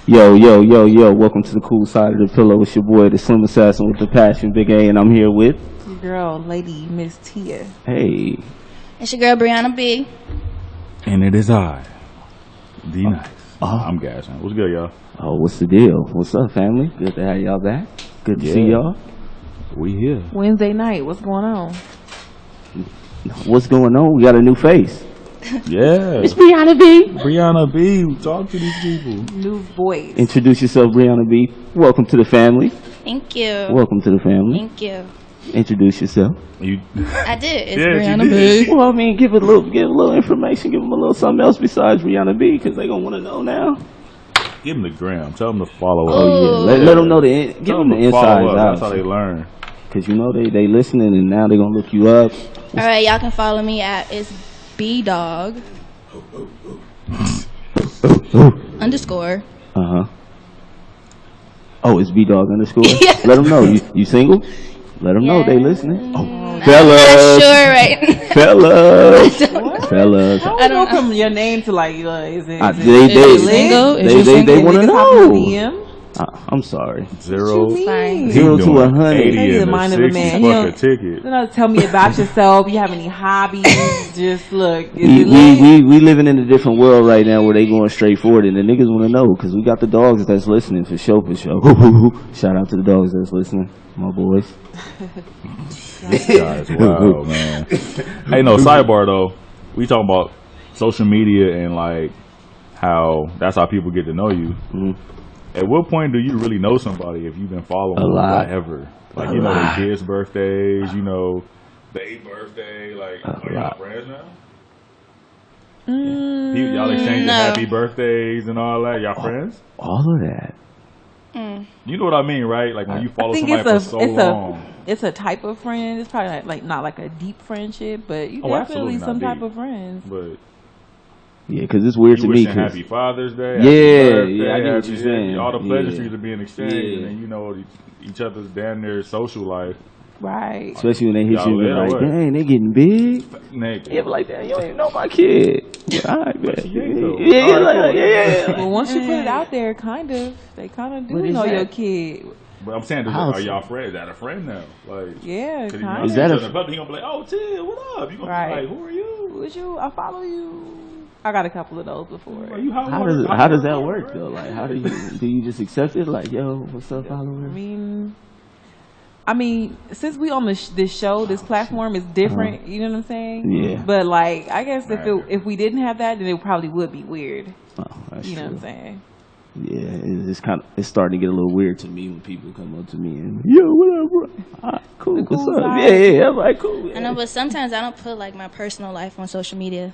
Yo, yo, yo, yo, welcome to the cool side of the pillow. It's your boy, the Slim Assassin with the passion, Big A, and I'm here with... Your girl, Lady Miss Tia. Hey. It's your girl, Brianna B. And it is I, D Nice. I'm gassing. What's good, y'all? Oh, what's the deal? What's up, family? Good to have y'all back. Good to see y'all. We here. Wednesday night, what's going on? What's going on? We got a new face. Yeah. It's Brianna B. Brianna B. Talk to these people. New voice. Introduce yourself, Brianna B. Welcome to the family. Thank you. Welcome to the family. Thank you. Introduce yourself. You. I did. It's Yeah, Brianna you did. B. Well, I mean, give a little information. Give them a little something else besides Brianna B, because they gonna want to know now. Give them the gram. Tell them to follow up. Oh yeah, let them know give them the to follow insides up. out. That's how they learn. Cause you know they listening and now they gonna look you up. All right, y'all can follow me at it's BDog _. Oh, it's BDog _. Yeah. Let them know you single. Let them know they listening. Oh, I'm fellas, not sure, right? fellas. How do you go from your name to like, is it They want to know. DM? I'm sorry. Zero. Fine. 0 to 100. 80 He's the and mind a of a 60 man. fuck You a know- ticket. You know, tell me about yourself. You have any hobbies? Just look. Is We, it lit? we living in a different world right now where they going straight forward and the niggas want to know because we got the dogs that's listening for show. Shout out to the dogs that's listening, my boys. This guy is wild, man. Hey, no, sidebar though. We talking about social media and like how that's how people get to know you. Mhm. At what point do you really know somebody if you've been following A them lot. forever? Like, A you know, lot. their kids' birthdays, you know, their birthday, like, A are y'all lot. friends now? Mm, Y'all exchanging No. happy birthdays and all that? Y'all friends? All of that. You know what I mean, right? Like when you follow I think somebody for so long. it's a type of friend. It's probably like not like a deep friendship, but you Oh, definitely absolutely not some type deep. of friends. But Yeah, because it's weird you to me. wishing 'Cause happy Father's Day, Yeah, happy birthday, yeah, I get what happy- you're saying. all the Yeah. pleasantries are being exchanged, Yeah. and then you know each other's damn near social life. Right. especially when they hit Y'all you and be lit or like, what? dang, they getting big. Naked. Yeah, but like that, you don't even know my kid. Yeah, all right, man. you ain't though. Yeah, All right, like, cool. yeah. Well, once you put it out there, they kind of do What is know that? your kid. But I'm saying, How- are y'all friends? Is that a friend now? Like, Yeah, 'cause you know, kind Is of. that a- each other, but he gonna be like, oh, Tim, what up? You gonna Right. be like, who are you? Who is you? I follow you. I got a couple of those before. Are you How does that work though? Like, how do you just accept it? Like, yo, what's up, follower? I mean, since we on this show, this platform is different. You know what I'm saying? Yeah. But like, I guess Right. if we didn't have that, then it probably would be weird. Oh, that's You know what true. I'm saying? Yeah, it's starting to get a little weird to me when people come up to me and yo, what up, bro? Ah, cool, The what's cool up? side. Yeah, I'm like cool. I know, but sometimes I don't put like my personal life on social media.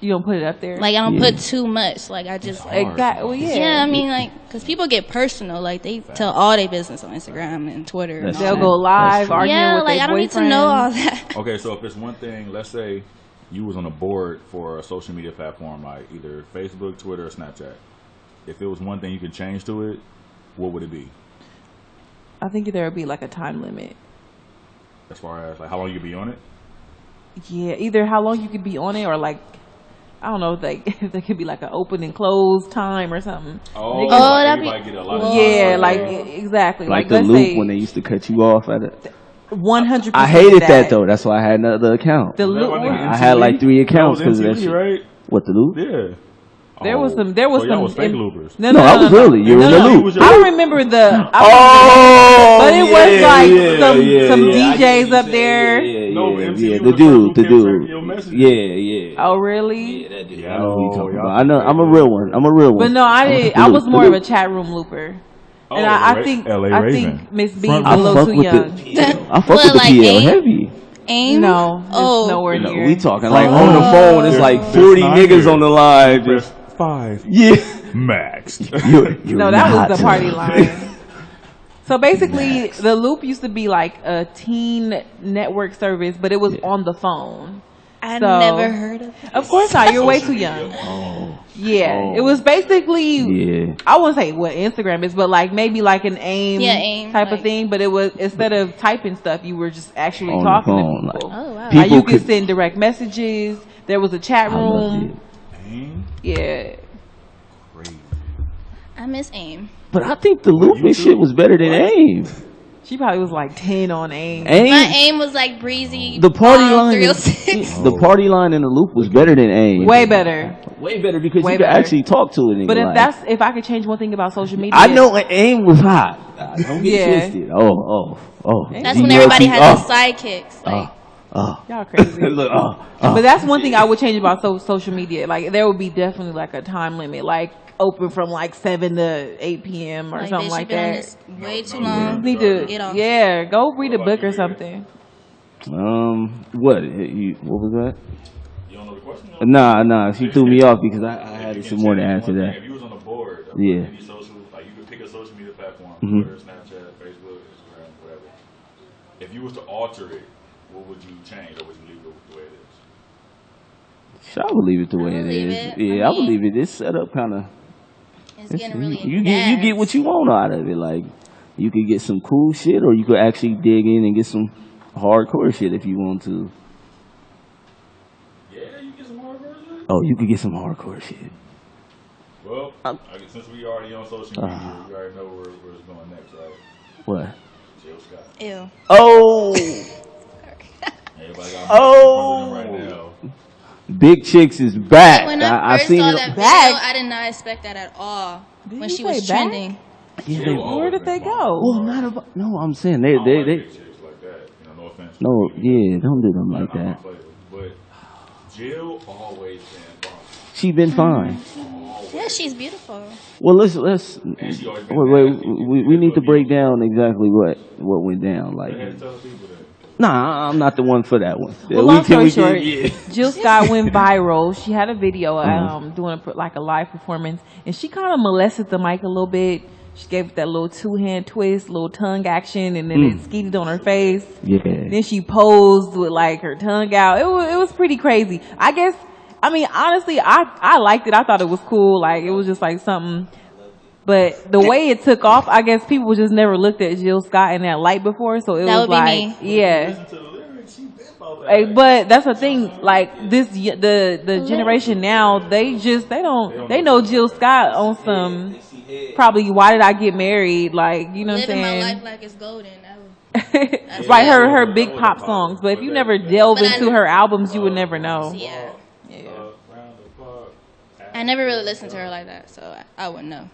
You don't put it up there. Like I don't Yeah. put too much. Like I just Exactly. Well, yeah. yeah. I mean, like because people get personal. Like they tell all their business on Instagram and Twitter. And That's all They'll that. go live true. arguing Yeah, with like their I don't need to boyfriends. know all that. Okay, so if it's one thing, let's say you was on a board for a social media platform like either Facebook, Twitter, or Snapchat. If it was one thing you could change to it, what would it be? I think there would be like a time limit. As far as like how long you could be on it? Yeah, either how long you could be on it or like, I don't know, like if there could be like an open and close time or something. Oh, that'd be- everybody get a lot of Well, Yeah, time. like exactly. Like the let's loop say when they used to cut you off at it. 100%. I hated that though. That's why I had another account. The Was that loop. my nigga I had like 3 That accounts was because of that MTV, shit. right? What the loop? Yeah. There was Oh. some. There was So some. y'all was fake loopers. No, I was really. You were in the no, loop. you was I your- remember the. Oh, But it was like some I get DJs what you up say. there. Yeah, No, yeah, MTV yeah. was The the dude, first the who kept track of dude. your messages. Yeah. Oh really? Yeah, that dude. Yeah, I know who you talking y'all about. I know. fake I'm a real one. I'm a real one. But no, I didn't. I was more of a chat room looper. Oh, And I LA think Raven. Miss B's Front a I row. little fuck too with young. the. I fuck What, with the like PL AIM? heavy. AIM? No, it's Oh. nowhere You know, near. we talking like on the phone. It's like 40 niggas on the line. Press Just 5 yeah. max. You're No, that not. was the party line. So basically, the loop used to be like a teen network service, but it was on the phone. I So- never heard of it. Of course not. You're way too young. Yeah, it was basically. Yeah. I wouldn't say what Instagram is, but like maybe like an AIM, Yeah, AIM, type of like- thing. But it was instead of typing stuff, you were just actually On the talking phone, to people. like- Oh wow. People You could could- send direct messages. There was a chat I loved room. it. Yeah. Crazy. I miss AIM. But I think the Loop and shit was better than AIM. She probably was like 10 on AIM. My AIM, AIM was like breezy. the party line, 306. the party line in the Loop was better than AIM. Way better. Way better because Way you could better. actually talk to it. But if I could change one thing about social media, I know AIM was hot. Don't get twisted. Oh. That's when everybody had the sidekicks. Like, y'all crazy. Look, But that's one thing I would change about social media. Like there would be definitely like a time limit, like open from like 7 to 8 p.m. or something bitch, like you been on that. this way too long. Need Get to, off. go read a book or something. what? What was that? You don't know the question? Nah. She threw me off because I had some more to answer that. If you was on the board, Yeah. any social, like you could pick a social media platform, Mhm. Twitter, Snapchat, Facebook, Instagram, whatever. If you was to alter it, what would you change, or would you leave it the way it is? I would leave it the way I it would leave is. it. Yeah, I I would mean, leave it. It's set up kind of. It's getting really You get what you want out of it. Like you could get some cool shit, or you could actually dig in and get some hardcore shit if you want to. Yeah, you get some more versions. Oh, you could get some hardcore shit. Well, I guess since we already on social media, we already know where it's going next, right? What? Jill Scott. Ew. Oh, Everybody got Oh. right now. Big Chicks is back. When I I first seen saw it. that video, Back? I did not expect that at all. Did When you she was say back? trending. Yeah, Jill they- always Where did been they bomb. go? well, not about. No, I'm saying I don't they. like big chicks like that. No offense. No, yeah, don't do them like Not my that. flavor. But Jill always been bomb. She been fine. Yeah, she's beautiful. Well, let's And she always been wait. nasty. We need to break down exactly what went down. Like, I had to tell the people that. nah, I'm not the one for that one. Well, long story we short, yeah. Jill Scott went viral. She had a video doing like a live performance, and she kind of molested the mic a little bit. She gave it that little 2-hand twist, little tongue action, and then it skeeted on her face. Yeah. Then she posed with like her tongue out. It was pretty crazy. I mean, honestly, I liked it. I thought it was cool. Like it was just like something. But the way it took off, I guess people just never looked at Jill Scott in that light before. So it That was would be like, me. yeah. Listen to the lyrics. She been about that. Hey, but that's the thing. Like the generation now, they know Jill Scott on some probably why did I get married? Like you know what I'm Living my saying? life like it's golden. Right, her big pop songs. But if you never delve But I into know- her albums, you would never know. Yeah. Yeah. Round the clock. I never really listened to her like that, so I wouldn't know.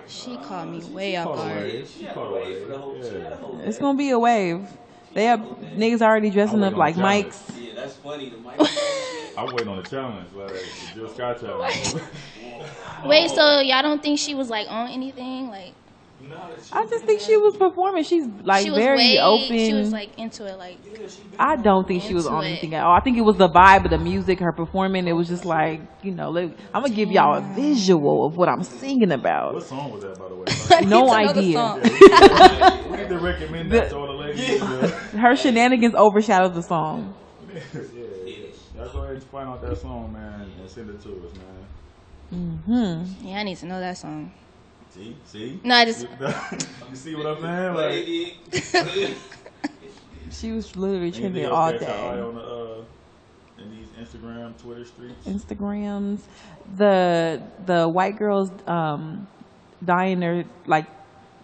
She caught me way off guard. She caught away. Yeah. It's gonna be a wave. They have niggas already dressing up like Mike's. Yeah, that's funny. The mic. I'm waiting on the challenge, like the Jill Scott challenge. Wait, so y'all don't think she was like on anything? Like I just think she was performing. She's like she was very open. She was like into it. Like I don't think she was into on it. anything at all. I think it was the vibe of the music, her performing. It was just like, I'm gonna give y'all a visual of what I'm singing about. What song was that, by the way? I need No to know the idea. song. We need to recommend that to all the ladies. Her shenanigans overshadowed the song. Yeah. Y'all go ahead and find out that song, man, and send it to us, man. Yeah, I need to know that song. See? No, I just You see what I'm saying? Like, She was literally trending anything all else catch your eye day. on the, in these Instagram, Twitter streets? Instagrams, the white girls dyeing their like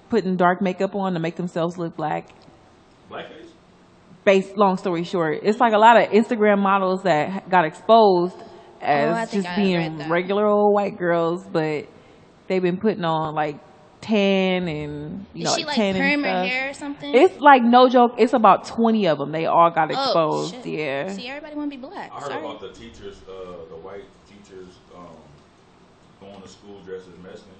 putting dark makeup on to make themselves look black. Blackface? Long story short, it's like a lot of Instagram models that got exposed I as think just I being read that. regular old white girls, but they've been putting on like tan and Is she like like tan and perm her stuff. hair or something? It's like no joke. It's about 20 of them. They all got Oh, exposed. shit. Yeah. See, everybody want to be black. I heard Sorry. about the teachers, the white teachers, going to school dressed as Mexicans.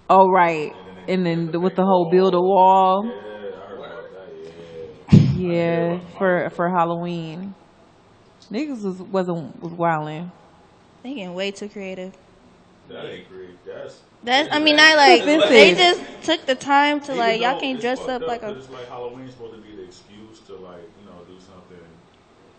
Oh right. And then with the whole build a wall. Yeah, I heard about that, yeah. Yeah, for Halloween. Niggas was wilding. They getting way too creative. That ain't great. That's I mean, I like Offensive. they just took the time to like Even y'all though can't it's dress fucked up like but a it's like Halloween's supposed to be the excuse to like, do something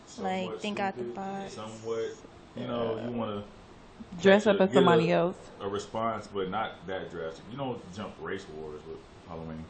somewhat Like, think out the stupid, box. somewhat, you want to Dress up as somebody else. a response, but not that drastic. You don't jump race wars with Halloween.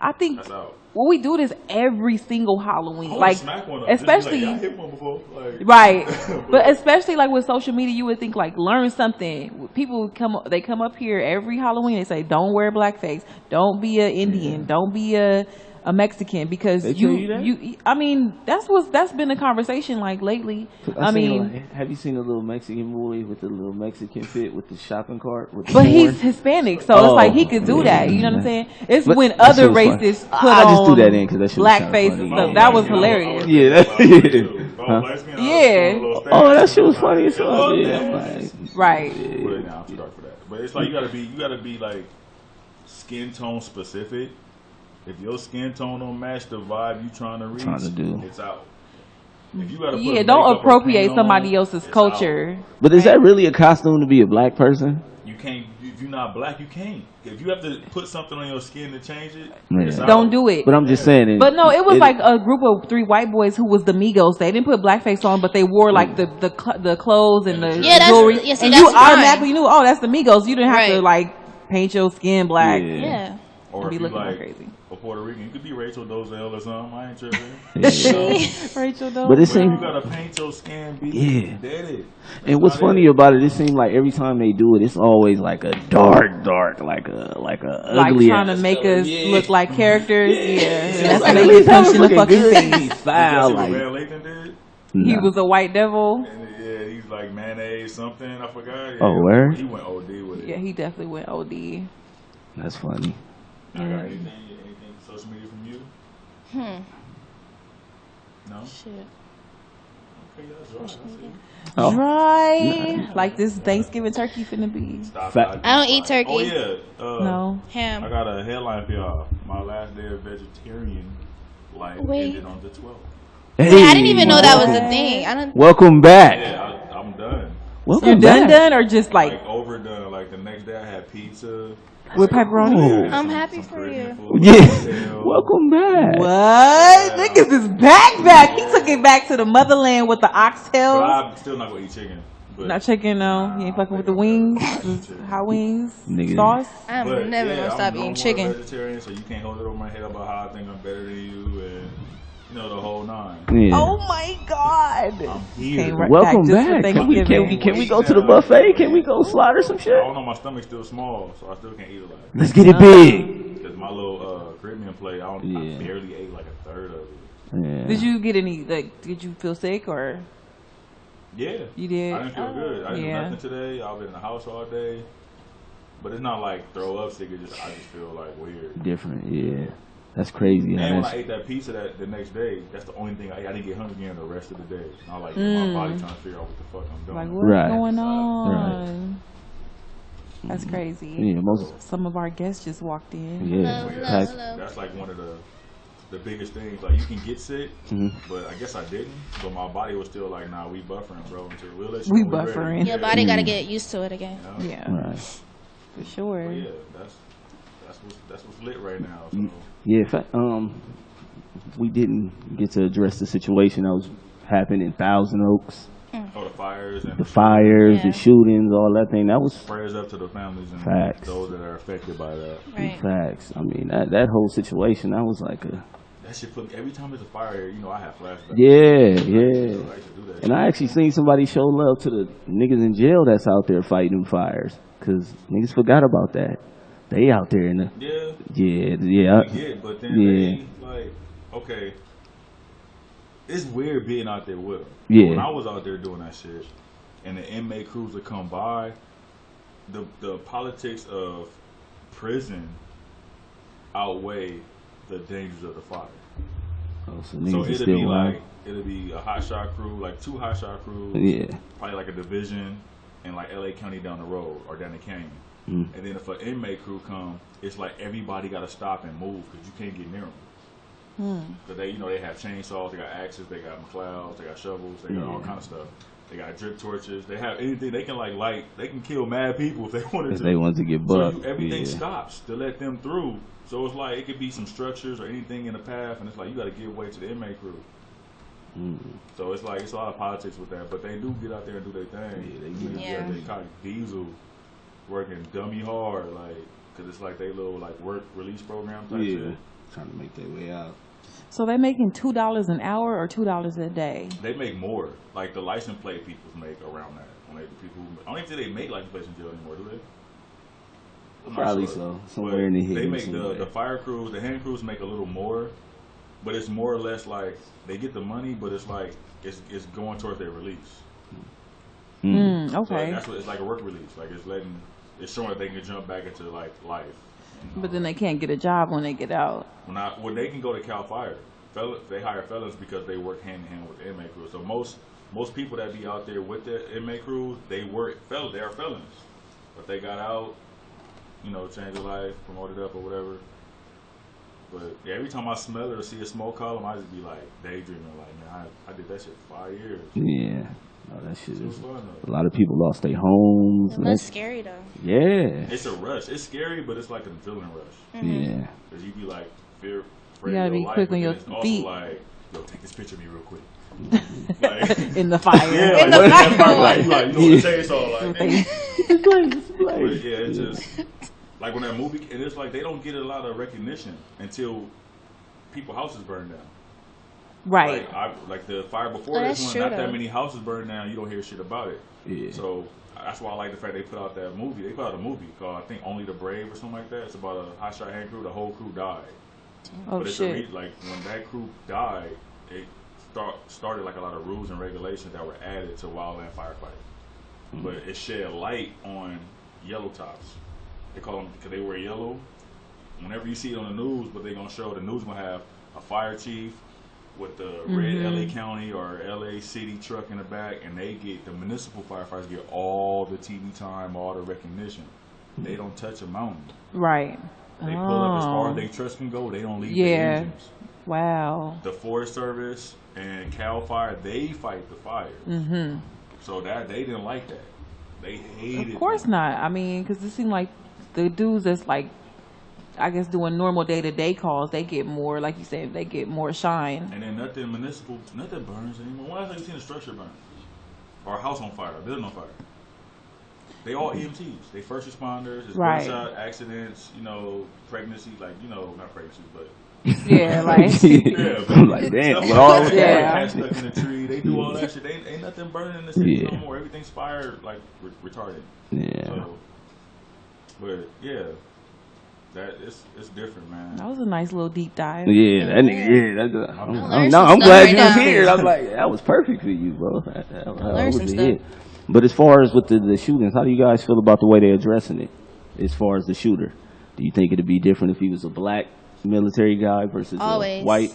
I think That's out. well, we do this every single Halloween, I like smack one up. especially Just be like, yeah, I hit one before. Like, right. But especially like with social media, you would think like learn something. People come up here every Halloween. They say don't wear blackface, don't be an Indian, don't be a Mexican because They tell you that? I mean that's been a conversation like lately. I seen, mean. like, have you seen the little Mexican movie with the little Mexican fit with the shopping cart? With the But horn? he's Hispanic, so it's like he could do that. You know what I'm saying? It's But when that other shit was funny. races put I just on threw that in 'cause that shit was kinda blackface funny. and stuff. That was hilarious. Yeah, that- Huh? Yeah. Oh, that shit was funny as hell. Yeah, I'm like, Right. But nah, I'm too dark for that. But it's like you gotta be like skin tone specific. If your skin tone don't match the vibe you trying to reach, it's out. If you gotta put Yeah, makeup don't or appropriate paint somebody on, else's it's culture. but is that really a costume to be a black person? out. You can't. If you're not black, you can't. If you have to put something on your skin to change it, Yeah. it's out. Don't do it. But I'm just saying. But no, it was like a group of 3 white boys who was the Migos. They didn't put blackface on, but they wore like the clothes and the Yeah, that's- jewelry. yeah, see, and that's you fine. automatically knew, oh, that's the Migos. You didn't have to Right. like paint your skin black. Yeah. Or Be if you looking all like crazy. a Puerto Rican, you could be Rachel Dozell or something. I ain't tripping. Rachel Doe. But it But seems. you gotta paint your skin, be Yeah. dead it. And what's funny about it seems like every time they do it, it's always like a dark, like a like ugly. trying to make us look like characters. Yeah, that's Like, what at they least punch in the looking fucking good. face. He's foul, What like, Van Lathan did? He nah. was a white devil. And yeah, he's like mayonnaise something. I forgot. Yeah, Oh, where? He went OD with it. Yeah, he definitely went OD. That's funny. I got anything social media from you? No. Shit. Okay, that's right. I see. Oh. Dry. Like this Thanksgiving turkey finna be. Stop. Fat- I don't eat turkey. Oh yeah. No. Ham. I got a headline for y'all. My last day of vegetarian life Wait. ended on the 12th. Hey, I didn't even know that was a thing. I don't. Welcome back. Yeah, I'm done. Welcome You're back. done or just like Like overdone. Like the next day I had pizza. with pepperoni? I'm happy for you. Yeah. Welcome back. What? Niggas is back. He took it back to the motherland with the But oxtail. I'm still not gonna eat chicken. But Not chicken, no. You ain't fucking with the wings. Hot wings. Nigga. Sauce. I'm But, never yeah, gonna stop I'm no eating more chicken. Vegetarian, so you can't hold it over my head about how I think I'm better than you, and you know the whole nine. Yeah. Oh my God. I'm here. Came right Welcome just for back. Can we Thanksgiving. go to the buffet? Can we go slaughter some shit? I don't know, my stomach's still small, so I still can't eat a lot. Let's get it big. Because my little Caribbean plate, I Yeah. barely ate like a third of it. Yeah. Did you get any, like, did you feel sick or? Yeah. You did? I didn't feel good. I didn't do Yeah. nothing today. I've been in the house all day. But it's not like throw up sick, I just feel like weird. Different, yeah. That's crazy. And when That's- I ate that pizza the next day, that's the only thing I didn't get hungry again the rest of the day. Not like my body trying to figure out what the fuck I'm doing. Like, what's Right. going on? That's crazy. yeah, most. Some of our guests just walked in. Yeah. Hello, Pack- hello. That's like one of the biggest things. Like you can get sick, Mhm. but I guess I didn't. But my body was still like, nah, we buffering, bro. Until we'll let you We know we're ready. buffering. Your body gotta get used to it again. You know? Yeah, Right. for sure. But yeah, that's what's lit right now. So Yeah. We didn't get to address the situation that was happening in Thousand Oaks, oh, the fires and the fires, Yeah. the shootings, all that thing. That was prayers up to the families and Facts. those that are affected by that. Right. facts. I mean, that whole situation. That was like a. That shit put me, every time there's a fire, you know, I have flashbacks. Yeah, I used yeah. to do that. And I actually seen somebody show love to the niggas in jail that's out there fighting them fires. Cause niggas forgot about that. They out there in the Yeah, yeah. yeah, but then Yeah. they, like, okay, it's weird being out there with them. Yeah. When I was out there doing that shit, and the inmate crews would come by, the politics of prison outweigh the dangers of the fire. Oh, so So niggas is it'll still be wild. like, it'll be a hot shot crew, like 2 hot shot crews, Yeah. probably like a division, and like LA County down the road or down the canyon. Mm. And then if an inmate crew come, it's like everybody got to stop and move because you can't get near them. But they, you know, they have chainsaws, they got axes, they got McLeods, they got shovels, they got all kind of stuff. They got drip torches. They have anything they can like light. They can kill mad people if they wanted If to. they want to get So bucked. everything yeah. stops to let them through. So it's like it could be some structures or anything in the path, and it's like you got to give way to the inmate crew. Mm. So it's like it's a lot of politics with that, but they do get out there and do their thing. Yeah, they get Yeah. They caught Diesel working dummy hard, like because it's like they little like work release program type Yeah, shit. trying to make their way out. So they making $2 an hour or $2 a day? They make more. Like the license plate people make around that. When they, the people who, I don't even think they make license plates in jail anymore, do they? I'm not Probably sure. so. But Somewhere in the they hidden make somewhere. the fire crews, the hand crews make a little more, but it's more or less like they get the money, but it's like it's going towards their release. So Okay. that's what it's like, a work release. Like it's showing that they can jump back into like life. But then they can't get a job when they get out. When they can go to Cal Fire, they hire felons because they work hand in hand with the inmate crew. So most people that be out there with the inmate crew, they are felons. But they got out, you know, changed their life, promoted up or whatever. But yeah, every time I smell it or see a smoke column, I just be like daydreaming, like, man, I did that shit for 5 years. Yeah. No, that shit It was is. fun A though. lot of people lost their homes. It was scary though. Yeah. It's a rush. It's scary, but it's like an adrenaline rush. Yeah. Cause you be like afraid You gotta of be your life, quick on but your then it's also feet. like, yo, take this picture of me real quick. Like, In the fire. yeah, In like, the that part, fire. like, you like, you know, the chainsaw, like. But Like, yeah, it's just like when that movie, and it's like they don't get a lot of recognition until people's houses burn down. Right. Like the fire before Oh, this that's one, true, not that though. many houses burned down. You don't hear shit about it. Yeah. So that's why I like the fact they put out that movie. They put out a movie called, I think, Only the Brave or something like that. It's about a hotshot hand crew. The whole crew died. Oh, But it's shit. like when that crew died, it started like a lot of rules and regulations that were added to wildland firefighting. But it shed light on yellow tops. They call them because they wear yellow. Whenever you see it on the news, but they're gonna show the news gonna have a fire chief with the red LA County or LA City truck in the back, and the municipal firefighters get all the TV time, all the recognition. They don't touch a mountain. Right. They pull up as far Oh. as they trust can go. They don't leave Yeah. their engines. Wow. The Forest Service and Cal Fire, they fight the fire. Mm-hmm. So that they didn't like that. They hated. Of course them. not. I mean, because it seemed like the dudes that's like, I guess, doing normal day-to-day calls, they get more, like you said, they get more shine. And then nothing burns anymore. Why have you seen a structure burn or a house on fire, a building on fire? They all EMTs. They first responders. It's Right. gunshot accidents. You know, pregnancy. Like, you know, not pregnancy, but Yeah, like, yeah. I'm like, damn, Stuff with like all that. Yeah. Cat stuck in the tree. They do all that shit. They ain't nothing burning in the city Yeah. no more. Everything's fire like retarded. Yeah. So, but yeah, that it's different, man. that was a nice little deep dive. Yeah, that nigga. Yeah, that's. learned No, some I'm stuff glad right you was now. here. I was like, that was perfect for you, bro. That learned was some a stuff. hit. But as far as with the shootings, how do you guys feel about the way they're addressing it? As far as the shooter, do you think it'd be different if he was a black military guy versus Always. a white?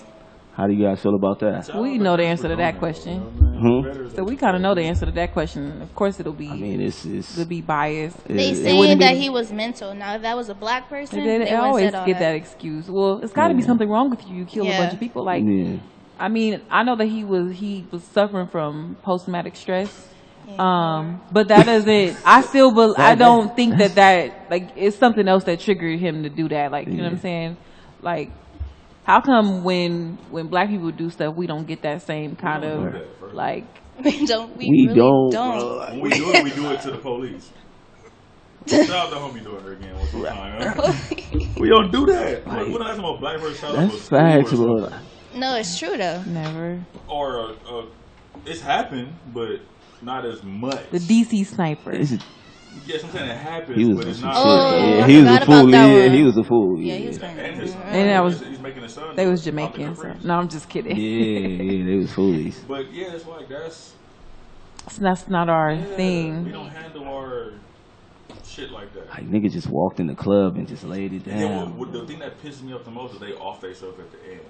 How do you guys feel about that? We know the answer to that question. So we kind of know the answer to that question. Of course, it'll be I mean, it's it'll be biased. They it saying wouldn't that be- he was mental. Now, if that was a black person, They they, wouldn't always said all get that that. excuse. Well, it's got to be something wrong with you. You kill a Yeah. bunch of people. Like, yeah. I mean, I know that he was suffering from post-traumatic stress. But that doesn't. I don't think that like it's something else that triggered him to do that. Like, you know what I'm saying? Like, how come when black people do stuff, we don't get that same kind don't do of that, first. like? We don't. We, We really don't, don't. bro. When we do it to the police. Shout out to homie doing it again one more time. Huh? We don't do that. We're not talking about black person shout out That's to a school facts, or bro. something. No, it's true though. Never. Or it's happened, but not as much. The DC sniper. It's- Yes, I'm saying it happens, He was but a it's shit. not. Oh, Yeah, I he was a forgot fool. about that Yeah, one. he was a fool. Yeah, Yeah, he was And crazy. his, And that was- he's making a son. They was out the Jamaicans. So. Caprice. No, I'm just kidding. yeah, they was foolies. But yeah, it's like that's That's not our we thing. don't handle our shit like that. Like nigga just walked in the club and just laid it And then down. the thing that pisses me off the most is they off themselves at the end.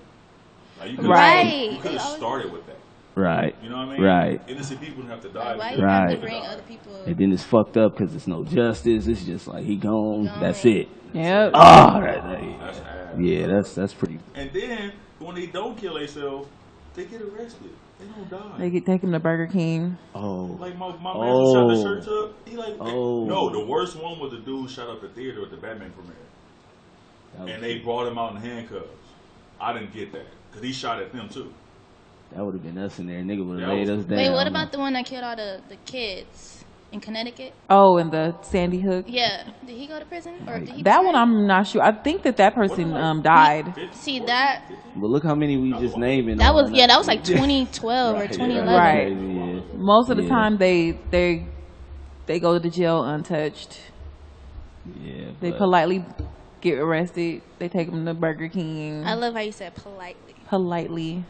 Like you could Right. you could have They always- started with that. Right. You know what I mean? Right. Innocent people have to die. Why because you have Right. to bring other people? And then it's fucked up because it's no justice. It's just like he gone. That's it. Yep. Ah, That's ass. yeah, that's pretty. And then when they don't kill themselves, they get arrested. They don't die. They get take him to Burger King. Oh, Like my man who shot the church up, he like Oh. no, the worst one was the dude shot up the theater at the Batman premiere, and they brought him out in handcuffs. I didn't get that because he shot at them too. that would have been us in there. Nigga would have That laid was- us down. Wait, what about the one that killed all the kids? in Connecticut. Oh, and the Sandy Hook. Yeah, did he go to prison or did he? That one I'm not sure. I think that person died. See that? But look how many we just naming. That was that was like 2012 or 2011. Right. Yeah. Most of the Yeah. time they go to jail untouched. Yeah. They but- politely get arrested. They take them to Burger King. I love how you said politely. Politely.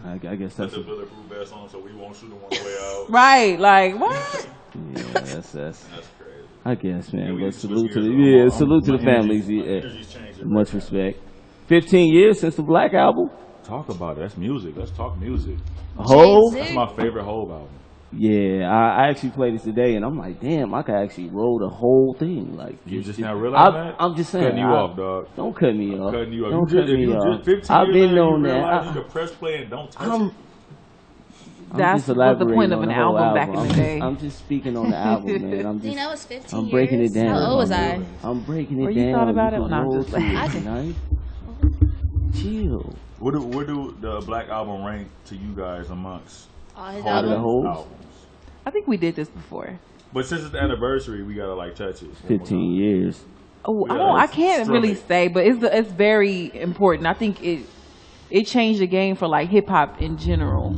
I guess Put that's the bulletproof vest on so we won't shoot them on the way out. Right. Like what? yeah. That's That's crazy. I guess, man. we But switch salute to gears the on- salute to my the families. energy's- my Yeah. energy's changing Much right now. respect. 15 years since the Black album. Talk about it. That's music. Let's talk music. Hove. Jay-Z. That's my favorite Hove album. Yeah, I actually played this today, and I'm like, damn, I could actually roll the whole thing. Like, You just now realize that? I'm just saying. Cutting you off, dog. Don't cut me off. Cutting you off. Don't You cut just, me if you off. just 15 I've years been later, on you that. realize you can press play and don't touch I'm it. That's just what the elaborating point of on an the whole album back in the I'm day. I'm just speaking on the album, man. I'm See, just. that was 15 I'm years. breaking it down. How old was I? I'm breaking it Where down. you thought about it? can When I was roll just to it like- tonight. Chill. Where do the Black Album rank to you guys amongst All his Out of the albums. whole albums? I think we did this before. But since it's the anniversary, we gotta like touch it. 15 years. Oh, Yeah, I let's can't strum really it. say, but it's very important. I think it changed the game for like hip hop in general.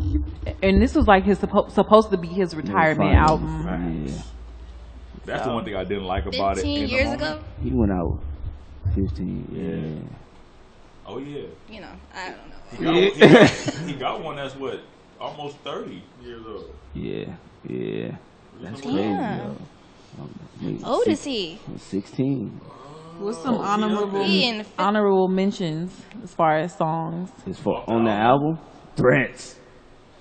And this was like his supposed to be his retirement Finals. album. Yeah. That's the one thing I didn't like about it. 15 in the years moment. ago. He went out 15. Yeah. Oh yeah. You know, I don't know. He got one that's what almost 30 years old. Yeah. Yeah. That's crazy, Damn. yo. How old is he? 16. With some honorable He in the fifth- honorable mentions as far as songs. As far on the album, Threats.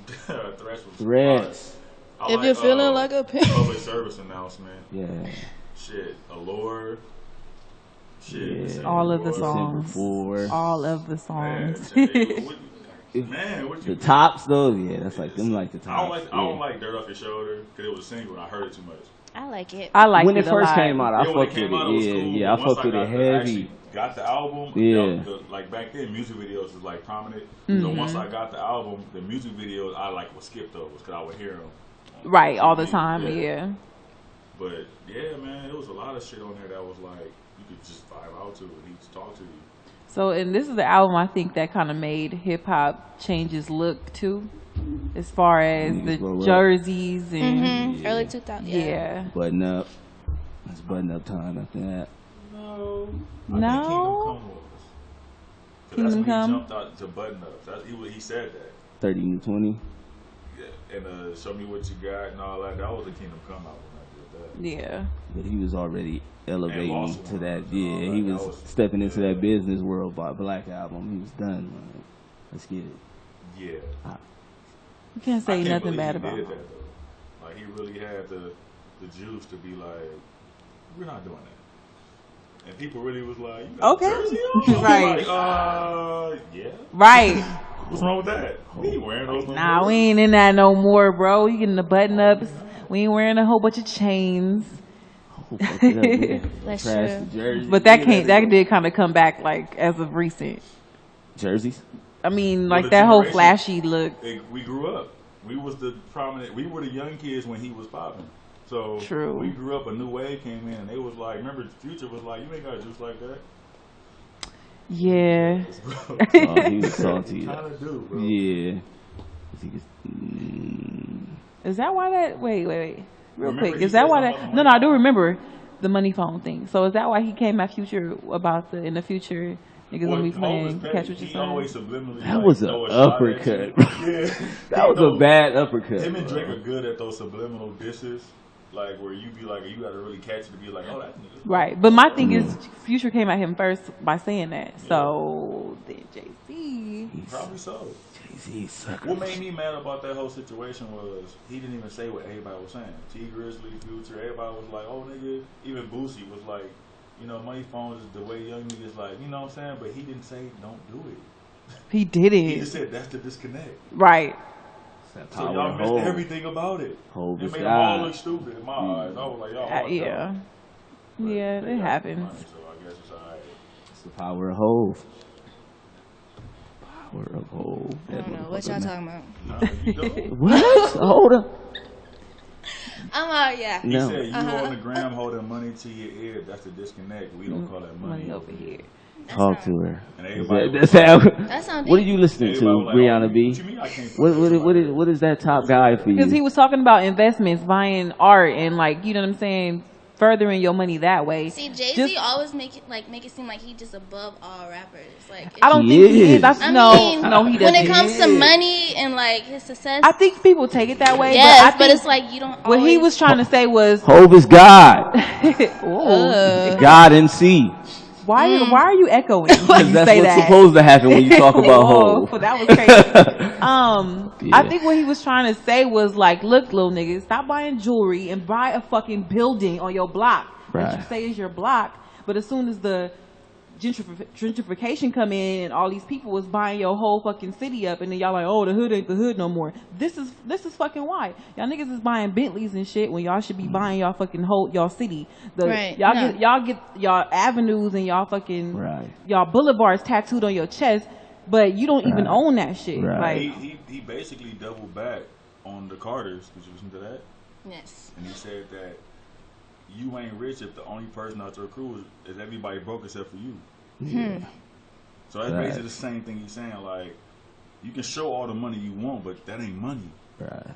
Threats was Threats. I If you're feeling like a pimp. public service announcement, Yeah. shit, Allure, shit, Yeah. December All of the Allure. songs. Before. All of the Man, songs. man, what The you? tops though, yeah, that's like them like the tops. I don't yeah. like Dirt Off Your Shoulder because it was a single and I heard it too much. I like it. I liked When it a first lot. came out, I Yeah, when fucked it with came out, it was it. cool, Yeah, I but once fucked with it actually heavy. got the album, Yeah. like back then, music videos was like prominent. Mm-hmm. So once I got the album, the music videos I like would skip those because I would hear them. Right, all the time, yeah. But yeah, man, it was a lot of shit on there that was like you could just vibe out to it. He just talk to you. So, and this is the album I think that kind of made hip hop change its look too, as far as the grow up. jerseys and Mhm. Early 2000. yeah. Button up. It's button up time after that. No. No? I think Kingdom Come was. 'Cause Kingdom that's when Come? he jumped out to button up. He said that. 30 and 20. Yeah. And Show Me What You Got and all that. That was a Kingdom Come album. I did that. Yeah. But he was already elevating Lost to One that. and all Yeah, that. he That was was- stepping into yeah. that business world by Black Album. He was done. Man. Let's get it. Yeah. You can't I say can't nothing believe bad he about did it. that though. Like he really had the juice to be like, we're not doing that. And people really was like, you got Okay. a jersey on? Right. Like, yeah. Right. What's wrong with that? We ain't wearing those no Nah, more. we ain't in that no more, bro. You getting the button ups. We ain't wearing a whole bunch of chains. Oh, fuck it up, yeah. That's Trash true. the jersey. But that Yeah, can't. That did kind of come back like as of recent. jerseys. I mean, Well, like the that whole generation- flashy look. We grew up. We was the prominent. We were the young kids when he was popping. So True. we grew up. A new wave came in, and they was like, remember, Future was like, you ain't got juice like that. Yeah. Oh, he was salty. Kind of do, bro. Yeah. He was- Is that why that? Wait. Real Remember quick. he Is that said why something that? about No, the I do remember the money phone thing. So is that why he came at Future about in the future niggas gonna be playing Catch What You He Say? always subliminally. That like, was an throw a shot at uppercut. you. Yeah, That was a bad uppercut. Him and bro. Drake are good at those subliminal disses, like where you be like, you got to really catch it to be like, oh, that nigga. Right. But my thing is, Future came at him first by saying that. So then Jay-Z. Probably so. Jay-Z sucker. What made me mad about that whole situation was he didn't even say what everybody was saying. T Grizzly, Future, everybody was like, oh nigga. Even Boosie was like, you know, money phones is the way young niggas like, you know what I'm saying? But he didn't say don't do it. He did He it. just said that's the disconnect. Right. That So power y'all missed hold. everything about it. Hold It this made them all guy. look stupid in my eyes. I was like, y'all all Yeah. dumb. But Yeah, they it got happens. money, so I guess it's alright. It's the power of Hove. Power of Hove. I don't know what y'all talking about. Nah, you don't. What? Hold up. Yeah. He No. said you on the gram holding money to your ear. That's the disconnect. We don't call that money Money over here. Talk to her. And Is everybody that- was that's how. That sounds What are deep. you listening to, Everybody was like, Brianna oh, B? what you mean I can't fuck with What is that top guy for Because he you? was talking about investments, buying art, and like, you know what I'm saying, furthering your money that way. See, Jay-Z Just- always make it seem like he just above all rappers. Like, I don't He think he is. is. I No, mean, no, he doesn't. when it comes to Yeah. money and like his success, I think people take it that way. yes, but I but think it's like you don't. what he always- was trying to say was, Hove is God. Whoa. God MC. Why are you echoing when you That's say what's that? supposed to happen when you talk about Whoa, Hove. that was crazy. Yeah. I think what he was trying to say was like, look, little nigga, stop buying jewelry and buy a fucking building on your block that you Right. say is your block. But as soon as the gentrification come in and all these people was buying your whole fucking city up, and then y'all like, oh, the hood ain't the hood no more. This is fucking why y'all niggas is buying Bentleys and shit when y'all should be buying y'all fucking whole y'all city. Right. Y'all get y'all avenues and y'all fucking Right. y'all boulevards tattooed on your chest, but you don't even Right. own that shit. Right. Like, He basically doubled back on the Carters. Did you listen to that? Yes. And he said that you ain't rich if the only person out your crew is everybody broke except for you. So that's Right. basically the same thing he's saying. Like, you can show all the money you want, but that ain't money. Right.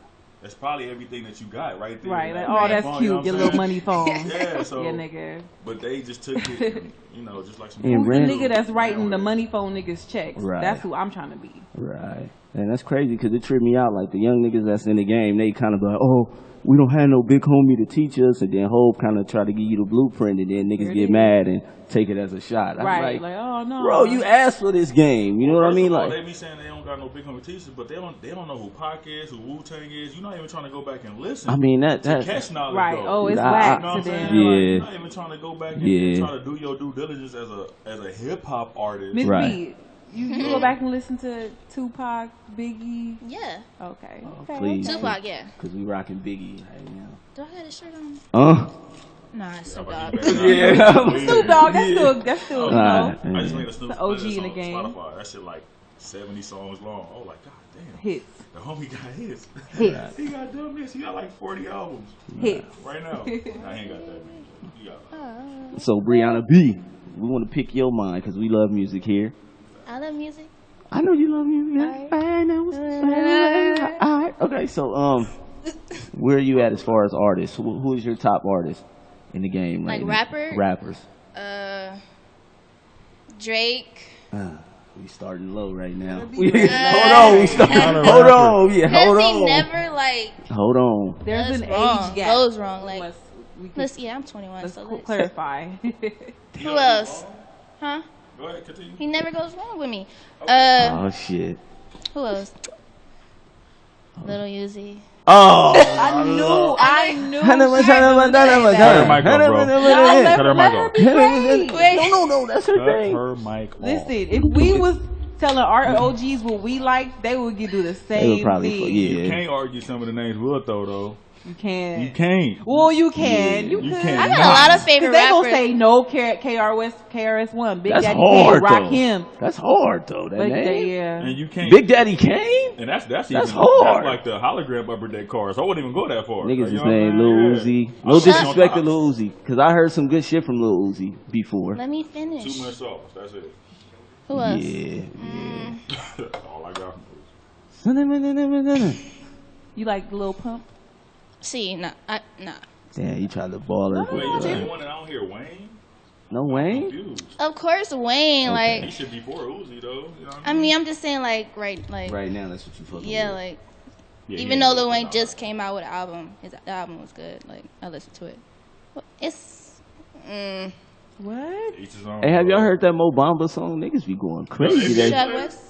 That's probably everything that you got right there. right, in like, that oh, that's phone, cute, you know what your I'm little saying? money phone. Yeah, so Yeah, nigga. but they just took it, and, you know, just like some. And Who's the rent- nigga that's writing the money phone niggas checks? Right. That's who I'm trying to be. Right. And that's crazy because it tripped me out. Like the young niggas that's in the game, they kind of like, oh, we don't have no big homie to teach us. And then Hove kind of try to give you the blueprint, and then niggas There it get is. mad and take it as a shot. I'm Right. like, Oh, no. bro, you asked for this game. You know what I First mean? of all, Like, they be saying they don't got no big homie teachers, but they don't know who Pac is, who Wu Tang is. You're not even trying to go back and listen. I mean, to that catch knowledge. Right. Though. Oh, it's I- whack You know to what I'm them. saying? Yeah. Like, you're not even trying to go back and Yeah. try to do your due diligence as a hip hop artist. Miss Right. B, you go back and listen to Tupac, Biggie. Yeah. Okay. Oh, Okay, please. okay. Tupac. Yeah. because we rocking Biggie right now. Do I have a shirt on? Nah, Nah, it's Snoop Dogg. Snoop Dogg, that's still, you know. Right. I just made a Snoop The OG playlist in the on game. Spotify. That shit like 70 songs long. Oh, like, god damn. Hits. The homie got hits. Hits. He got dumb hits. He got like 40 albums Hits. right now. Nah, he ain't got that many. He got so Brianna B, we want to pick your mind because we love music here. I love music. I know you love music. I know. All right. Okay, so where are you at as far as artists? Who is your top artist in the game? Like now? rapper? Rappers. Drake. We starting low right now. be hold ready. on, we starting. Hold on, yeah, Cause hold he on. never like Hold on. There's does an wrong, age gap. goes wrong. Like, We can- let's I'm 21, let's so cl- let's, clarify. who else? Huh? Go ahead, continue. He never goes wrong with me. Oh shit. Who else? Little Uzi. Oh. I knew. Cut her mic off, bro. Cut her mic off. Wait. No, that's her Cut thing. her mic off. Listen, if we was telling our OGs what we like, they would do the They same would probably, thing. You yeah. can't argue some of the names we'll throw though. You can't. You can't. Well, you can. Yeah. You You could. can't. I got a lot of Cause favorite they gonna rappers. say no KRS-One. Big That's Daddy hard Kane, Rock though. him. That's hard though. That But name. yeah. And you can't. Big Daddy Kane. And that's That's even, hard. That's like the hologram upper deck cars. I wouldn't even go that far. Niggas Like, you is know what named I'm Lil saying? Uzi. Yeah. No I shit on disrespect to top. Lil Uzi, because I heard some good shit from Lil Uzi before. Let me Too finish. much sauce. That's it. Who else? Yeah. That's all I got from Uzi. You like Lil Pump? See, nah. Damn, you tried to ball it. Wait, you the one that I don't hear Wayne? No Wayne? Confused. Of course, Wayne. Okay. He Like, should be before Uzi though. You know what I mean, I'm just saying, like, like, Right now, that's what you fucking yeah, with. like, Yeah, even he though ain't Lil Wayne nah. just came out with an album, the album was good. Like, I listened to it. Well, it's, What? Each his own, Hey, have y'all bro. heard that Mo Bamba song? Niggas be going crazy. Yeah, That, Shaq West.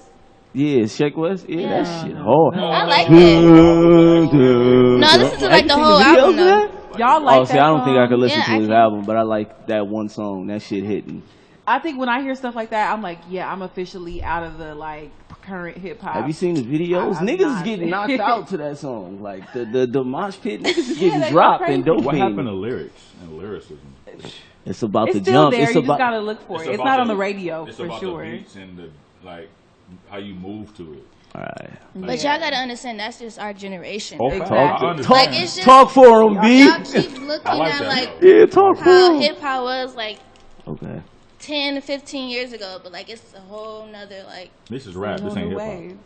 yeah, Sheck West. Yeah, Yeah. that shit hard. I like it. No, I listened to like the whole album though. Y'all like Oh, see, that I don't think I song? could listen Yeah, to I his can. album, but I like that one song. That shit hitting. I think when I hear stuff like that, I'm like, yeah, I'm officially out of the like current hip hop. Have you seen the videos? I'm Niggas not. is getting knocked out to that song. Like the mosh pit, niggas is Yeah, getting they go dropped crazy. and dope. What happened to lyrics and lyricism? It's about It's the still jump. there. It's You about just gotta look for it. It's about not on the- the radio it's for about sure. the beats and the like how you move to it. All right. But y'all gotta understand that's just our generation. Oh, Right? Exactly. I understand. Like it's just Talk for him, B. y'all keep looking I like at that, like though. Yeah, talk for how him. hip hop was like Okay. 10, 15 years ago, but like it's a whole nother like This is rap. This ain't hip hop. wave.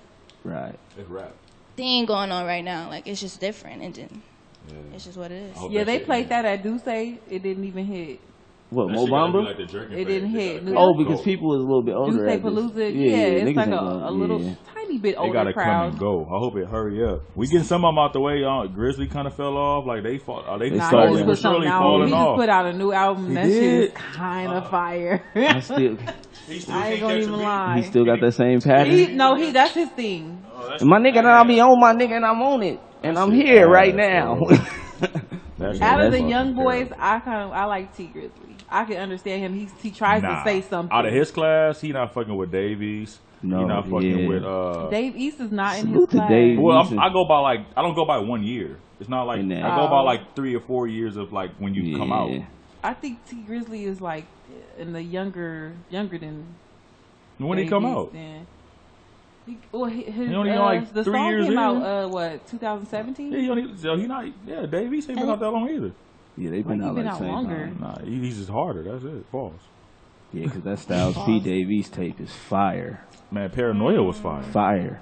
Right. It's rap. thing going on right now. Like it's just different, and then Yeah. it's just what it is. I hope Yeah, that they shit played hit. that at Duce. It didn't even hit. What, That shit gotta be Mobamba? like the jerking It phase. didn't They hit. gotta Oh, go. because people was a little bit older. Duce at this. Palooza. Yeah, it's niggas like ain't a gonna- little yeah. tiny bit They older gotta come crowd. and go. I hope it hurry up. We getting some of them out the way. Grizzly kind of fell off. Like they fall. They Nah, slowly he but just surely something out. falling He just off. put out a new album. He That shit is did? kind of fire. I still, He still I can't ain't gonna catch a even beat. lie. he still got that same pattern. That's his thing. Oh, that's And my nigga, and bad. I be on my nigga, and I'm on it, and That I'm shit here bad, right now. bro. That's Out of the fucking young boys, terrible. I like T Grizzly. I can understand him. He tries Nah. to say something. Out of his class, he not fucking with Davies. No, he not fucking yeah. with Dave East is not in Salute his to class. Dave. Well, Decent. I go by like I don't go by 1 year. It's not like In that. I go by Oh. like 3 or 4 years of like when you come out. Yeah. I think T Grizzly is like in the younger than When he Dave come East, out, then. His, He only like the 3 song years came in. out 2017. yeah, he not. Yeah, Davies ain't been out that long either. Yeah, they've been Like, out he been like out same longer. time. Nah, he's just harder. That's it. False. Yeah, because that Styles P. Davies tape is fire. Man, Paranoia was fine, Fire.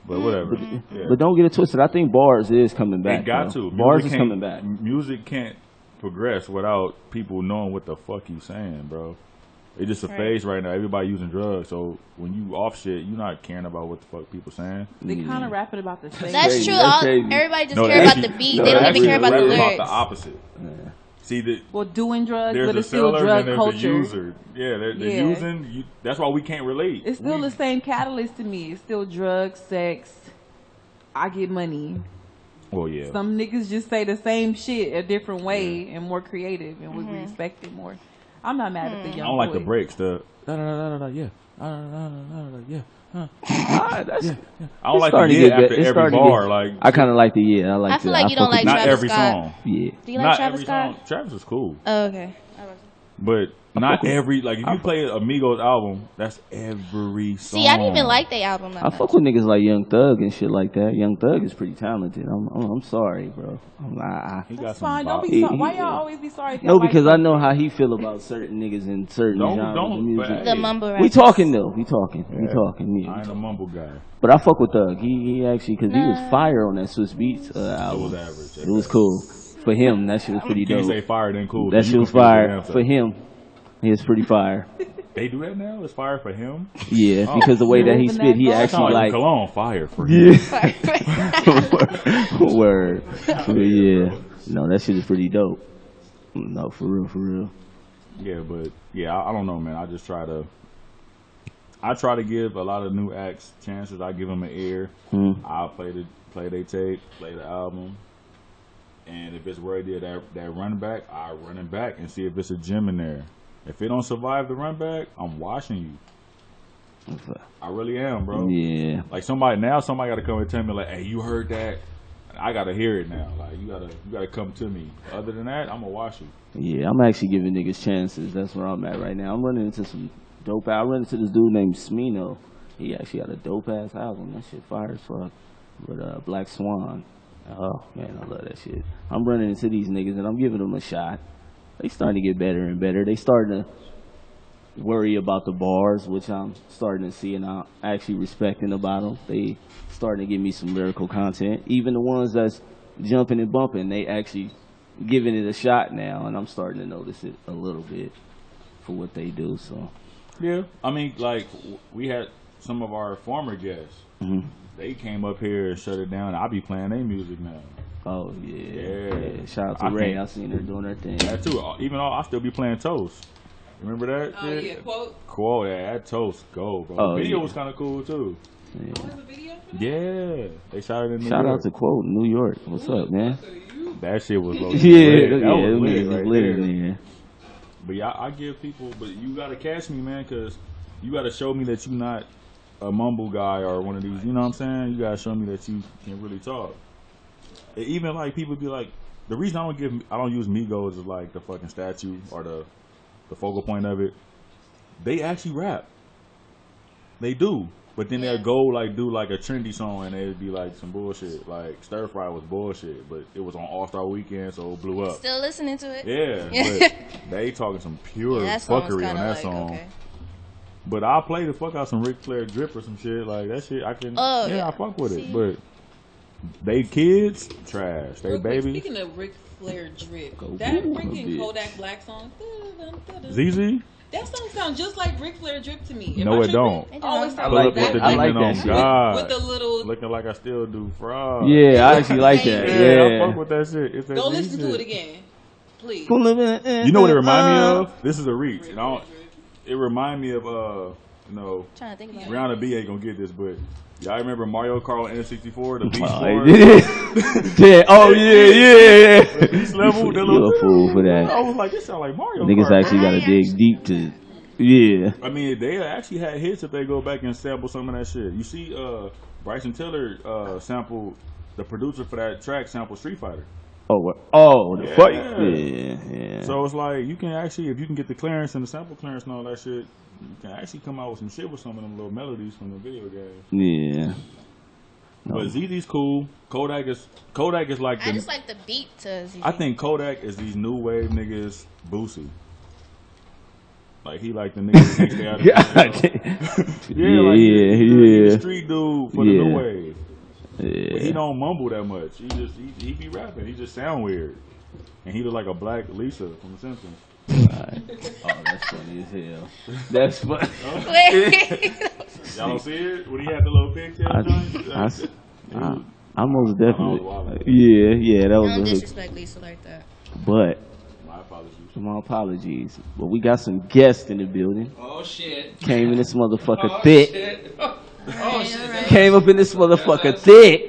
but whatever. Mm. Yeah. But don't get it twisted. I think Bars is coming They back. got though. to. Bars Music is can't- coming back. Music can't progress without people knowing what the fuck you saying, bro. It's just a Right. phase right now. Everybody using drugs, so when you off shit, you not caring about what the fuck people saying. They kind of rapping about the same. That's crazy. true. That's All, crazy. everybody just No, care they about actually- the beat. no, they don't they even care about the rap lyrics. About the opposite. See, Well, doing drugs, there's but the it's still seller drug and there's culture. the user. Yeah, the Yeah. using. That's why we can't relate. It's still the same catalyst to me. It's still drugs, sex. I get money. Well, yeah. Some niggas just say the same shit a different way and more creative, and we respect it more. I'm not mad at the young I don't like the boys. breaks. The yeah. Yeah. That's, I don't like the starting to yeah get after it's every starting to bar. get- Like I kind of like the yeah. I like. I feel the, like you don't fuck with like not Travis every Scott. song. Yeah. Do you like Not Travis every Scott? song. Travis is cool. Oh, okay. But not every like if you play Amigos album, that's every song. See, I didn't even like their album. That I much. fuck with niggas like Young Thug and shit like that. Young Thug is pretty talented. I'm sorry, bro. He got That's some fine. Don't bop. be sorry. Why y'all always be sorry? If No, y'all like because I something? know how he feel about certain niggas in certain genres of music. The mumble rap. We talking though. We talking. I Yeah. ain't a mumble guy. But I fuck with Thug. He actually because he was fire on that Swiss Beats It album. was average. It was cool for him. That shit was pretty You can't say dope. fire then cool. That then shit you was confuse the fire damn for thing. him. He was pretty fire. They do that now. It's fire for him. Yeah, Oh. because the way that he Moving spit, he that actually Sound like like. cologne fire for him. Word. Yeah. No, that shit is pretty dope. No, for real, for real. Yeah, but yeah, I don't know, man. I just try to. I try to give a lot of new acts chances. I give them an ear. I'll play their tape, play the album, and if it's worthy of that run back, I run it back and see if it's a gem in there. If it don't survive the run back, I'm watching you. I really am, bro. Yeah. Like somebody got to come and tell me like, hey, you heard that? I gotta hear it now. Like you gotta come to me. Other than that, I'm gonna watch you. Yeah, I'm actually giving niggas chances. That's where I'm at right now. I'm running into some dope. I run into this dude named Smino. He actually got a dope ass album. That shit fire as fuck. With Black Swan. Oh man, I love that shit. I'm running into these niggas and I'm giving them a shot. They starting to get better and better. They starting to worry about the bars, which I'm starting to see and I'm actually respecting about them. They starting to give me some lyrical content. Even the ones that's jumping and bumping, they actually giving it a shot now, and I'm starting to notice it a little bit for what they do. So Yeah, I mean, like we had some of our former guests. They came up here and shut it down. I be playing their music now. oh yeah, Yeah. Shout out to I Ray. can't- I seen her doing her thing. That too. Even though I still be playing Toast. Remember that? Oh shit? yeah, quote. Cool. Yeah, that Toast go, bro. Oh, the video yeah. was kind of cool too. Yeah. The video. Yeah, they shot it in New Shout York. out to Quote New York. What's up, man? That shit was low. Yeah, that yeah, was lit them niggas right was lit there. in there. But yeah, I give people, but you gotta catch me, man, because you gotta show me that you not a mumble guy or one of these. You know what I'm saying? You gotta show me that you can really talk. And even like people be like, the reason I don't use Migos as like the fucking statue or the focal point of it. They actually rap. They do, But then they'll go like do like a trendy song and it'd be like some bullshit. Like Stir Fry was bullshit, but it was on All Star Weekend, so it blew up. Still listening to it? Yeah, but they talking some pure That song was fuckery on kinda that like, song. okay. But I'll play the fuck out some Ric Flair drip or some shit like that shit. I can. Oh, yeah, yeah. I fuck with See? it. But they kids trash. They Real quick, baby. speaking of Ric Flair drip, Go that get 'em, freaking bitch. Kodak Black song, ZZ. that song sounds just like Ric Flair drip to me. Am No, I it tripping? don't. It always I sounds like like that. that. I like Demon that on shit. God. With the little. Looking like I still do fraud. Yeah, I actually like that. Yeah, I Yeah. fuck with that shit. It's that Go Z listen to shit. it again, please. You know what it remind me of? This is a reach. And I don't, it remind me of you know, Trying to think about it. Brianna B ain't gonna get this, but y'all remember Mario Kart on N64, the beast Oh, board? yeah. Oh yeah. Beast level, the You little a fool for I that. was like, this sound like Mario Niggas Kart. actually bro. gotta dig deep to. Yeah. I mean, they actually had hits if they go back and sample some of that shit. You see, Bryson Tiller sampled, the producer for that track sampled Street Fighter. Oh, what? Oh, the Yeah. fight. Yeah, yeah. So it's like, you can actually, if you can get the clearance and the sample clearance and all that shit, you can actually come out with some shit with some of them little melodies from the video game. Yeah. But ZZ's cool. Kodak is like I the, just like the beat to ZZ. I think Kodak is these new wave niggas Boosie. Like he like the niggas that stay out of God. yeah, yeah. street dude for the new Yeah. wave. But he Yeah. don't mumble that much. He be rapping. He just sound weird. And he look like a black Lisa from The Simpsons. Right. Oh, that's funny as hell. That's funny. Y'all don't see it when he had the little pigtail joint. I most definitely. wild. Yeah, that was Don't a hook. disrespect Lisa like that. But My apologies. my apologies. But we got some guests in the building. Oh shit. Came in this motherfucker thick. Shit. Oh shit. Came up in this motherfucker thick.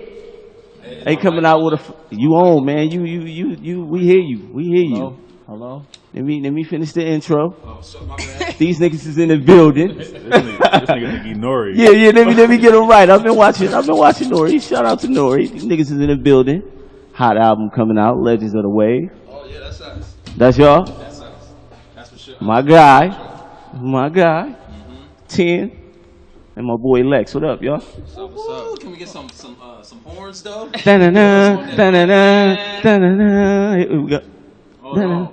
Ain't coming out with a. You on, man? You. We hear you. We hear you. Hello. Let me finish the intro. Oh, so my bad. These niggas is in the building. This nigga think he Nori. Yeah. Let me get them right. I've been watching Nori. Shout out to Nori. These niggas is in the building. Hot album coming out. Legends of the Wave. Oh yeah, that's us. That's y'all. That's us. That's for sure. My guy. 10. And my boy Lex. What up, y'all? What's up? Can we get some horns though? Da-na-na, da-na-na, da-na-na. Here we go. Oh, Da-na, no.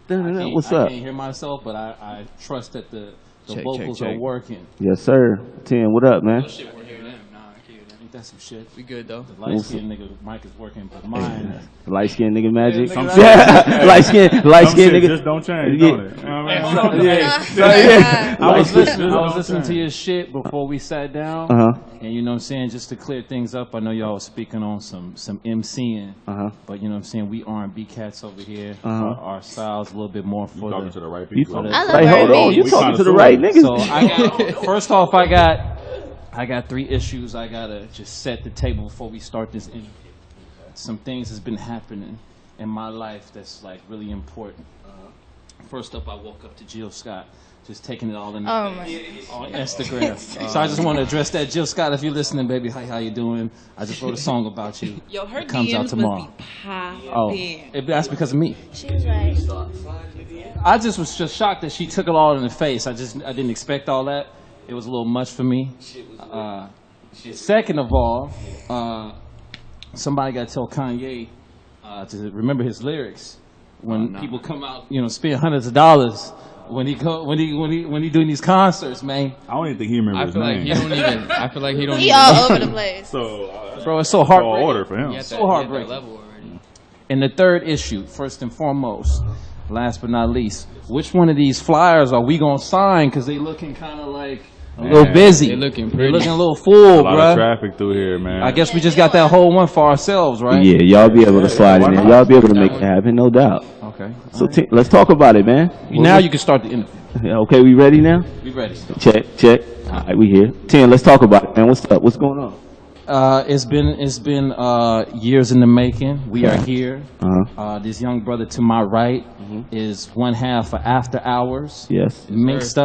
da-na-na. What's I up? can't hear myself, but I trust that the Check, vocals check. are working. Yes, sir. 10. What up, man? Shit, we're hearing them. Nah, I can't hear them. Ain't that some shit? We good though. The light skinned nigga mic is working, but mine. Light skinned nigga magic. Some Light skinned Some shit nigga. just don't change, Yeah. don't it? You know what I mean? Yeah. I was Light listening. skinned. I was listening to your shit before we sat down, Uh-huh. and you know what I'm saying. Just to clear things up, I know y'all was speaking on some MCing, Uh-huh. but you know what I'm saying. We R&B cats over here. Uh-huh. Our style's a little bit more for Talking the. to the right You people. I love Hey, hold R&B. on. You We talking kinda to the sorta. right niggas. So first off, I got 3 issues. I gotta just set the table before we start this interview. Some things has been happening in my life that's like really important. First up, I woke up to Jill Scott, just taking it all in Oh my. on Instagram. So I just want to address that, Jill Scott. If you're listening, baby, hi, how you doing? I just wrote a song about you. Yo, her It comes out DMs tomorrow. must be popping. Oh, that's because of me. She was like, I just was just shocked that she took it all in the face. I didn't expect all that. It was a little much for me. Second of all, somebody got to tell Kanye to remember his lyrics when people come out, spend hundreds of dollars when he doing these concerts, man. I don't even think he remembers I his feel like name. he don't even. I feel like he don't he even. all over the place. So, Bro, it's so tall heartbreaking. order for him. He at so that, he at heartbreaking. that level already. And the third issue, first and foremost, last but not least, which one of these flyers are we gonna sign? Because they looking kind of like a little busy. They looking They're pretty. looking a little full, A lot of bruh. traffic through here, man. I guess we just got that whole one for ourselves, right? Yeah, y'all be able to slide in why there. not? Y'all be able to make it happen, no doubt. Okay. So let's talk about it, man. Now you can start the interview. Okay, we ready now? Be ready. Check. All right, we here. 10. Let's talk about it, man. What's up? What's going on? It's been years in the making. We are here. Uh-huh. This young brother to my right is one half of After Hours. Yes. Linked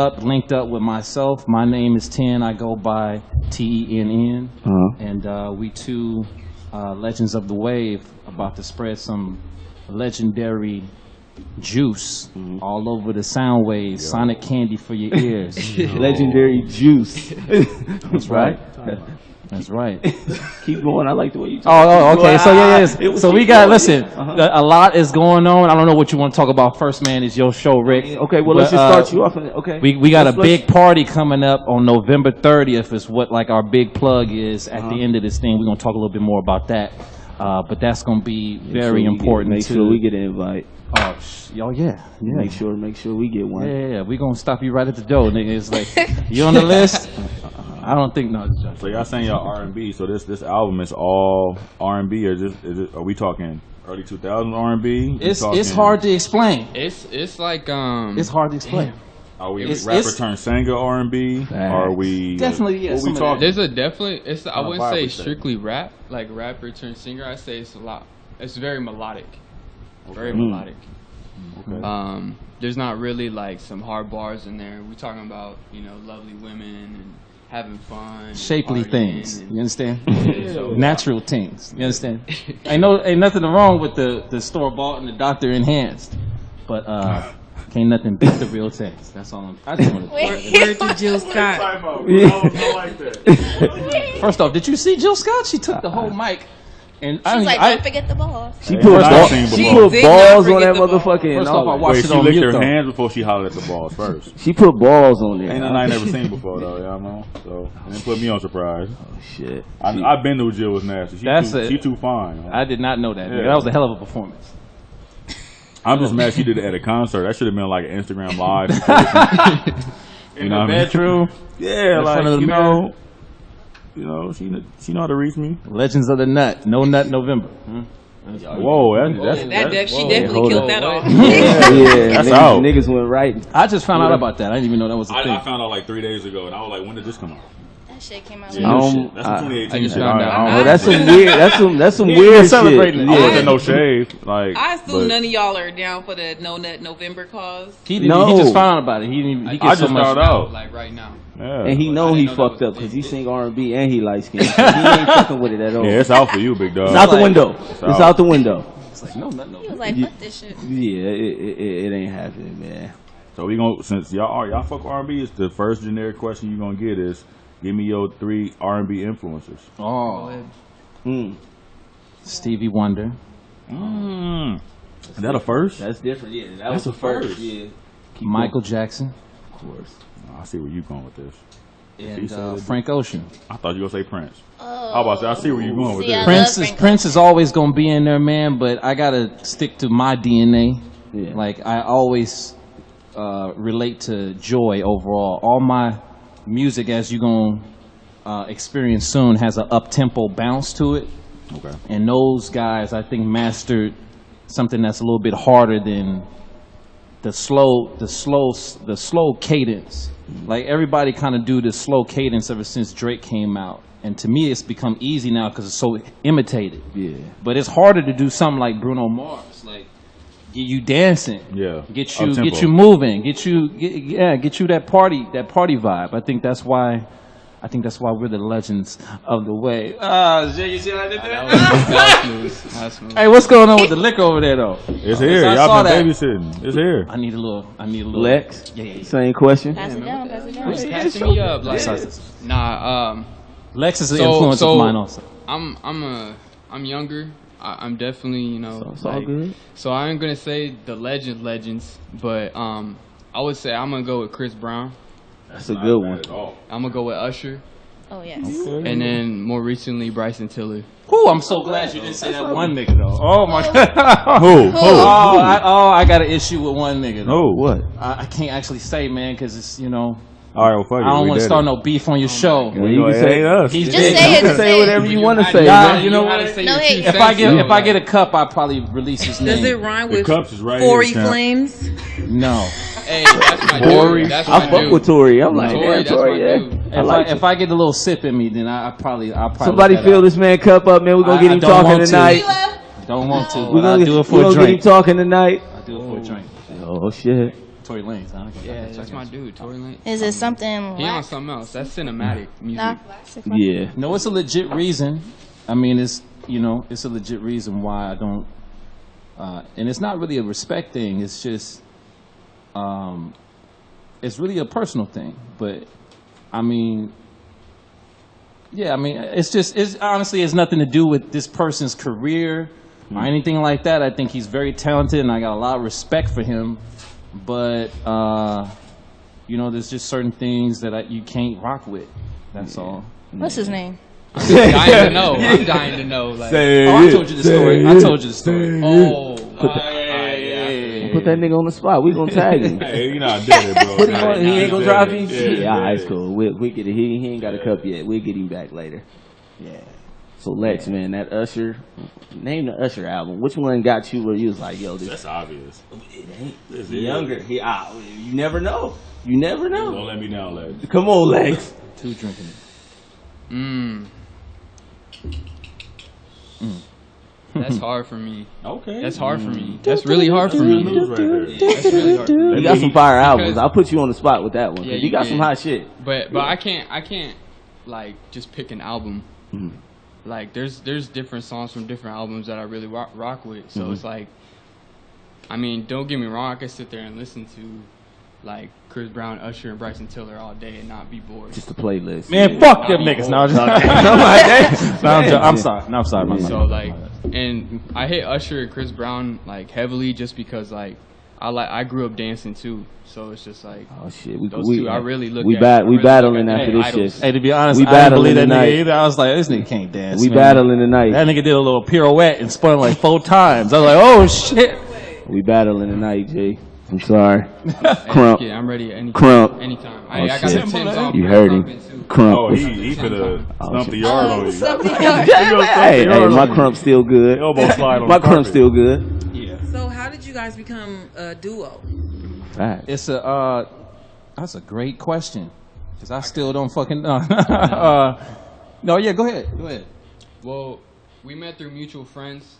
up with myself. My name is 10. I go by TENN. Uh-huh. And we two legends of the wave about to spread some legendary Juice all over the sound waves, Sonic Candy for your ears. Legendary Juice. That's right. That's right. Keep going. I like the way you talk. Oh, okay. So It was So we keep got going. listen. A lot is going on. I don't know what you want to talk about first, man. It's your show, Rick. Okay, well, let's But, just start you off. Okay. We got a Let's- big party coming up on November 30th. Is what like our big plug is at the end of this thing. We're gonna talk a little bit more about that. But that's gonna be very important. Make to, sure we get an invite. yeah. Make sure we get one. Yeah. We're gonna stop you right at the door, nigga. It's like you on the list. I don't think no. So y'all saying y'all R&B? So this album is all R&B, or are we talking early 2000s R&B? It's hard to explain. It's like It's hard to explain. Are we it's- rapper it's- turned singer R&B? Are we Definitely, yeah, What some we of talking? there's a definitely it's I On a wouldn't vibe say perspective. strictly rap, like rapper turned singer. I say it's a lot. It's very melodic. Very Mm. melodic. Okay. There's not really like some hard bars in there. We're talking about, lovely women and having fun. Shapely partying things. and- You understand? Natural things. You understand? Ain't nothing wrong with the store bought and the doctor enhanced, but can't nothing beat the real things. That's all I just want to. Word to Jill Scott. I like that. First off, did you see Jill Scott? She took the whole mic, and She's like, I don't forget the balls. She Hey, put I've balls. seen She before. put Did balls not on that forget the ball. motherfucking. First off, I watched Wait, it she on licked mute her though. hands before she hollered at the balls first. She put balls on there. Ain't nothing I ain't never seen before though, y'all know. So it didn't put me on surprise. Shit. I've been to Jill was nasty. That's it. She too fine. I did not know that. Yeah. That was a hell of a performance. I'm just mad she did it at a concert. That should have been like an Instagram live. In know the what I mean? bedroom. Yeah, In like front of the mirror. she know how to reach me. Legends of the Nut. No Nut November. Whoa, that's She whoa. definitely hold killed up. that off. Yeah, That's niggas, out. niggas went right. I just found out about that. I didn't even know that was a I thing. found out like 3 days ago, and I was like, when did this come out? That shit came out. Yeah, Um, shit. That's some 2018 I just shit. found out. I Oh, don't that's know. some weird. That's some weird celebrating shit. it. I Yeah. wasn't no shade. Like, I assume but none of y'all are down for the No Nut November cause. He didn't. No. He just found out about it. He didn't. Even, he I gets so just much. found out. like right now. Yeah. And he know I he didn't know that fucked was up a because thing. he sing R&B and he light skinned. He ain't fucking with it at all. Yeah, it's out for you, big dog. It's out the like- window. It's out the window. It's like no, He was like, fuck this shit. Yeah, it ain't happening, man. So we gonna, since y'all fuck R&B, it's the first generic question you gonna get is, give me your 3 R&B influencers. Oh, Mm. Stevie Wonder. Is that a first? That's different. Yeah, that That's was a the first. first. Yeah, Michael Jackson. of course. I see where you going with this. And said it. Frank Ocean. I thought you were gonna say Prince. I was about to say, I see where you going with See, this. I Prince love is Frank Prince is always gonna be in there, man. But I gotta stick to my DNA. Yeah. Like I always relate to joy overall. All my music, as you gonna experience soon, has an up tempo bounce to it. Okay. And those guys, I think, mastered something that's a little bit harder than the slow cadence. Like everybody kind of do the slow cadence ever since Drake came out, and to me, it's become easy now because it's so imitated. Yeah. But it's harder to do something like Bruno Mars, like get you dancing, Yeah. get Up-tempo. you moving, get you that party vibe. I think that's why we're the legends of the way. You see what I did there? That's smooth. Hey, what's going on with the liquor over there though? It's here. I Y'all saw been that. babysitting. It's here. I need a little. Lex, Yeah. same question. Pass it down, pass it down. Who's catching me up? Like, nah. Lex is an So- influence so- of mine also. I'm younger. I'm definitely, It's all good. So I'm gonna say the legends, but I would say I'm gonna go with Chris Brown. That's a good one. I'm gonna go with Usher, Oh, yes. and then more recently Bryson Tiller. Ooh, I'm so glad you didn't say that one nigga though. Oh my god. Who? I got an issue with one nigga. Though. Who? What? I can't actually say, man, because it's All right, well, fuck it. I don't We want to did start it. no beef on your show. Well, you can It say ain't us. He's Just big. say You it, can just say say whatever it. you want to Nah, say. Nah, man. you know gotta what? say No your hate. two If I cents. get a cup, I'll probably release his name. Does it rhyme The with cups is right Tory here, champ. Flames? No. Hey, that's my Tory. dude. That's I my fuck dude. with Tory. I'm like, Tory, damn, that's Tory, my yeah. dude. If I get a little sip in me, then I'll probably. Somebody let that fill out. this man cup up, man. We're gonna get I him don't talking want to. tonight. Don't want to, We're but I'll gonna, do it we for a gonna get him drink. talking tonight. I'll do it for a drink. Oh shit. Tory Lanez. Huh? Yeah, that's my dude, Tory Lanez. Is it something He on like something else. That's cinematic music. nah, Yeah. No, it's a legit reason. I mean, it's a legit reason why I don't And it's not really a respect thing. It's just, it's really a personal thing. But I mean, yeah, I mean, it's honestly, it's nothing to do with this person's career or anything like that. I think he's very talented, and I got a lot of respect for him. But you know, there's just certain things that you can't rock with. That's all. What's his name? I'm dying to know. I'm dying to know. Like, I told you the story. I told you the story. oh, Put that nigga on the spot. We gonna tag him. Hey, you know I did it, bro. Put him on. He ain't gonna drive you. Yeah, Yeah, all right, it's cool. We get it. He ain't got a cup yet. We'll get him back later. Yeah. So Lex, man, that Usher, name the Usher album. Which one got you where you was like, yo, this? That's obvious. It ain't. This is Younger. You never know. You never Don't know. let me down, Lex. Come on, Lex. Two drinking it. That's hard for me. Okay. That's hard for me. That's really hard for me. News right there. That's really hard. You got some fire albums. Because- I'll put you on the spot with that one. Yeah, You you got some can. hot shit. But I can't like just pick an album. Mhm. Like there's different songs from different albums that I really rock with. So it's like, I mean, don't get me wrong. I could sit there and listen to like Chris Brown, Usher, and Bryson Tiller all day and not be bored. Just a playlist. Man, fuck them niggas. No, I'm sorry. No, I'm sorry. My So bad. like, and I hit Usher and Chris Brown like heavily just because like I grew up dancing too. So it's just like Oh shit. those two I really look we at. bat- I we really battling look at after as this idols. shit. Hey, to be honest, We I didn't battling believe that tonight. nigga either. I was like, this nigga can't dance. We man. battling tonight. That nigga did a little pirouette and spun like 4 times. I was like, oh shit. We battling tonight, Jay. I'm sorry. Crump. Yeah, I'm ready anytime. Crump. Anytime. Oh, I got the shit. Tim's on. You for heard something, him. too. Crump. Oh, he could have stumped the yard on you. Hey, my crump's still good. Elbow slide on My the crump's carpet. still good. So how did you guys become a duo? Facts. It's that's a great question. Because I still don't fucking know. No, yeah, go ahead. Go ahead. Well, we met through mutual friends,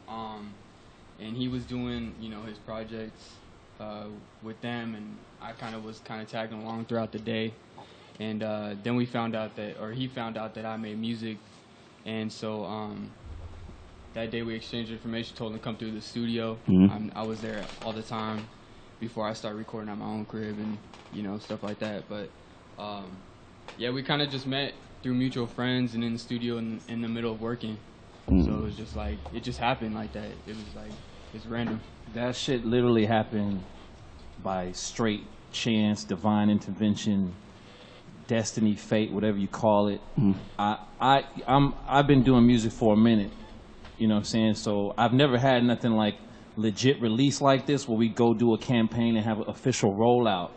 and he was doing, you know, his projects with them, and I was tagging along throughout the day, and then we found out that, or he found out that I made music, and so that day we exchanged information, told him to come through the studio. I was there all the time before I started recording at my own crib and, you know, stuff like that, but yeah, we kind of just met through mutual friends and in the studio in the middle of working. So it was just like, it just happened like that. It was like, it's random. That shit literally happened by straight chance, divine intervention, destiny, fate, whatever you call it. I've been doing music for a minute, you know what I'm saying? So I've never had nothing like legit release like this where we go do a campaign and have an official rollout.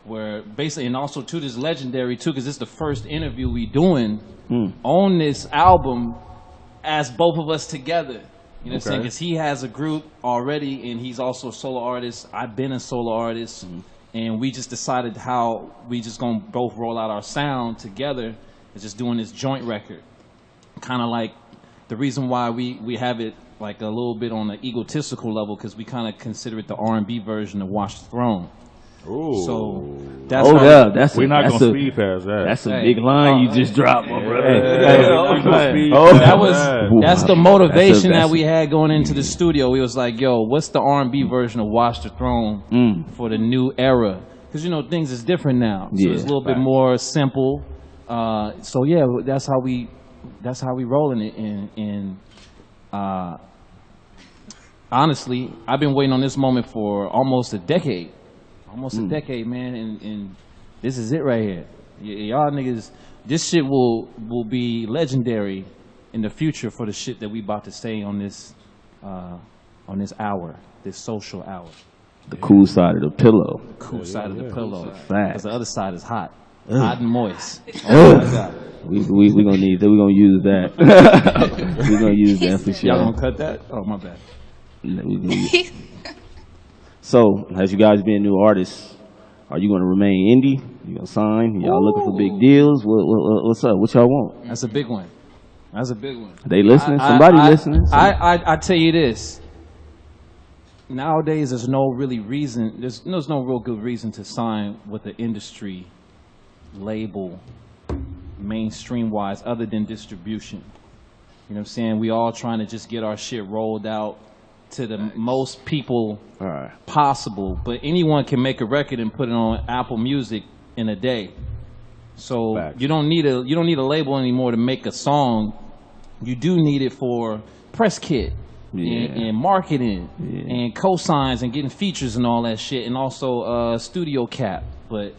Where basically, and also too, this legendary too, because this is the first interview we doing on this album as both of us together. You know what I'm saying? Because he has a group already, and he's also a solo artist. I've been a solo artist, and we just decided how we just gonna both roll out our sound together. Is just doing this joint record, kind of like the reason why we have it like a little bit on an egotistical level, because we kind of consider it the R&B version of Watch the Throne. Ooh. So that's Hold how up. That's We're not that's gonna a, speed past that. That's a Hey. big line you just dropped, my brother. That's the motivation That's that we had going into the studio. We was like, yo, what's the R&B version of Watch the Throne for the new era? Because, you know, things is different now. So Yeah, it's a little bit more simple. So yeah, that's how we rolling it. And honestly, I've been waiting on this moment for almost a decade. Almost a decade, man, and this is it right here. Y'all niggas, this shit will be legendary in the future for the shit that we about to say on this hour, this social hour. The cool side of the pillow. Cool side of the pillow. Facts. Because the other side is hot. Hot and moist. We gonna need that. We gonna use that. We gonna use that for sure. Y'all gonna cut that? Oh, my bad. We gonna use- So, as you guys being new artists, are you gonna remain indie? You gonna sign? Y'all looking for big deals? What's up? What y'all want? That's a big one. That's a big one. They listening? Somebody listening? I tell you this. Nowadays, there's no really reason. There's no real good reason to sign with the industry label, mainstream wise, other than distribution. You know what I'm saying? We all trying to just get our shit rolled out to the most people All right. possible. But anyone can make a record and put it on Apple Music in a day. So Facts. you don't need a label anymore to make a song. You do need it for press kit and marketing and cosigns and getting features and all that shit, and also studio cap. But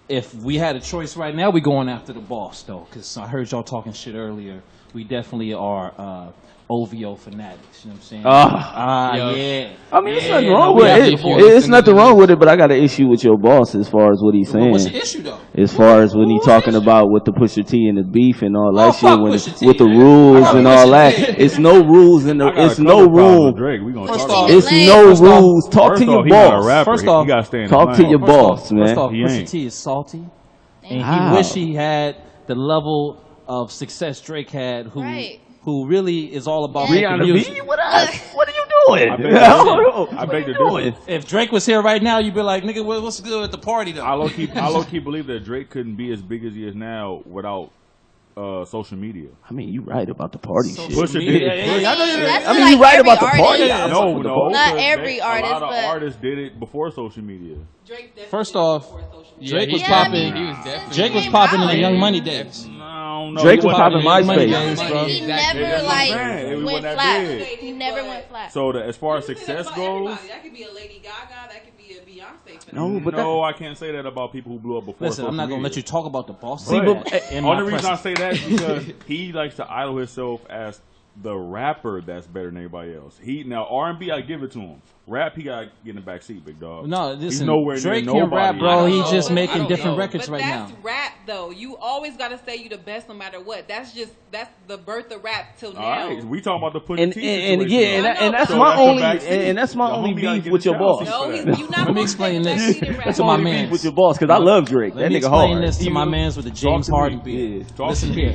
if we had a choice right now, we going after the boss though, because I heard y'all talking shit earlier. We definitely are OVO fanatics. You know what I'm saying? Yeah. I mean, there's nothing no, wrong we with have it. before. It's nothing wrong with it, but I got an issue with your boss as far as what he's saying. What's the issue though? As far as when he talking about with the Pusha T and the beef and all that Oh, shit, fuck when Pusha T, with the man. rules Fuck and all Pusha that, T. it's no rules in the. I got It's a no couple problems room. with Drake. We gonna First talk off- about It's it. no First off- rules. Talk First to your off, he not a boss. rapper. First He off- gotta stay in Talk the to lane. your First off- boss, man. First off, He Pusha ain't. T is salty, and How? he wish he had the level of success Drake had, who really is all about Yeah. making Rihanna music. B, what are you doing? I beg to I beg to differ. If Drake was here right now, you'd be like, nigga, what's good at the party though? I low key believe that Drake couldn't be as big as he is now without social media. I mean, you right about the party shit. Pusha media, did it. yeah, yeah, I know you're That's I mean, like you right every about the artist. party. Yeah. No, Fuck the no. party. Not because every artist, a lot of but- artists did it before social media. Drake definitely First did it off, before social media. Drake was Yeah, I popping. mean, He was definitely. Drake was came popping in out. the Young Money days. No, Drake he was wasn't- popping Young Money MySpace. days, bro. He That's never what I'm like saying. It went wasn't that flat. big. He never went flat. So as far as You can say success that about goes, everybody. That could be a Lady Gaga. That could be a Beyonce. No, but no, I can't say that about people who blew up before. Listen, I'm not gonna let you talk about the boss. But in my only reason I presence. say that is because he likes to idol himself as the rapper that's better than everybody else. Now R&B, I give it to him. Rap, he got to get in the back seat, big dog. No, He's listen, nowhere Drake near can nobody. rap, bro. He's know, just but I making don't different know. records But right that's now. rap, though. You always got to say you the best no matter what. That's the birth of rap till All now. right, we talking about the Pusha And T and situation. yeah, I know, and that's but- my So that's only the backseat. and that's my The only homie gotta beef get with his your channel boss. No, seat he's, for that. you're not Let me supposed to explain take this. backseat in rap. That's what my Only beef man. with your boss because I love Drake. That Let me nigga explain hard. this to my mans with the James to me. Harden beat. Yeah. Talk Listen to here.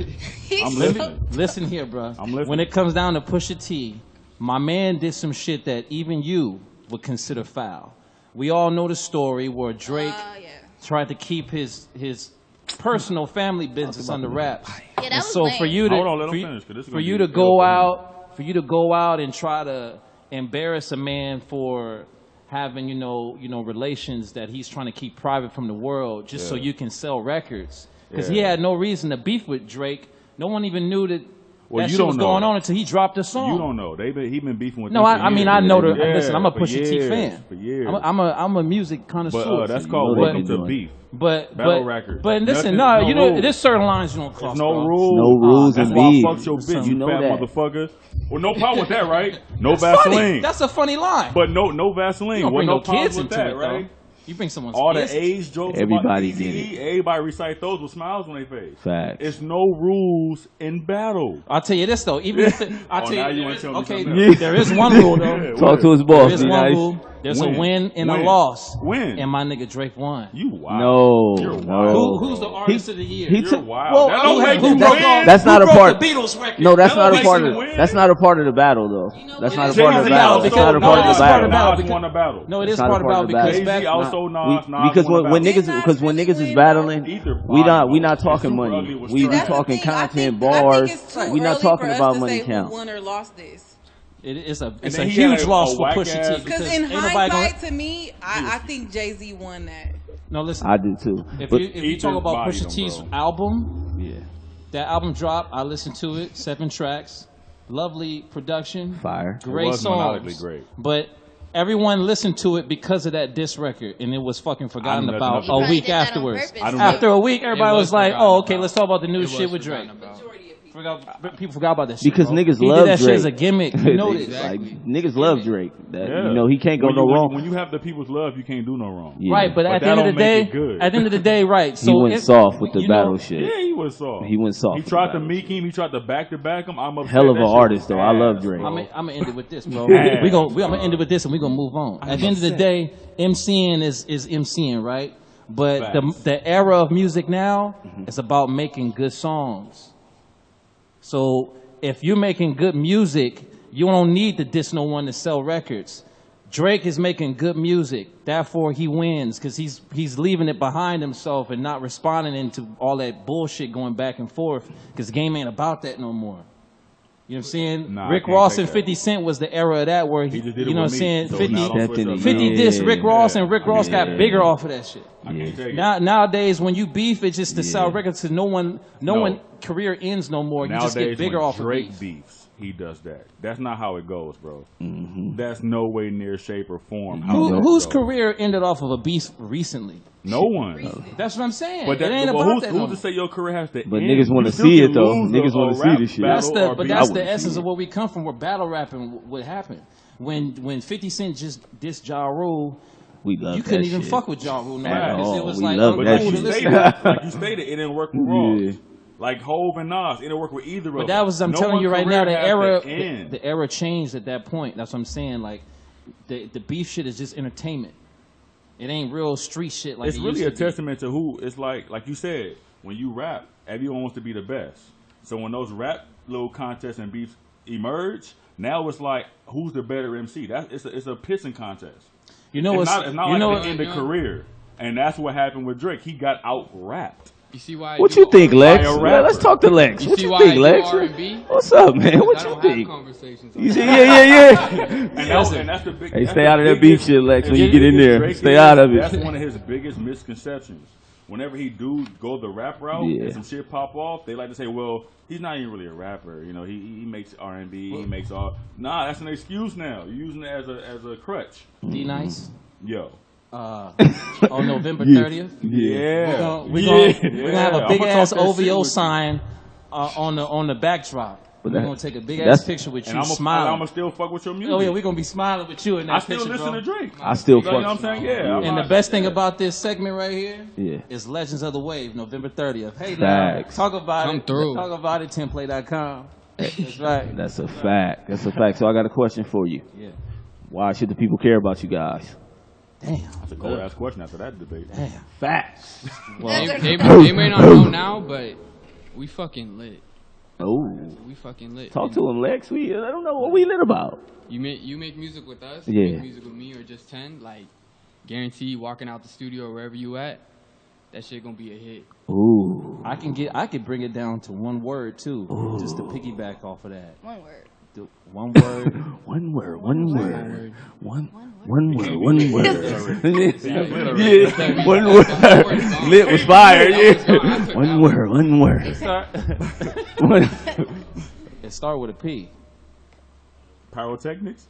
me. I'm listening. Listen here, bro. I'm listening. When it comes down to Pusha T, my man did some shit that even you would consider foul. We all know the story where Drake Yeah. tried to keep his personal family business under wraps. Yeah, that And was so lame. for you to Hold on, let him for you- finish, 'cause this is for gonna you be to go ill for him. out for you to go out and try to embarrass a man for having relations that he's trying to keep private from the world just so Yeah. you can sell records, because he Yeah. had no reason to beef with Drake. No one even knew that Well, that you shit don't was know. going on until he dropped the song. You don't know. He been beefing with No, them for I mean years. I know the. Yeah, Listen, I'm a for Pusha T years, fan. For years. I'm a music connoisseur. But that's you called know welcome they to been beef. But Battle records. But listen, Nothing- no rules. there's certain lines you don't cross. There's no bro. rules. No rules That's and why I beef. fucked your bitch, You you know fat that. motherfucker. Well, no problem with that, right? No That's Vaseline. funny. That's a funny line. But no Vaseline. You don't Well, bring no no kids problems with into that, it, right? though. You bring someone's All the kids. age jokes Everybody about get Eazy-E, everybody recite those with smiles on their face. Facts. It's no rules in battle. I'll tell you this though. Even if I'll Oh, tell now you, you wanna tell me okay, something else. there is one rule though. Yeah, Talk to his There boss. is Be one nice. rule. There's Win. a win and Win. a loss. Win. And my nigga Drake won. You wild. No, You're no. wild. Who's the artist of the year? He You're took. wild. Well, That don't make who you broke win. all- That's not who a broke part. The Beatles record. No, that's That not don't a make part you of. win. That's not a part of the battle, though. That's not a part of the Jay-Z battle. also- It's not a no, part of it's the part of the battle. battle. Nas won the battle. No, it It's is not a part of the battle because Jay-Z back. also Nas Because won the when battle. niggas is battling, Either we not body. talking Super money. Ugly was We trash. talking I content, think bars. it's too We not early talking for us about to money say count. who won or lost this. It's a then he huge had a loss for whack Pusha ass- T Because because in ain't nobody gonna. hindsight, to me, I think Jay-Z won that. No, listen. I do too. If But you talk Ether about bodied Pusha him, T's bro. album, yeah, that album dropped. I listened to it. 7 tracks, lovely production, fire. great It was songs. melodically great. But everyone listened to it because of that diss record, and it was fucking forgotten I knew about nothing a about week He probably did that on afterwards. purpose. I don't After a week, everybody It was was like, forgotten "Oh, okay, about. let's talk about the new It shit was with Drake." forgotten about. People forgot about that shit. Because bro. niggas he love did that Drake. shit as a gimmick. You know this. Exactly. Like niggas love Drake. That Yeah. you know he can't go When no you- wrong. When you have the people's love, you can't do no wrong. Yeah. Right, but at the that end of the don't make day, it good. at the end of the day, right? So he went it- soft with the you know, battle shit. Yeah, he was soft. He went soft He with tried the to battle. meek him. He tried to back him. I'm upset. Hell of That an shit artist, was though. I love ass, Drake. bro. I'm gonna end it with this, bro. Yeah. I'm gonna end it with this, and we're gonna move on. At the end of the day, MCing is MCing, right? But Facts. the era of music now is about making good songs. So if you're making good music, you don't need to diss no one to sell records. Drake is making good music, therefore he wins because he's leaving it behind himself and not responding into all that bullshit going back and forth because the game ain't about that no more. You know what I'm saying? Nah, I Rick can't Ross take and that. 50 Cent was the era of that where He he, just did it you know what with I'm me. saying? So 50, now don't switch up. 50 Yeah. dissed Rick Ross, and Rick Ross Yeah. got bigger off of that shit. I can't take it. Nowadays, when you beef, it's just to sell Yeah. records to no one career ends no more. You Nowadays, just get bigger when off Drake of beef. beefs, he does that. That's not how it goes, bro. Mm-hmm. That's no way near shape or form. How Who, that whose goes. career ended off of a beef recently? No one. That's what I'm saying. But it ain't but about who's, that who's no to more. say your career has to But end? niggas wanna You still see can it, though. lose Niggas a wanna see rap this shit. battle or But beef. that's I the wanna essence see of where we come from, where battle rapping would happen. When 50 Cent just dissed Ja Rule, We love you that couldn't even shit. fuck with Ja Rule no At more. 'cause all. It was We like love But that like uncool you to listen stated, to. like you stated, it didn't work with Ross. Yeah. Like Hove and Nas, it didn't work with either of them. But that was, I'm No telling one you right career now, the has era, to end. the era changed at that point. That's what I'm saying. Like, the beef shit is just entertainment. It ain't real street shit like It's it really a used to be. testament to who. It's like you said, when you rap, everyone wants to be the best. So when those rap little contests and beefs emerge, now it's like who's the better MC. It's a pissing contest. You know It's what's, not, it's not you like know, the end of career, and that's what happened with Drake. He got out rapped. You see why? I What do you think, R&B? Lex? By a Well, let's rapper. talk to Lex. You What see you why think, I do Lex? R&B? What's up, man? What I you don't have think? conversations. You Like see, that. yeah. And that's the big. Hey, that's stay the out of that biggest- beef shit, Lex, when as you get in big as there. Drake Stay is, out of it. That's one of his biggest misconceptions. Whenever he do go the rap route Yeah. and some shit pop off, they like to say, "Well, he's not even really a rapper. You know, he makes R&B, he makes all." Nah, that's an excuse now. You're using it as a crutch. D Nice. Yo. On November 30th. Yeah. We're gonna have a Yeah. big I'ma ass talk that shit OVO with you. sign on the backdrop. We're that- gonna take a big that's- ass picture with And you I'm smiling. gonna still fuck with your music. Oh yeah, we're gonna be smiling with you in that I still picture, listen bro. to Drake. I still You know what fuck. I'm saying? Yeah. I'm And the not- best thing about this segment right here Yeah. is Legends of the Wave, November 30th. Hey, now, Facts. talk about Come it. through. Talk about it, template.com. That's right. That's a fact. That's a fact. So I got a question for you. Yeah. Why should the people care about you guys? Damn. That's a cold ass question after that debate. Damn. Facts. Well, They may not know now, but we fucking lit. Oh, We fucking lit. talk to him, Lex. I don't know what we lit about. You make music with us. Yeah. You make music with me or just 10. Like, guarantee walking out the studio or wherever you at, that shit gonna be a hit. Ooh. I could bring it down to one word too, just to piggyback off of that. One word. One word. One word. One word. One word. One word. Yeah. One word. Lit was fire. Yeah. One word. One word. One- It start with a P. Pyrotechnics?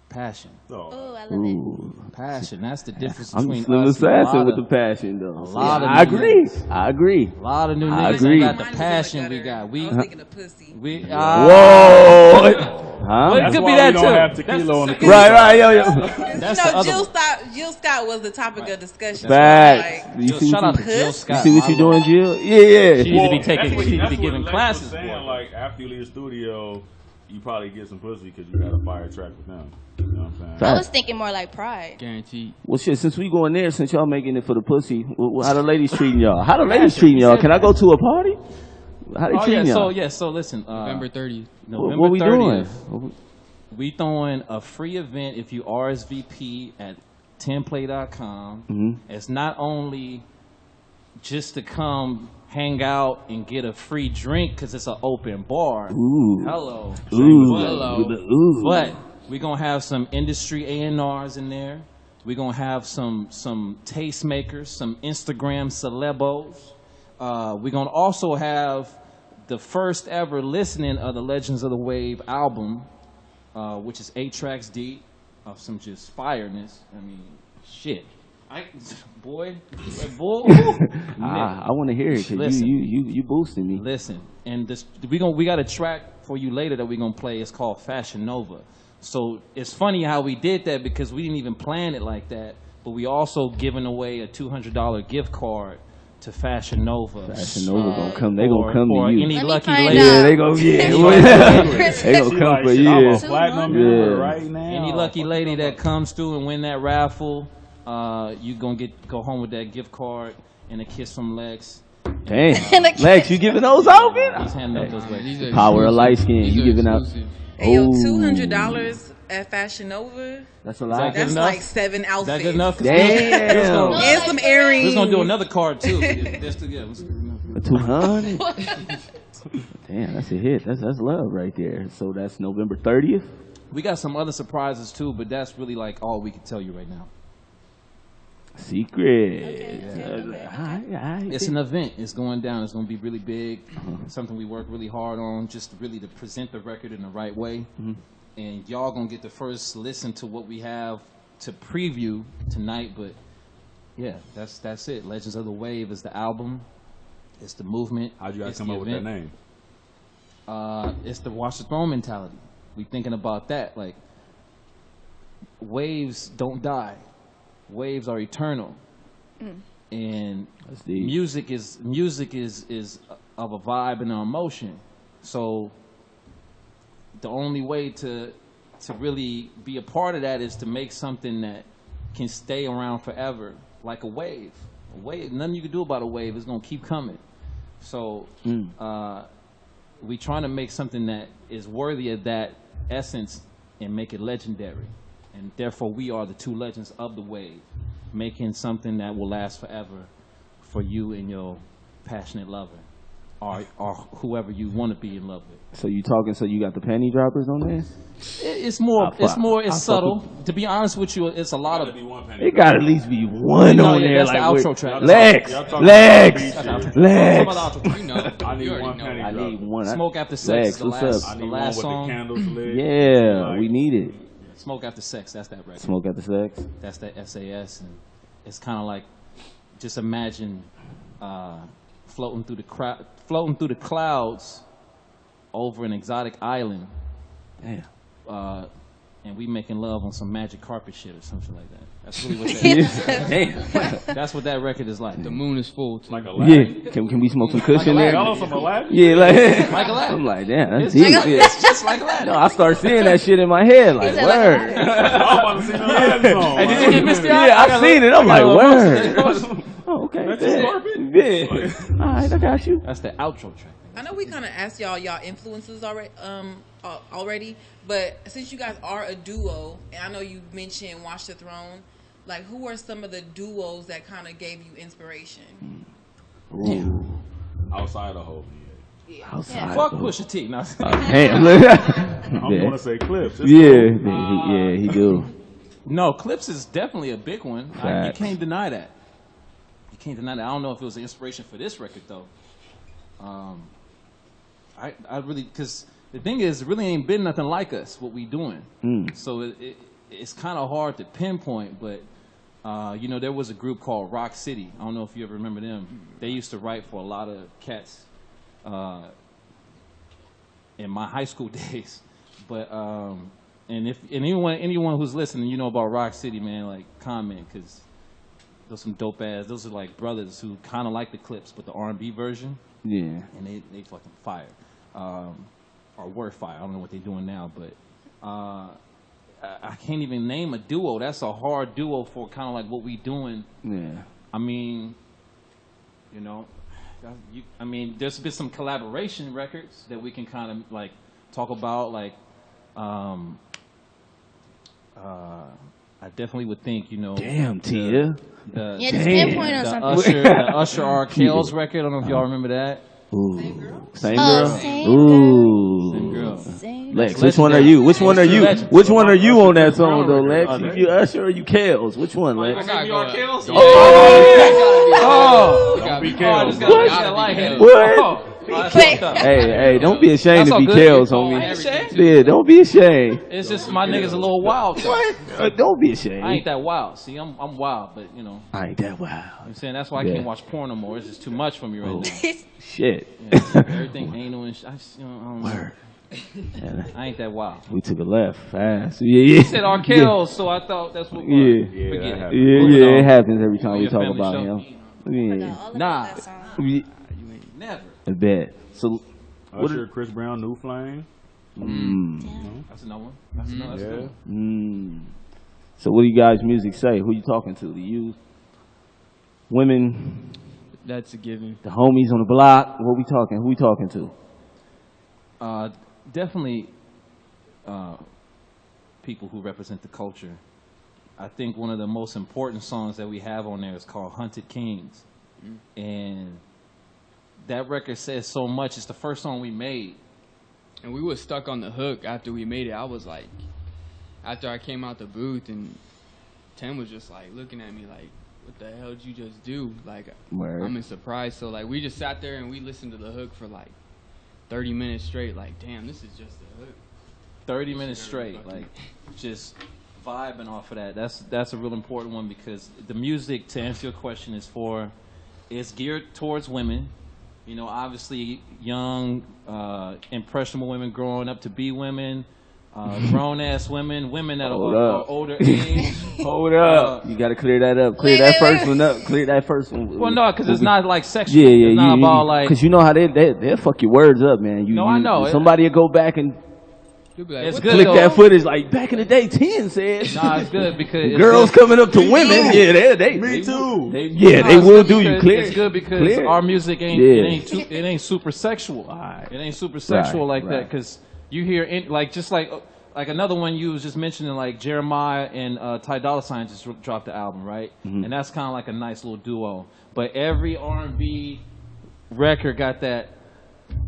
Passion. Oh. Oh, I love Ooh. Passion. That's the difference I'm between Slim us and a Assassin lot with the of, passion, though. a lot of I new agree. niggas. I agree. a lot of new I niggas agree. ain't got Mine the was in my passion we gutter. got. I We was thinking of pussy. Whoa. Well, Huh? it That's could why be that we don't too. have tequila on the Right, yo. That's you the know, other Jill Scott was the topic of discussion. Facts. Like, You see Shout out what to you, Jill Puss? Scott. see what you doing, Jill? Yeah. She need to be taking. That's what- She need to that's be what giving Lex classes. was saying, boy. like after you leave the studio, you probably get some pussy because you got a fire track with them. You know what I'm saying? it. I was thinking more like Pride. Guaranteed. Well, shit, since we going there, since y'all making it for the pussy, how the ladies treating y'all? How the ladies treating y'all? Can I go to a party? How they Oh yeah. treating y'all? So listen. November 30th. November What we 30th. doing? We throwing a free event if you RSVP at template.com. Mm-hmm. It's not only just to come hang out and get a free drink because it's an open bar. Ooh. Hello. Ooh. Hello. Ooh. But we're going to have some industry A&Rs in there. We're going to have some tastemakers, some Instagram celebos. We're going to also have the first ever listening of the Legends of the Wave album, which is 8 tracks deep of some just fireness. I mean, shit. Boy. I want to hear it because Listen. you boosting me. Listen, and this we got a track for you later that we're gonna play. It's called Fashion Nova. So it's funny how we did that because we didn't even plan it like that, but we also giving away a $200 gift card to Fashion Nova. Fashion Nova gonna come. They gonna come for to you. any Let me lucky find lady. out. Yeah, they gonna they gonna She come like, for shit, I'm you. a platinum Yeah. member right now. Any lucky lady that comes through and win that raffle, you gonna go home with that gift card and a kiss from Lex. Damn, Lex, you giving those out, man? He's handing out those ways. These are Power of exclusive. light skin. These You are giving out? exclusive. hey, yo, Ooh. $200 at Fashion Nova. That's a that lot. good That's enough? like 7 Is outfits. that good enough? Damn. And some earrings. We're gonna do another card too. Just to, yeah, 200. Damn, that's a hit. That's love right there. So that's November 30th. We got some other surprises too, but that's really like all we can tell you right now. Secret. It's an event. It's going down. It's going to be really big. Something we work really hard on, just really to present the record in the right way. And y'all going to get the first listen to what we have to preview tonight. But yeah, that's it. Legends of the Wave is the album. It's the movement. How'd you guys It's come the up with that event. name? It's the Watch the Throne mentality. We thinking about that. Like, waves don't die. Waves are eternal. And That's deep. music is of a vibe and an emotion. So the only way to really be a part of that is to make something that can stay around forever, like a wave. A wave, nothing you can do about a wave. It's gonna keep coming. So we trying to make something that is worthy of that essence and make it legendary. And therefore, we are the two legends of the wave, making something that will last forever for you and your passionate lover, or whoever you want to be in love with. So you talking? So you got the panty droppers on there? It's more. It's subtle. To be honest with you, it's a lot of. It got to at least be one No, on yeah, there. that's like the with outro track. Lex, Y'all talking Lex, about the beat Lex. Some of the outro. You know. I need You already one know. penny I drop. need one. Smoke After Sex Lex, is the what's last, up? I the need one last with song. the candles lit. Yeah, Like, we need it. Smoke After Sex, that's that record. Smoke after sex. That's that SAS, and it's kind of like, just imagine floating through the clouds over an exotic island, Damn. and we making love on some magic carpet shit or something like that. That's really what that is. Damn. That's what that record is like. The moon is full. Like Aladdin. Yeah. Can we smoke some cushion Like there? Y'all on some Aladdin? Yeah, like Like Aladdin. I'm like, damn, that's It's deep. like- Yeah. It's just like Aladdin. No, I start seeing that shit in my head, like said like word. I'm about to see the Aladdin song. Hey, did you get Misty Eye? Yeah, I seen it. I'm like, word. Oh, okay. That's bet. your carpet? Yeah. All right, I got you. That's the outro track. I know we kind of asked y'all influences already, but since you guys are a duo, and I know you mentioned Watch the Throne, like who are some of the duos that kind of gave you inspiration? Ooh. Outside of Hope. Outside. Fuck though. Pusha T. No. Damn. I'm going to say Clips. It's Yeah, he do. No, Clips is definitely a big one. You Facts. can't deny that. You can't deny that. I don't know if it was an inspiration for this record though. I really, because the thing is, it really ain't been nothing like us what we doing. So it's kind of hard to pinpoint, but there was a group called Rock City. I don't know if you ever remember them. They used to write for a lot of cats in my high school days. But and if anyone who's listening, you know about Rock City, man, like comment, because those some dope ass. Those are like brothers who kind of like the Clips, but the R&B version. Yeah. And they fucking fire, or were fire. I don't know what they're doing now, but I can't even name a duo. That's a hard duo for kind of like what we doing. Yeah. I mean, there's been some collaboration records that we can kind of like talk about. Like, I definitely would think, Damn, Tia. Yeah, just pinpoint on the something. Usher R. Kells record. I don't know if y'all remember that. Ooh. Same Oh, girl? same Ooh. Girl. Same. Lex, which one are you? Which one are you? Legend. Which one are you on that song though, Brown Lex? record. You Usher or you Kales? Which one, Lex? gotta go. Don't be I careful. just got lightheaded. What? Oh, that's Wait. fucked up. Hey, don't be ashamed That's to all be good. Kales, I homie. ain't ashamed. Yeah, don't be ashamed. It's just my niggas a little wild. What? Don't be I ashamed. ain't that wild. See, I'm wild, but you know I ain't that wild. I'm saying that's why I Yeah. can't watch porn no more. It's just too much for me right now. Shit. Yeah, everything anal and I don't know. Word. I ain't that wild. We took a left fast. Yeah. Said R. Kells, so I thought that's what. Yeah. Forget that it. happened. Yeah, Moving on. it happens every time we Your talk family about show? him. Yeah. All Nah. about that song. Yeah. Never. I bet. So, Usher, Chris Brown, New Flame. That's another one. That's another. That's good. so what do you guys' music say? Who you talking to? The youth? Women? That's a given. The homies on the block? What we talking? Who we talking to? Definitely people who represent the culture. I think one of the most important songs that we have on there is called Hunted Kings. And that record says so much. It's the first song we made. And we was stuck on the hook after we made it. I was like, after I came out the booth, and Tim was just like looking at me like, what the hell did you just do? Like, Word. I'm in surprise. So like, we just sat there and we listened to the hook for like 30 minutes straight. Like, damn, this is just the hook. 30 minutes straight, like just vibing off of that. That's a real important one because the music, to answer your question, it's geared towards women. You know, obviously young, impressionable women growing up to be women, grown ass women, women that are older age. Hold up. You got to clear that up. Clear that first one up. Clear that first one. Well, no, because it's not like sexual. Yeah, it's not about like. Because you know how they'll fuck your words up, man. I know. Somebody will go back and You'll be like, It's what good click though. that footage like back in the day. 10 said. Nah, it's good because it's Girls good. coming up to women. Yeah, they Me too. They It's will good do you because- clear. It's good because Clear. our music ain't Yeah. it ain't super sexual. It ain't super sexual like that right. because you hear just like another one you was just mentioning like Jeremiah and Ty Dolla $ign just dropped the album, right? Mm-hmm. And that's kind of like a nice little duo. But every R&B record got that.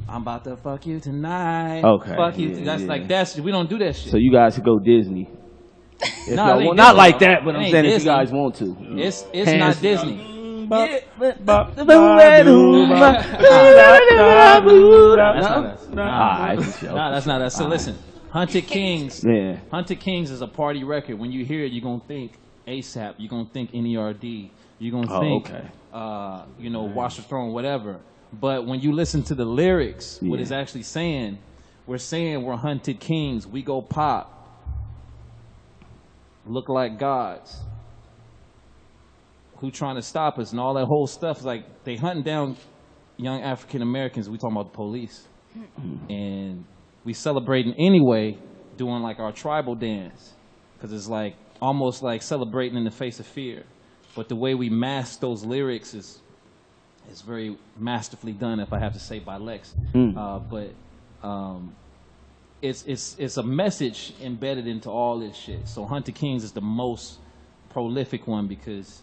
I'm about to fuck you tonight. Okay, Fuck you. yeah, That's we don't do that shit. So you guys should go Disney. If No, y'all it ain't want- not Disney, like though. that, but It I'm ain't saying if you Disney. guys want to. It's Hands not Disney. That's not that. So listen, Hunted Kings. Yeah. Hunted Kings is a party record. When you hear it, you're gonna think ASAP. You're gonna think NERD. You're gonna think, okay. Watch the Throne, whatever. But when you listen to the lyrics, what Yeah. it's actually saying, we're hunted kings. We go pop. Look like gods. Who trying to stop us and all that whole stuff is like they hunting down young African Americans. We talking about the police, and we celebrating anyway, doing like our tribal dance, because it's like almost like celebrating in the face of fear. But the way we mask those lyrics is very masterfully done, if I have to say, by Lex. It's a message embedded into all this shit. So Hunted Kings is the most prolific one because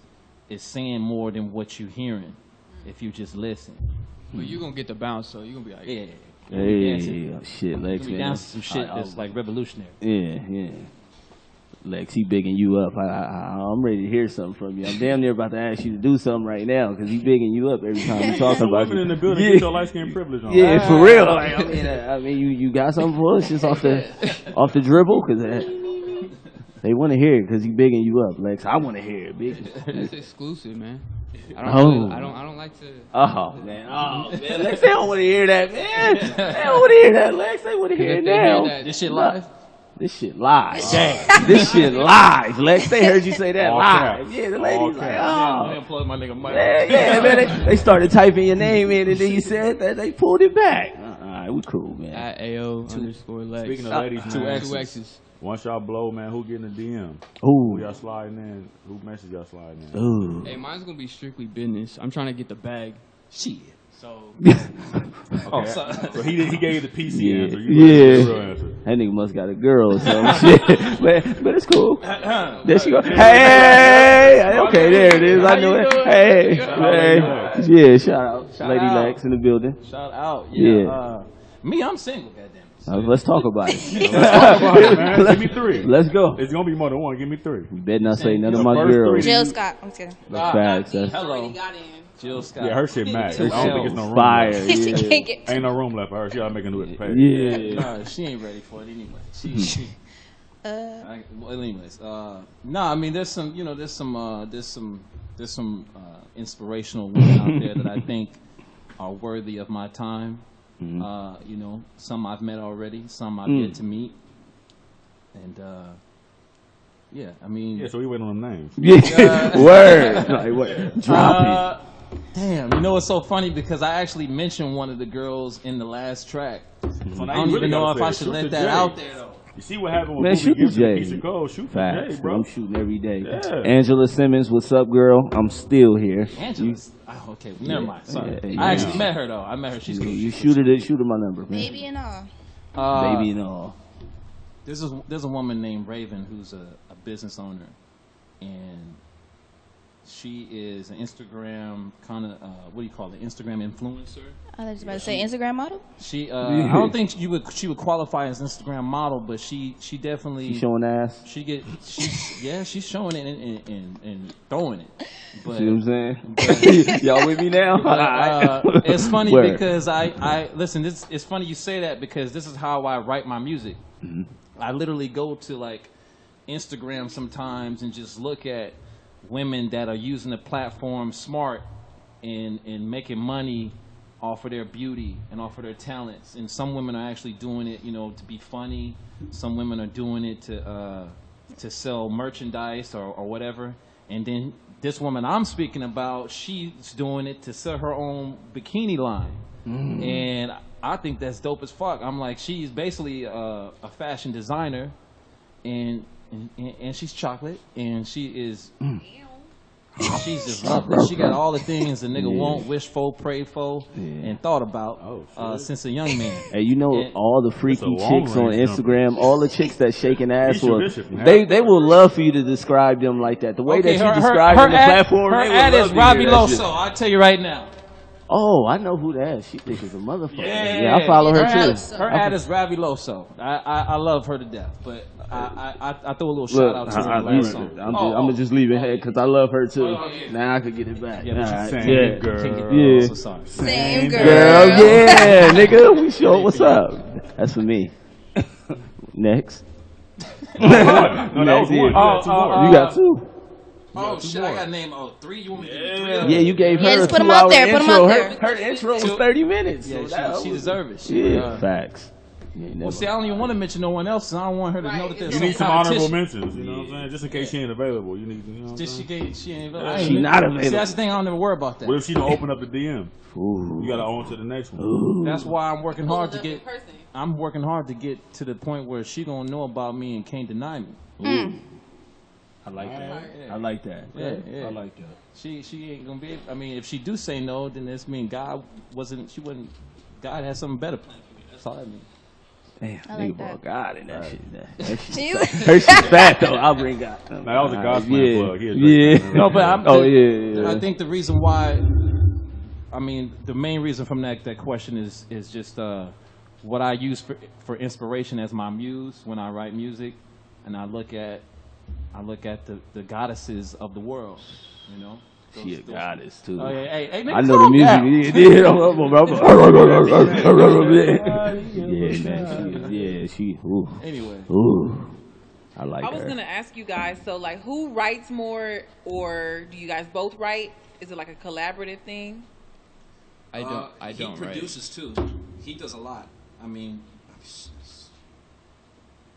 it's saying more than what you're hearing if you just listen. Well, you gonna get the bounce, so you gonna be like, Yeah. Hey, oh, shit, Lex, We man. down to some shit that's like revolutionary. Yeah. Lex, he bigging you up. I'm ready to hear something from you. I'm damn near about to ask you to do something right now because he bigging you up every time he's talking about Women you. in the building, Yeah. get your light skin privilege on. Yeah, for real. Like, I mean, you got something for us just off the dribble because they want to hear it because he bigging you up, Lex. I want to hear it, big. that's exclusive, man. I don't like to. Oh man, Lex, they don't want to hear that, man. They don't want to hear that, Lex. They want to hear it If they hear now. that- This shit live? This shit live. Dang. This shit live, Lex. They heard you say that All live. caps. Yeah, the All lady's like, caps. Let me unplug my nigga mic. yeah, man. They started typing your name in, and then you said that they pulled it back. All right, we cool, man. At AO_Lex. Speaking of ladies, Two man, X's. Two X's. once y'all blow, man, who getting a DM? Who Ooh, y'all sliding in? Who message y'all sliding in? ooh. Hey, mine's gonna be strictly business. I'm trying to get the bag. Shit. So Oh, so, So he gave you the PC Yeah. answer. You gave the real answer. That nigga must got a girl or something. Shit. But it's cool. There she go. Hey, okay, there it is. I know it. Hey, yeah, shout out, Lady out. Lex in the building. shout out. Yeah. Yeah. Me, I'm single, goddamn it. Let's talk about it. Come on, man. Give me three. Let's go. It's gonna be more than one. Give me three. You better not say none of The my first girls. three. Jill Scott. I'm kidding. That's facts. That's Hello, Got in. Jill Scott. Yeah, her shit max. I don't think it's no room fire. left. She Yeah. can't get. Ain't no room left for her. She gotta make a new page. Yeah. Nah, she ain't ready for it anyway. She well, anyways, no, I mean, there's some inspirational women out there that I think are worthy of my time. Some I've met already, some I've yet to meet, and yeah, I mean, Yeah, so we waiting on them names. Yeah. Word. Like, what? Drop damn, you know what's so funny because I actually mentioned one of the girls in the last track. So I now don't you even really know gotta if I say, should shoot let the that J. out there though. You see what happened Man, when shoot Booby the gives you a J. piece of code? Shoot it. the Facts. J, bro. I'm shooting every day. Yeah. Angela Simmons, what's up, girl? I'm still here. Angela's okay, never mind. Sorry, Yeah, I actually met her though. I met her. She's cool. You shoot her my number, man. Baby and all. Baby and all. There's a woman named Raven who's a business owner, and She is an Instagram kind of what do you call it? Instagram influencer. I was about to say Instagram model. She I don't think she would qualify as Instagram model, but she definitely She showing ass. She's showing it and throwing it. But See what I'm saying? Y'all with me now? it's funny Word. because I listen. It's funny you say that because this is how I write my music. Mm-hmm. I literally go to like Instagram sometimes and just look at women that are using the platform smart and making money off of their beauty and off of their talents. And some women are actually doing it, to be funny. Some women are doing it to sell merchandise or whatever. And then this woman I'm speaking about, she's doing it to sell her own bikini line. And I think that's dope as fuck. I'm like, she's basically a fashion designer, and she's chocolate, and she is. She's just lovely. She got all the things a nigga won't, wish for, pray for, and thought about since a young man. Hey, all the freaky chicks on Instagram, all the chicks that shaking ass, Bishop, they will love for you to describe them like that. The way that you describe them on the platform, her they will ad love is to Robbie hear that shit. Loso. I'll tell you right now. Oh, I know who that is. She thinks it's a motherfucker. Yeah, I follow her too. Her ad is Robbie Loso. I love her to death, but I throw a little shout out to her last song. I'm gonna just leave it ahead because I love her too. Yeah. Now I could get it back. Yeah, but Alright, same yeah. girl. Yeah. So sorry. Same girl. Girl, yeah, nigga, we sure. What's up? That's for me. Next. No, that was one. You got two. Oh shit! I got to name 3. You want me to give you 3? Yeah, you gave her Yeah, a just put 'em 2-hour out there, put 'em intro. out there. Her intro was 30 minutes. Yeah, so that she was- deserves it. Yeah, facts. Well, see, I don't even want to mention no one else, and I don't want her to know that there's You some need some honorable competition. mentions, you know what I'm saying? Just in case she ain't available, you need to, you know what I'm Just saying? she ain't She available. not See, available. that's the thing. I don't ever worry about that. What if she don't open up the DM? Ooh. You gotta on to the next one. That's why I'm working hard to Pull it get. up in person. I'm working hard to get to the point where she gonna know about me and can't deny me. I like that. Yeah. I like that. Yeah. I like that. She ain't gonna be. I mean, if she do say no, then that's mean God wasn't. She wasn't. God had something better planned for me. That's all that means. Damn, I like nigga that. brought God in that shit. That shit. You- Her shit's fat though. I'll bring God. Now, that was a gospel Yeah. plug. He a Yeah. Drake fan. No, but I'm. Oh yeah. I think the reason why, I mean, the main reason from that question is just what I use for inspiration as my muse when I write music, and I look at the goddesses of the world, you know. She a goddess too. Oh, yeah, hey, I know the music. Yeah, she. Ooh. Anyway, Ooh. I like I was her. gonna ask you guys. So, like, who writes more, or do you guys both write? Is it like a collaborative thing? I don't He write. produces too. He does a lot. I mean,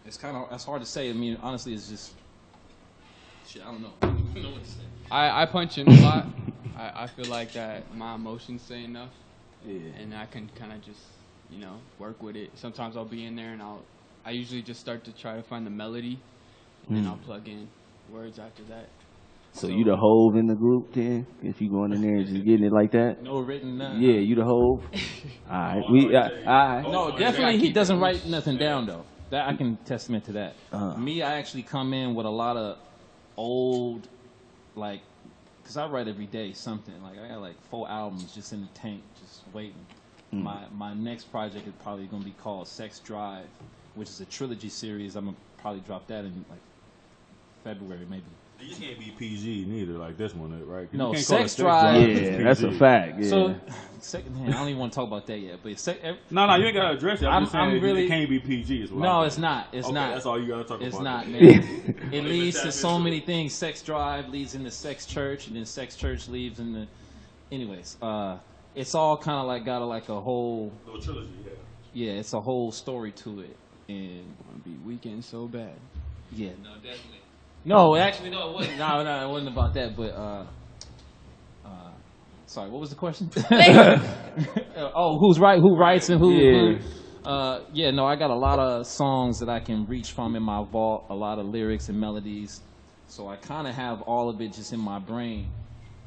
it's kind of hard to say. I mean, honestly, it's just shit. I don't know. I don't know what to say. I punch in a lot. I feel like that my emotions say enough, and I can kind of just work with it. Sometimes I'll be in there and I usually just start to try to find the melody, and then I'll plug in words after that. So you the Hove in the group then? If you going in there and just getting it like that? No written nothing. Yeah, you the Hove. All right, all right. No, definitely he doesn't write nothing down though. That I can testament to that. Me, I actually come in with a lot of old, like, cause I write every day something. Like I got like 4 albums just in the tank, just waiting. My next project is probably gonna be called Sex Drive, which is a trilogy series. I'm gonna probably drop that in like February maybe. You can't be PG neither, like this one, right? 'Cause you No, can't call it Sex Drive. it's Yeah, that's a PG. fact. Yeah. So, secondhand, I don't even want to talk about that yet. But No, you ain't gotta address it. I'm just saying I'm really- it can't be PG. Is what no, I'm it's not. It's okay, not. That's all you gotta talk It's about. not, man. It leads to so many things. Sex Drive leads into Sex Church, and then Sex Church leads into. Anyways, it's all kind of like got like a whole. Little trilogy, Yeah, it's a whole story to it, and I'll be weekend so bad. yeah, no, definitely. No, actually, no, it wasn't. No, it wasn't about that. But sorry, what was the question? Oh, who's right? Who writes and who? Yeah. Yeah, no, I got a lot of songs that I can reach from in my vault. A lot of lyrics and melodies. So I kind of have all of it just in my brain,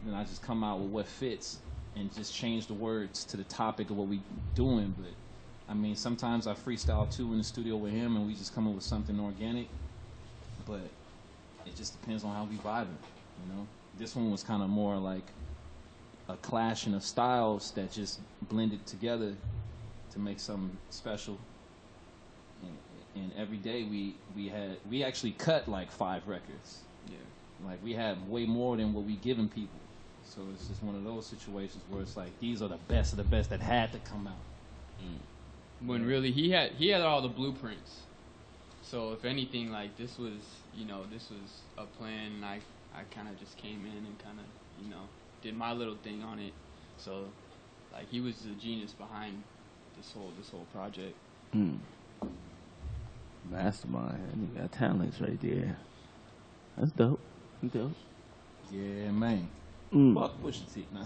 and I just come out with what fits and just change the words to the topic of what we doing. But I mean, sometimes I freestyle too in the studio with him, and we just come up with something organic. But it just depends on how we vibing. You know, this one was kind of more like a clashing of styles that just blended together to make something special. And every day we actually cut like 5 records. Yeah. Like we had way more than what we giving people. So it's just one of those situations where it's like these are the best of the best that had to come out. When really he had all the blueprints. So if anything, like this was a plan, and I kind of just came in and kind of did my little thing on it. So like he was the genius behind this whole project. Mastermind. You got talents right there. That's dope. That's dope. Yeah, man. Fuck Pusha T. Nah.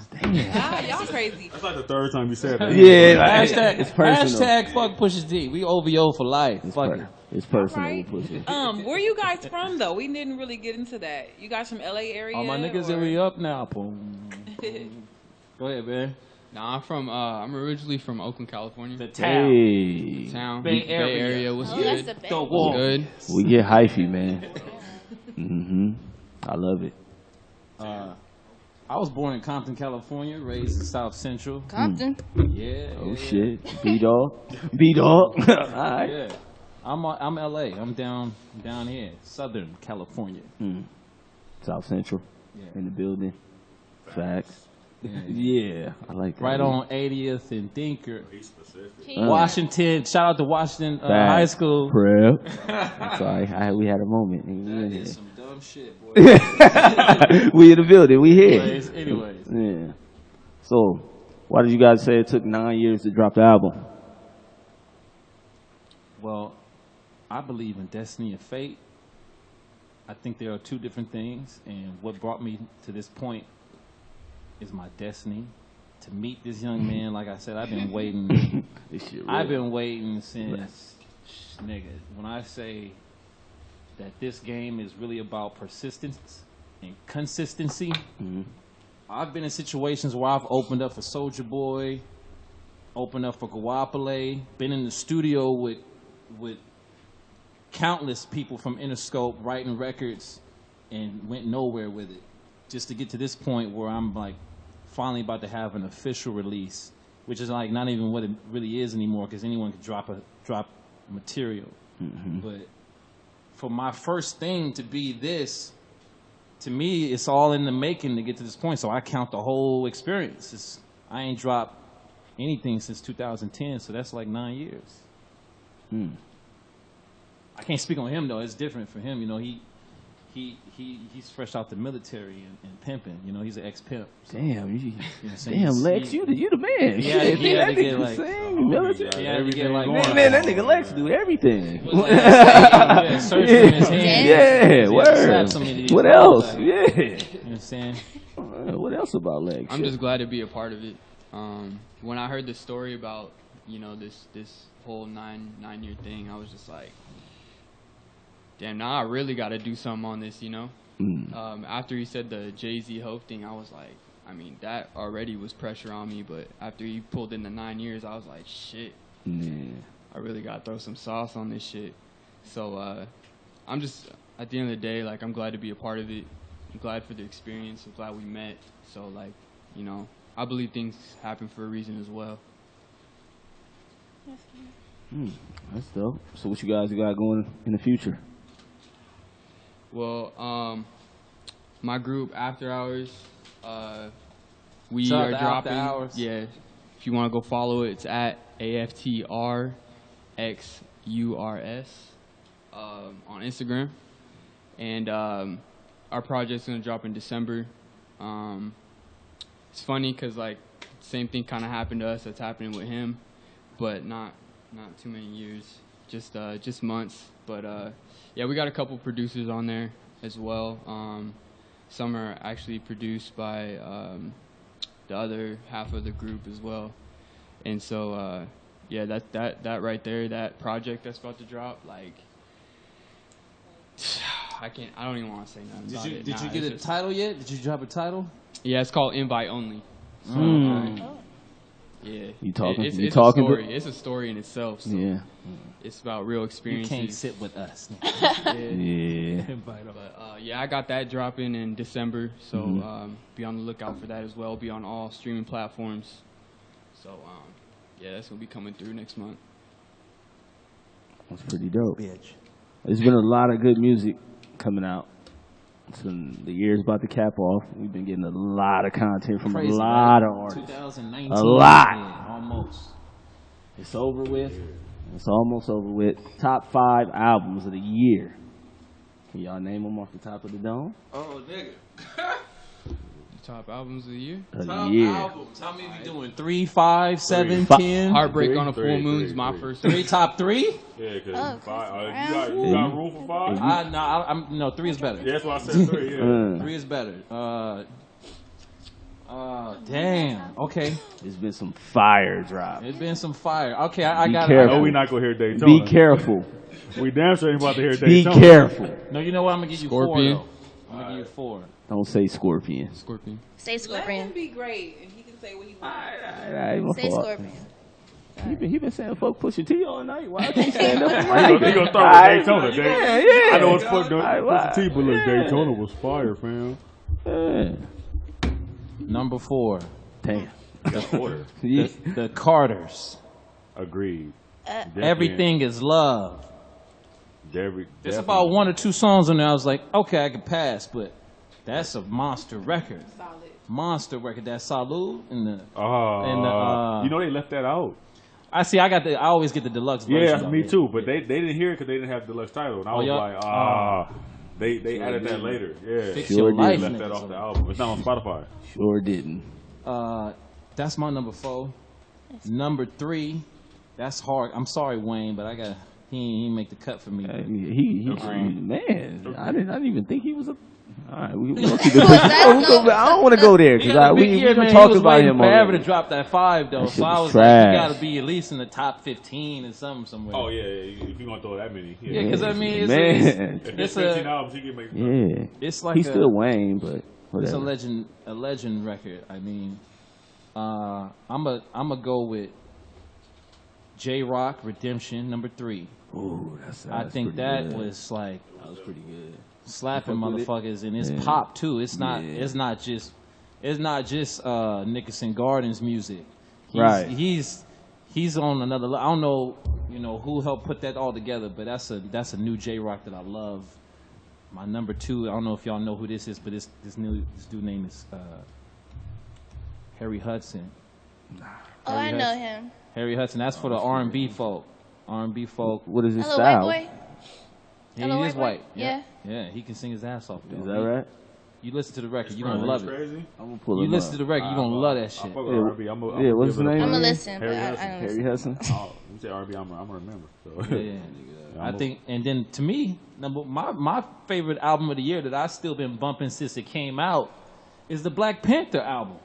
Y'all crazy. That's like the 3rd time you said that. Yeah, like, Hashtag, it's personal. hashtag fuck Pusha T. We OVO for life. Fuck it. It's personal. Right. With Pusha. Where you guys from though? We didn't really get into that. You guys from LA area? All my niggas or- are up now. Boom. Go ahead, man. Nah, I'm originally from Oakland, California. The town. Hey, Town. Bay Area. was Oh, that's good. the Bay. The Was wall. good. we get hyphy, man. I love it. I was born in Compton, California, raised in South Central. Compton. Yeah. Oh yeah, shit, B-Dog. All right. Yeah. I'm LA. I'm down here, Southern California. South Central. Yeah. In the building. Facts. Yeah. Yeah, I like that. Right on 80th and Dinker. He's specific. Washington. Shout out to Washington Facts. High School. Prep. Sorry, we had a moment. We in That here. is some dumb shit, boy. We in the building. We here. Anyways. Yeah. So, why did you guys say it took 9 years to drop the album? Well, I believe in destiny and fate. I think there are 2 different things, and what brought me to this point is my destiny to meet this young man. Like I said, I've been waiting. This shit real. I've been waiting since, nigga, when I say that this game is really about persistence and consistency, I've been in situations where I've opened up for Soulja Boy, opened up for Guapale, been in the studio with countless people from Interscope writing records and went nowhere with it. Just to get to this point where I'm like finally about to have an official release, which is like not even what it really is anymore because anyone can drop material. But for my first thing to be this, to me, it's all in the making to get to this point. So I count the whole experience. I ain't dropped anything since 2010, so that's like 9 years. I can't speak on him though. It's different for him. You know, he's fresh out the military and pimping. You know, he's an ex-pimp. So, Damn, you know what I'm saying? damn, Lex, you the man. Yeah, Shit, he had that to get nigga like sing, military. he had to get like Man, that nigga Lex do everything. yeah, surgery in his hand. Yeah, He had to slap word. somebody to What get else? that. Yeah. You know what I'm saying? What else about Lex? I'm just glad to be a part of it. When I heard the story about this whole nine year thing, I was just like, damn, now I really got to do something on this, you know. After he said the Jay-Z Hope thing, I was like, I mean, that already was pressure on me, but after he pulled in the 9 years, I was like, shit, I really got to throw some sauce on this shit. So I'm just, at the end of the day, like, I'm glad to be a part of it. I'm glad for the experience. I'm glad we met. So, like, you know, I believe things happen for a reason as well. That's dope. So what you guys got going in the future? Well, my group After Hours, we Shout out are to dropping. After Hours. Yeah, if you want to go follow it, it's at AFTRXURS on Instagram, and our project's gonna drop in December. It's funny because like same thing kind of happened to us that's happening with him, but not too many years, just months. But yeah, we got a couple producers on there as well. Some are actually produced by the other half of the group as well. And so yeah, that right there, that project that's about to drop, like I don't even want to say nothing about it. Did you get a title yet? Did you drop a title? Yeah, it's called Invite Only. So, yeah, Yeah. You talking? It's, You it's talking? A story. It's a story in itself. So Yeah. It's about real You experiences. can't sit with us. Yeah. But yeah, I got that dropping in December, so be on the lookout for that as well. Be on all streaming platforms. So yeah, that's gonna be coming through next month. That's pretty dope. There's been a lot of good music coming out. So the year's about to cap off. We've been getting a lot of content from Crazy, a lot right? of artists. 2019. A lot. Yeah, almost. It's over with. It's almost over with. Top 5 albums of the year. Can y'all name them off the top of the dome? Oh, nigga. Top albums of the year. Of the Top year. albums. How many we doing? 3, 5, 7, Fi- 10? Heartbreak Three, on a Full three, Moon is three, my three. first. 3, top 3? Yeah, because Oh, five. You got room for 5? No, 3 is better. Yeah, that's why I said 3. Yeah. 3 is better. Damn. Okay. There's been some fire drop. It's been some fire. Okay, I Be got careful. No, we not gonna hear Daytona. Be careful. We damn sure ain't about to hear Be Daytona. careful. No, you know what? I'm gonna give you Scorpion. 4 though. I'm gonna give you 4. Don't say Scorpion. Scorpion. Say Let him Scorpion. be great, and he can say what he wants. Alright, my Say fault. Scorpion. He been saying fuck Pusha T all night. Why can't he stand up? He gonna start with Daytona. Yeah, yeah. I know it's fucked up. Alright, Pusha T, but look, yeah. Daytona was fire, fam. Yeah. Number 4. Damn. That's order. Yeah. The Carters. Agreed. Definitely. Everything is love. There's There's about 1 or 2 songs on there. I was like, okay, I can pass, but that's a monster record. Solid. Monster record. That Salud and the. You know they left that out. I always get the deluxe version. Yeah, of me it. too. But they didn't hear it because they didn't have the deluxe title, and I was yeah? like, they added that later. Yeah, Fix Sure your did. life. left that niggas. off the album. It's not on Spotify. Sure didn't. That's my number 4. Number 3. That's hard. I'm sorry, Wayne, but he ain't make the cut for me. He Agreed. man. I didn't even think he was a. All right, we gonna keep it pushing. I don't want to go there because we can talk about him forever already. to drop that 5 though. That shit So I was was like, you trash. gotta be at least in the top 15 or something somewhere. Oh yeah, if you gonna throw that many, Yeah, because I mean, Man. if it's there's 15 a albums, he can make. Yeah, it's like he's still Wayne, but it's a whatever. legend record. I mean, I'm a go with J Rock Redemption number 3. Ooh, I think pretty that good. was like That was pretty good. slapping fuck with it? motherfuckers, and it's Yeah. pop too. It's not. Yeah. It's not just. It's not just Nickerson Gardens music. Right. He's on another. I don't know. You know who helped put that all together, but that's a new J Rock that I love. My number 2. I don't know if y'all know who this is, but this dude name is Harry Hudson. Oh, I know him. Harry Hudson. That's for the R&B folk. R&B folk. What is his Hello, white style? boy. He Hello, is white boy? white. Yeah. Yeah, he can sing his ass off. Though. Is that right? You listen to the record, you're gonna love it. Crazy. I'm gonna pull You him listen up. to the record, you're gonna love that I shit. fuck with Yeah, R&B. yeah, what's his name? I'm Harry gonna listen, but Harry I Hudson. don't Harry listen. Hudson. Oh, you say R&B, I'm gonna remember. So. Yeah. I think, and then to me, my favorite album of the year that I've still been bumping since it came out is the Black Panther album.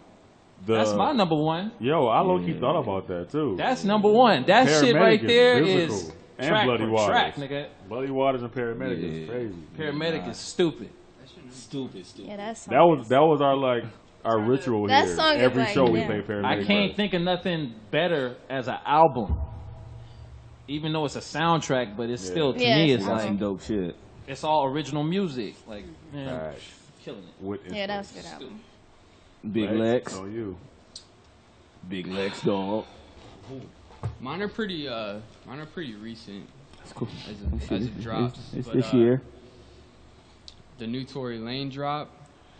That's my number 1. Yo, I low-key thought about that too. That's number 1. That shit right Paramedic there biblical. is And track Bloody for Waters. track, nigga. Bloody Waters and Paramedic is crazy. Paramedic is stupid. Yeah, that's That was our ritual That here. song is Every like, show we yeah. play Paramedic. I can't first. think of nothing better as an album. Even though it's a soundtrack, but it's still, to Yeah, me, it's it's That's like, some dope shit. it's all original music. Like, man, Alright. killing it. With Yeah, that was a good album. Big Lex. On you. Big Lex, dog. Mine are pretty recent That's cool. as it drops. It's but, this year. The new Tory Lane drop.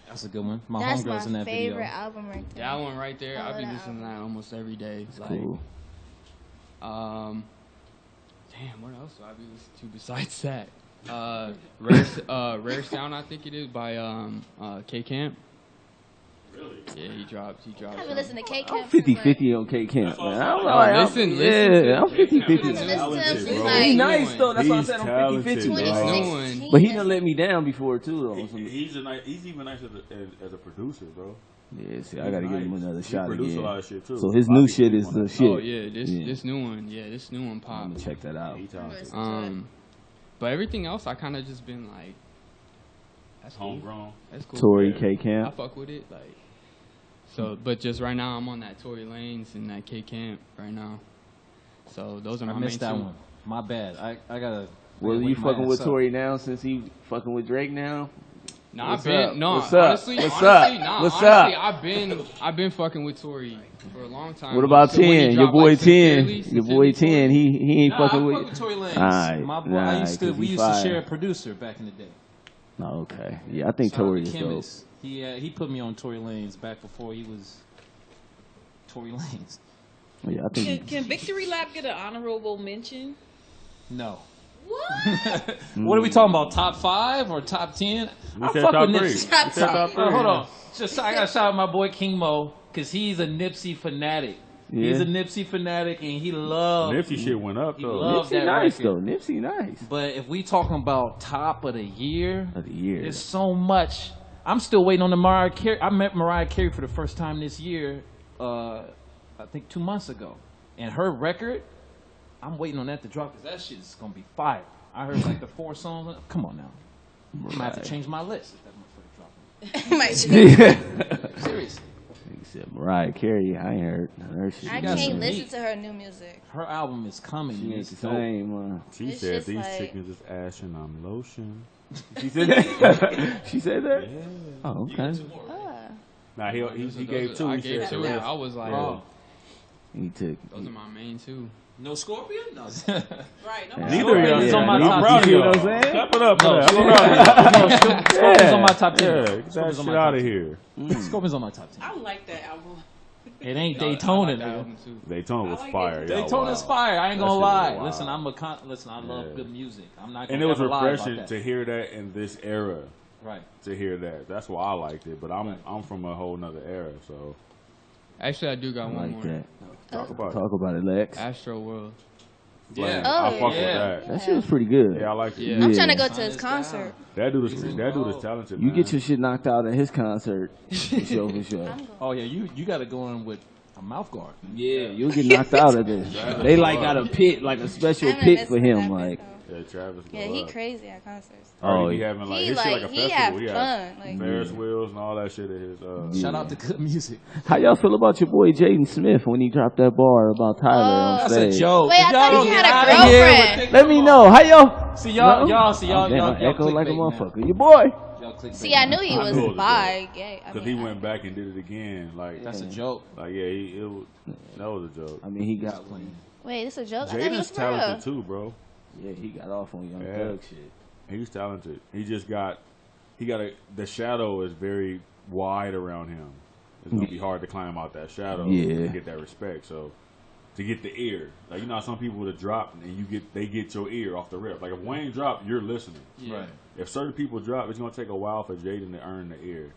That's a good one. My That's homegirl's in my that favorite video. album right there. That one right there. I I've been love that listening to that almost every day. Like, Cool. Damn, what else do I be listening to besides that? Rare Sound, I think it is by K Camp. Really? Yeah, he dropped. I've been listening to K I'm Camp. 50-50 on K Camp, man. listen to I'm 50-50. Listen to him since He's like nice though. That's why I He's said I'm talented, 50-50. bro. This man. new one. 2016. But he done let me down before too, though. He's even nice as a producer, bro. Yeah, see, I gotta give him another shot He produce a lot again. of shit too. So his new shit is the shit. Oh yeah, this new one. Yeah, this new one I'm pop. gonna check that out. He talented. But everything else, I kind of just been like, that's cool. Homegrown. That's cool. Tory Yeah. K I Camp. fuck with it. Like, So, but just right now, I'm on that Tory Lanez and that K Camp right now. So those are my I main missed that two. one. My bad. I gotta. Well, gotta you wake my fucking with ass up. Tory now since he fucking with Drake now? Nah, What's I've been up? no. What's up? Honestly, What's honestly, up? nah, What's honestly, up? I've been fucking with Tory for a long time. What about So when he 10? Your dropped, boy like, 10. Sincerely Your boy 10. Tory, He ain't Nah, fucking I with fuck with Tory Lanez. Alright, My boy, alright, we 'cause he used to fire. share a producer back in the day. Oh, okay. Yeah, I think Shout out Tory to is dope. Chemist. He put me on Tory Lanez back before he was Tory Lanez. Yeah, I think. Can Victory Lap get an honorable mention? No. What? What are we talking about? Top 5 or top 10? We I said fuck top with 3. Nipsey. We said top 3. Hold on. Just I gotta shout out my boy King Mo because he's a Nipsey fanatic. Yeah. He's a Nipsey fanatic and he loves. Nipsey shit went up He though. loved Nipsey that nice record. though. Nipsey nice. But if we talking about top of the year, Of the year. there's so much. I'm still waiting on the Mariah Carey. I met Mariah Carey for the first time this year, I think 2 months ago. And her record, I'm waiting on that to drop because that shit is going to be fire. I heard like the 4 songs. Come on now. I'm going to have to change my list if that motherfucker dropping. Might Seriously. He said Mariah Carey. I ain't heard her shit. I got can't some listen heat. to her new music. Her album is coming. She ain't It's the dope. same. She It's said just these like- chickens is ash and I'm lotion. She said that. She said that. Yeah. Oh, okay. Nah, he gave 2. I He gave said 2. the I rest. was like, Oh. He took. those are my main 2. No Scorpion? No. Right. No, Neither of y'all. It's on my I'm top proud of 10. y'all. You know what I'm saying? Clap it up for No, that. I'm proud of y'all. Scorpion's on my top 10. Yeah, get that Scorpion's on shit my out top of 10. here. Scorpion's on my top 10. I like that album. It ain't I Daytona, like that nigga. album too. Daytona was I like fire. it. y'all. Daytona's Wow. fire. I ain't That gonna shit lie. was wild. Listen, I love Yeah. good music. I'm not And gonna it was ever lie about refreshing that. to hear that in this era. Right. To hear that. That's why I liked it. But I'm from a whole nother era, so Actually, I do got I one like more. that. talk about it. Talk about it, Lex. Astro World. Like, Yeah. I Oh, fuck yeah. with that. That shit was pretty good. Yeah, I like it. Yeah. I'm Yeah. trying to go to Sign his this concert. That dude is talented. You man. get your shit knocked out at his concert. For sure, for sure. Oh yeah, you got to go in with a mouth guard. Yeah, you'll get knocked out of this. They like got a pit, like a special I haven't pit listened for to him. that Like, bit, Yeah, Travis. though. Yeah, he crazy at concerts. Oh, he yeah. having like He his shit like a he festival. have He fun. has Like Ferris wheels and all that shit at his. Shout out to good music. how y'all feel about your boy Jaden Smith when he dropped that bar about Tyler on That's stage? a joke. Wait, I If y'all thought don't he get had a outta here with girlfriend. the- Let me know. How y'all? See y'all, No? y'all, see y'all, Damn, y'all, I y'all echo like a clickbait now. motherfucker. Your boy. Y'all clickbait See, I now. knew he I was knew it was a bi, gay. I Because mean, he went back and did it again. Like That's a joke. Like yeah, that was a joke. I mean, he got Wait, this a joke? I thought he Jaden's was for real. talented too, bro. Yeah, he got off on Young Yeah. Thug shit. He's talented. The shadow is very wide around him. It's gonna be hard to climb out that shadow Yeah. to get that respect. So to get the ear, like you know, how some people would have dropped and they get your ear off the rip. Like if Wayne dropped, you're listening. Right. If certain people drop, it's gonna take a while for Jaden to earn the ear.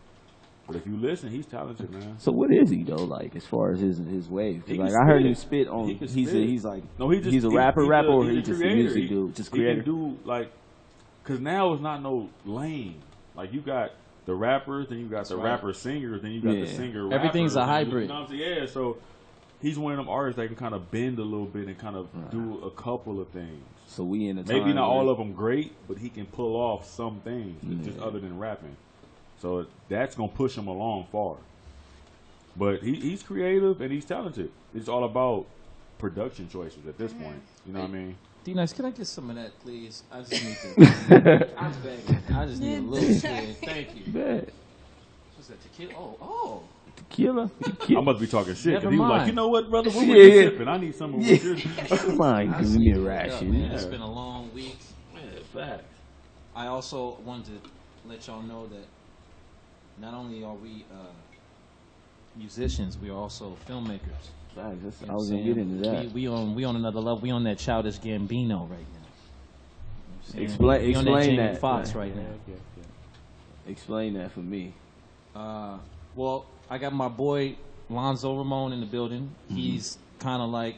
But if you listen, he's talented, man. So what is he though? Like as far as his wave? 'Cause, He like can I heard spit. him spit on. He can He's spit. he's like No, he's a rapper, or he's he's a just a creator. music dude, just creator. He can do like, cause now it's not no lane. Like you got the rappers, then you got the right. rapper singers, then you got Yeah. the singer. Everything's a rappers, hybrid. You know what I'm saying? Yeah. So he's one of them artists that can kind of bend a little bit and kind of do a couple of things. So we in a Maybe time not where- all of them great, but he can pull off some things just other than rapping. So that's gonna push him along far. But he's creative and he's talented. It's all about production choices at this point. You know what I mean? D-Nice, can I get some of that, please? I just need to. I'm begging. I just need a little bit. Thank you. Bad. What's that, tequila? Oh. Tequila. I must be talking shit Never because he was like, mind. you know what, brother? What Yeah, were you yeah. sipping? I need some of what you're Come on, give me a ration. Man, it's been a long week. Facts. I also wanted to let y'all know that not only are we musicians, we are also filmmakers. Facts, that's- You I know was what gonna I'm get into saying? that. We on another level. We on that Childish Gambino right now. You know what I'm saying? Explain- We on explain Jamie that. Foxx Yeah. right now. Explain that for me. Well, I got my boy Lonzo Ramon in the building. He's kind of like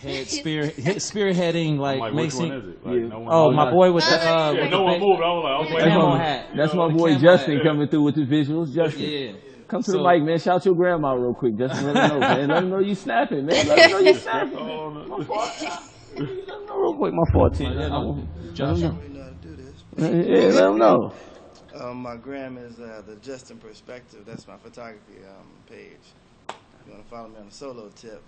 spearheading, like, I'm like, which mixing. one is it? Like, Yeah. no one Oh, knows. my boy with the Yeah, no one moved. I was like, Camo oh, hat. That's my boy Camo Justin hat. coming through with the visuals. Justin, Yeah. come to So- the mic, man. Shout your grandma real quick. Justin, let her know, man. Let her know you snapping, man. Let her know you snapping. Oh, no. My fault. Let her know real quick. My fault, Tim. Yeah, no, Let Josh. him know. Yeah, let him know. My gram is the Justin Perspective. That's my photography page. If you want to follow me on a solo tip,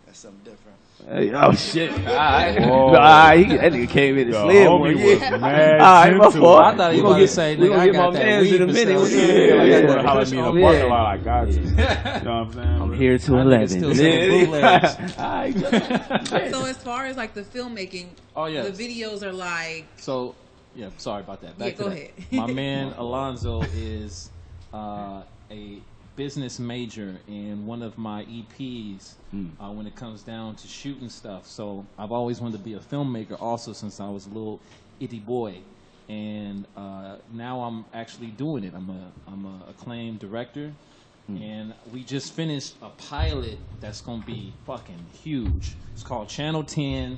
that's something different. Hey, oh shit! All right, Whoa. that nigga came in and The slid homie one. was Yeah. mad All right, my gentle. fault. I thought he was about to say, we nigga, gonna I get got my that mans weed in a for minute. sale. Yeah, Like, yeah. you wanna holler at me in the Yeah. parking lot, I got you. You know what I'm saying? I'm here to That nigga 11. still selling bootlegs. All right, So as far as like the filmmaking, Oh, yeah. the videos are like So, yeah, sorry about that. Back Yeah, to go that. ahead. My man Alonzo is a business major in one of my EPs when it comes down to shooting stuff. So I've always wanted to be a filmmaker also since I was a little itty boy. And now I'm actually doing it. I'm a acclaimed director. And we just finished a pilot that's going to be fucking huge. It's called Channel 10.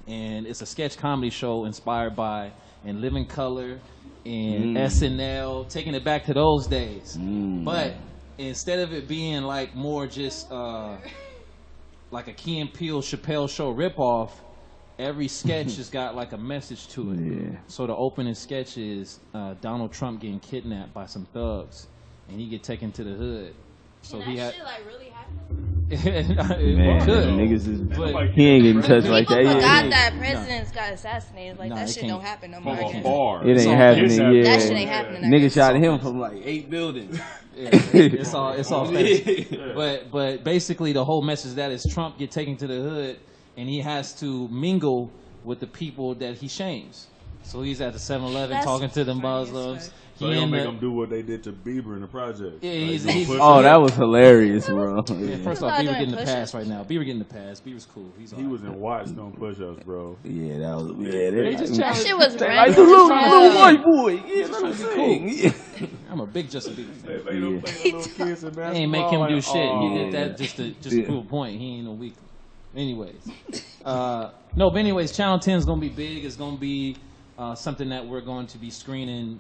And it's a sketch comedy show inspired by In Living Color and SNL, taking it back to those days. But instead of it being like more just like a Key and Peele Chappelle Show ripoff, every sketch has got like a message to it. Yeah. So the opening sketch is Donald Trump getting kidnapped by some thugs, and he get taken to the hood. So he had. like really happen? Man, Could. niggas is But- he ain't getting touched like that. People forgot Yeah. that presidents got assassinated. Like Nah, that it shit can't. don't happen no more. From I a guess. bar. It ain't So- happening. Yeah, That shit ain't happening. I Niggas guess. shot him from like 8 buildings. Yeah, it's all fantasy. But basically the whole message of that is Trump get taken to the hood and he has to mingle with the people that he shames. So he's at the 7-Eleven That's talking to the funny as Muslims. fuck. So they don't make them do what they did to Bieber in the project. Yeah, Like, he's- you he's- push Oh, him. that was hilarious, bro. Yeah, Yeah. first off, People Bieber are getting the doing pass push-ups. right now. Bieber getting the pass. Bieber's cool. He's He was in Watts doing push-ups, bro. Yeah, that was. Yeah, they just That shit was Like random. the little as hell. white boy. Yeah, let him sing. Yeah. I'm a big Justin Bieber fan. They made them play little kids in He basketball. ain't make him do like, shit. oh. He did that just to Yeah. prove a point. He ain't no weak. Anyways, no, but anyways, Channel 10 is gonna be big. It's gonna be something that we're going to be screening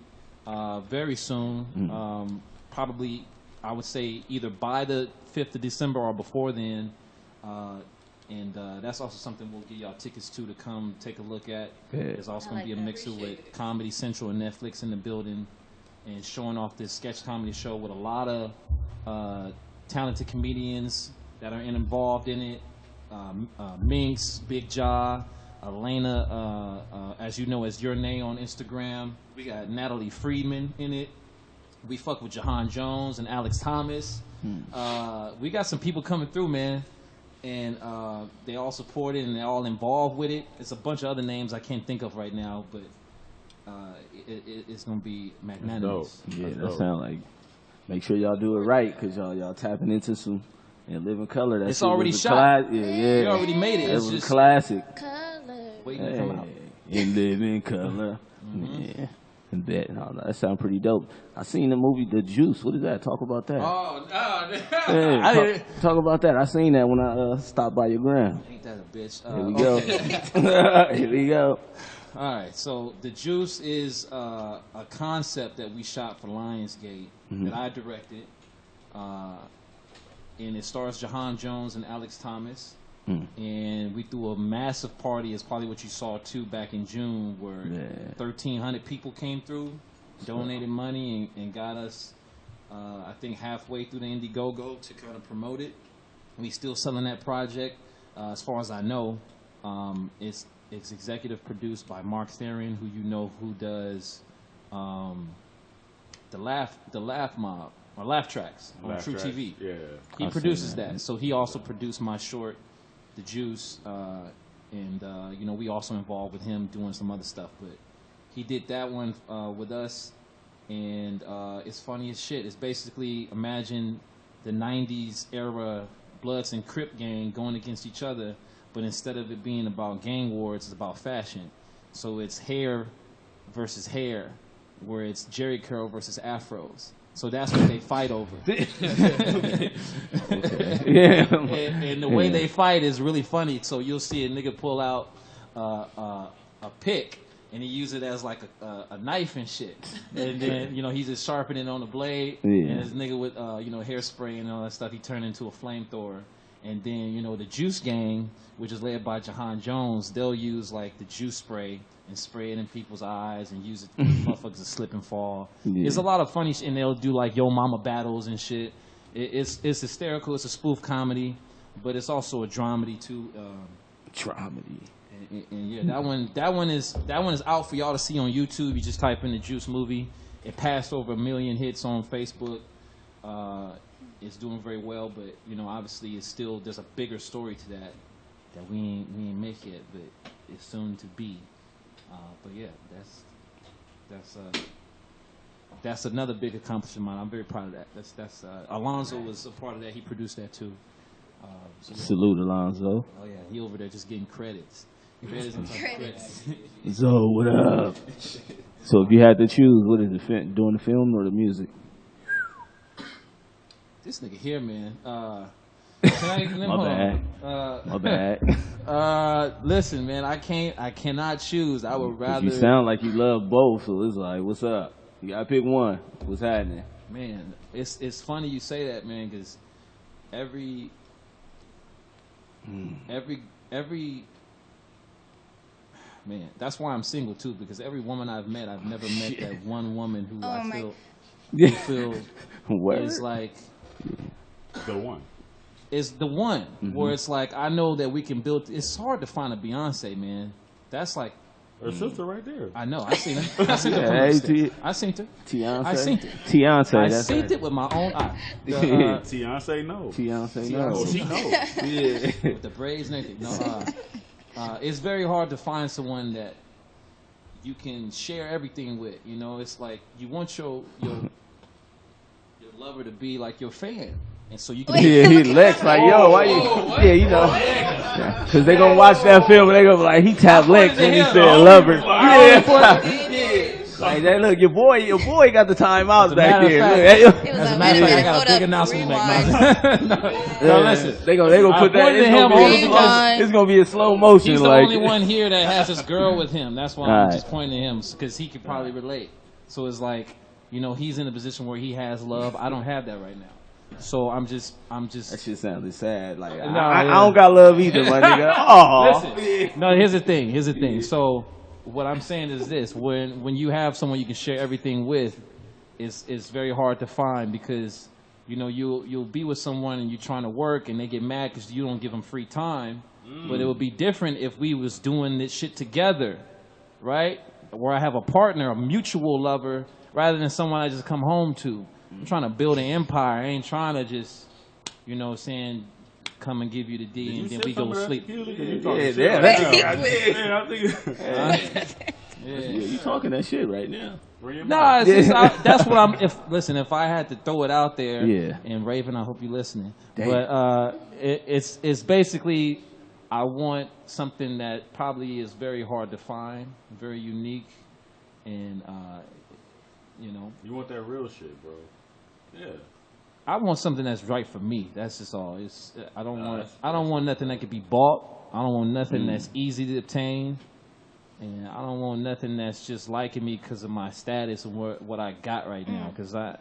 very soon. Probably, I would say either by the 5th of December or before then. And that's also something we'll give y'all tickets to come take a look at. Yeah. There's also going to be a mixer with Comedy Central and Netflix in the building and showing off this sketch comedy show with a lot of talented comedians that are involved in it. Minx, Big Jaw, Elena, as you know, as Your Name on Instagram. We got Natalie Friedman in it. We fuck with Jahan Jones and Alex Thomas. We got some people coming through, man. And they all support it and they're all involved with it. It's a bunch of other names I can't think of right now, but it's going to be magnanimous. Yeah, That's that dope. sound like. Make sure y'all do it right, cause y'all tapping into some and living color. That It's shit was already a shot. Yeah, yeah. We already made it. It It's was a just classic. Color. waiting to come out. In living color. Yeah. And that, no, that sound pretty dope. I seen the movie The Juice. What is that? Talk about that. Oh, Yeah, I didn't. talk about that. I seen that when I stopped by your gram. Ain't that a bitch? Here we go. Here we go. All right, so The Juice is a concept that we shot for Lionsgate that I directed, and it stars Jahan Jones and Alex Thomas. And we threw a massive party, as probably what you saw too back in June, where 1,300 people came through, donated money, and got us, I think, halfway through the Indiegogo to kind of promote it. We still selling that project, as far as I know. It's executive produced by Mark Theron, who you know who does the Laugh Mob or Laugh Tracks on Laugh True Tracks, TV. Yeah. He I've produces seen that. that. So he also produced my short, The Juice, and you know, we also involved with him doing some other stuff. But he did that one with us, and it's funny as shit. It's basically, imagine the '90s era Bloods and Crip gang going against each other, but instead of it being about gang wars, it's about fashion. So it's hair versus hair, where it's Jerry curl versus afros. So that's what they fight over. Yeah. And the way they fight is really funny. So you'll see a nigga pull out a pick, and he use it as like a knife and shit. And then, you know, he's just sharpening on the blade. Yeah. And this nigga with, you know, hairspray and all that stuff, he turned into a flamethrower. And then, you know, the Juice Gang, which is led by Jahan Jones, they'll use like the juice spray and spray it in people's eyes and use it for motherfuckers to slip and fall. Yeah. It's a lot of funny shit, and they'll do like Yo Mama battles and shit. It's hysterical. It's a spoof comedy, but it's also a dramedy too. Dramedy. And yeah, that one is out for y'all to see on YouTube. You just type in the Juice movie. It passed over 1 million hits on Facebook. It's doing very well, but you know, obviously, it's still there's a bigger story to that we ain't make yet, but it's soon to be. But yeah, that's another big accomplishment of mine. I'm very proud of that. That's Alonzo was a part of that. He produced that too. So yeah. Salute, Alonzo. Oh yeah, he over there just getting credits. Credits on top of credits. So, what up? So, if you had to choose, what is it, doing the film or the music? This nigga here, man. My bad. Listen, man, I cannot choose. I would rather. You sound like you love both, so it's like, what's up? You gotta pick one. What's happening? Man, it's funny you say that, man, because every man, that's why I'm single too, because every woman I've met, I've never met that one woman who I feel is like the one. Is the one where it's like I know that we can build. It's hard to find a Beyonce, man. That's like her sister right there. I know. I seen her. I seen her. I seen her. Beyonce. I seen her. Beyonce. I seen it with my own eye. Beyonce knows. Beyonce knows. Oh, she knows. Yeah. With the braids and everything. No, it's very hard to find someone that you can share everything with. You know, it's like you want your lover to be like your fan. And so you can he Lex like, yo, why you? Yeah, you know, because they gonna watch that film and they gonna be like, he tapped Lex when he said lover. Yeah. Like that, look, your boy got the timeouts back there. As a matter of fact, I got a big announcement to make. No, listen, they gonna put that. It's gonna be a slow motion. He's the only one here that has this girl with him. That's why I'm just pointing at him, because he could probably relate. So it's like, you know, he's in a position where he has love. I don't have that right now. So I'm just. That shit sounded sad. Like I don't got love either, my nigga. Oh. Listen, no, here's the thing. So what I'm saying is this: when you have someone you can share everything with, it's very hard to find, because you know you'll be with someone and you're trying to work and they get mad because you don't give them free time. But it would be different if we was doing this shit together, right? Where I have a partner, a mutual lover, rather than someone I just come home to. I'm trying to build an empire. I ain't trying to just, you know, saying, come and give you the D and then we go to sleep. You talking that shit right now. No, that's what I'm. If I had to throw it out there, and Raven, I hope you're listening. Damn. But it's basically, I want something that probably is very hard to find, very unique, and you know. You want that real shit, bro. Yeah. I want something that's right for me. That's just all. I don't want nothing that could be bought. I don't want nothing that's easy to obtain, and I don't want nothing that's just liking me because of my status and what I got right now. Because I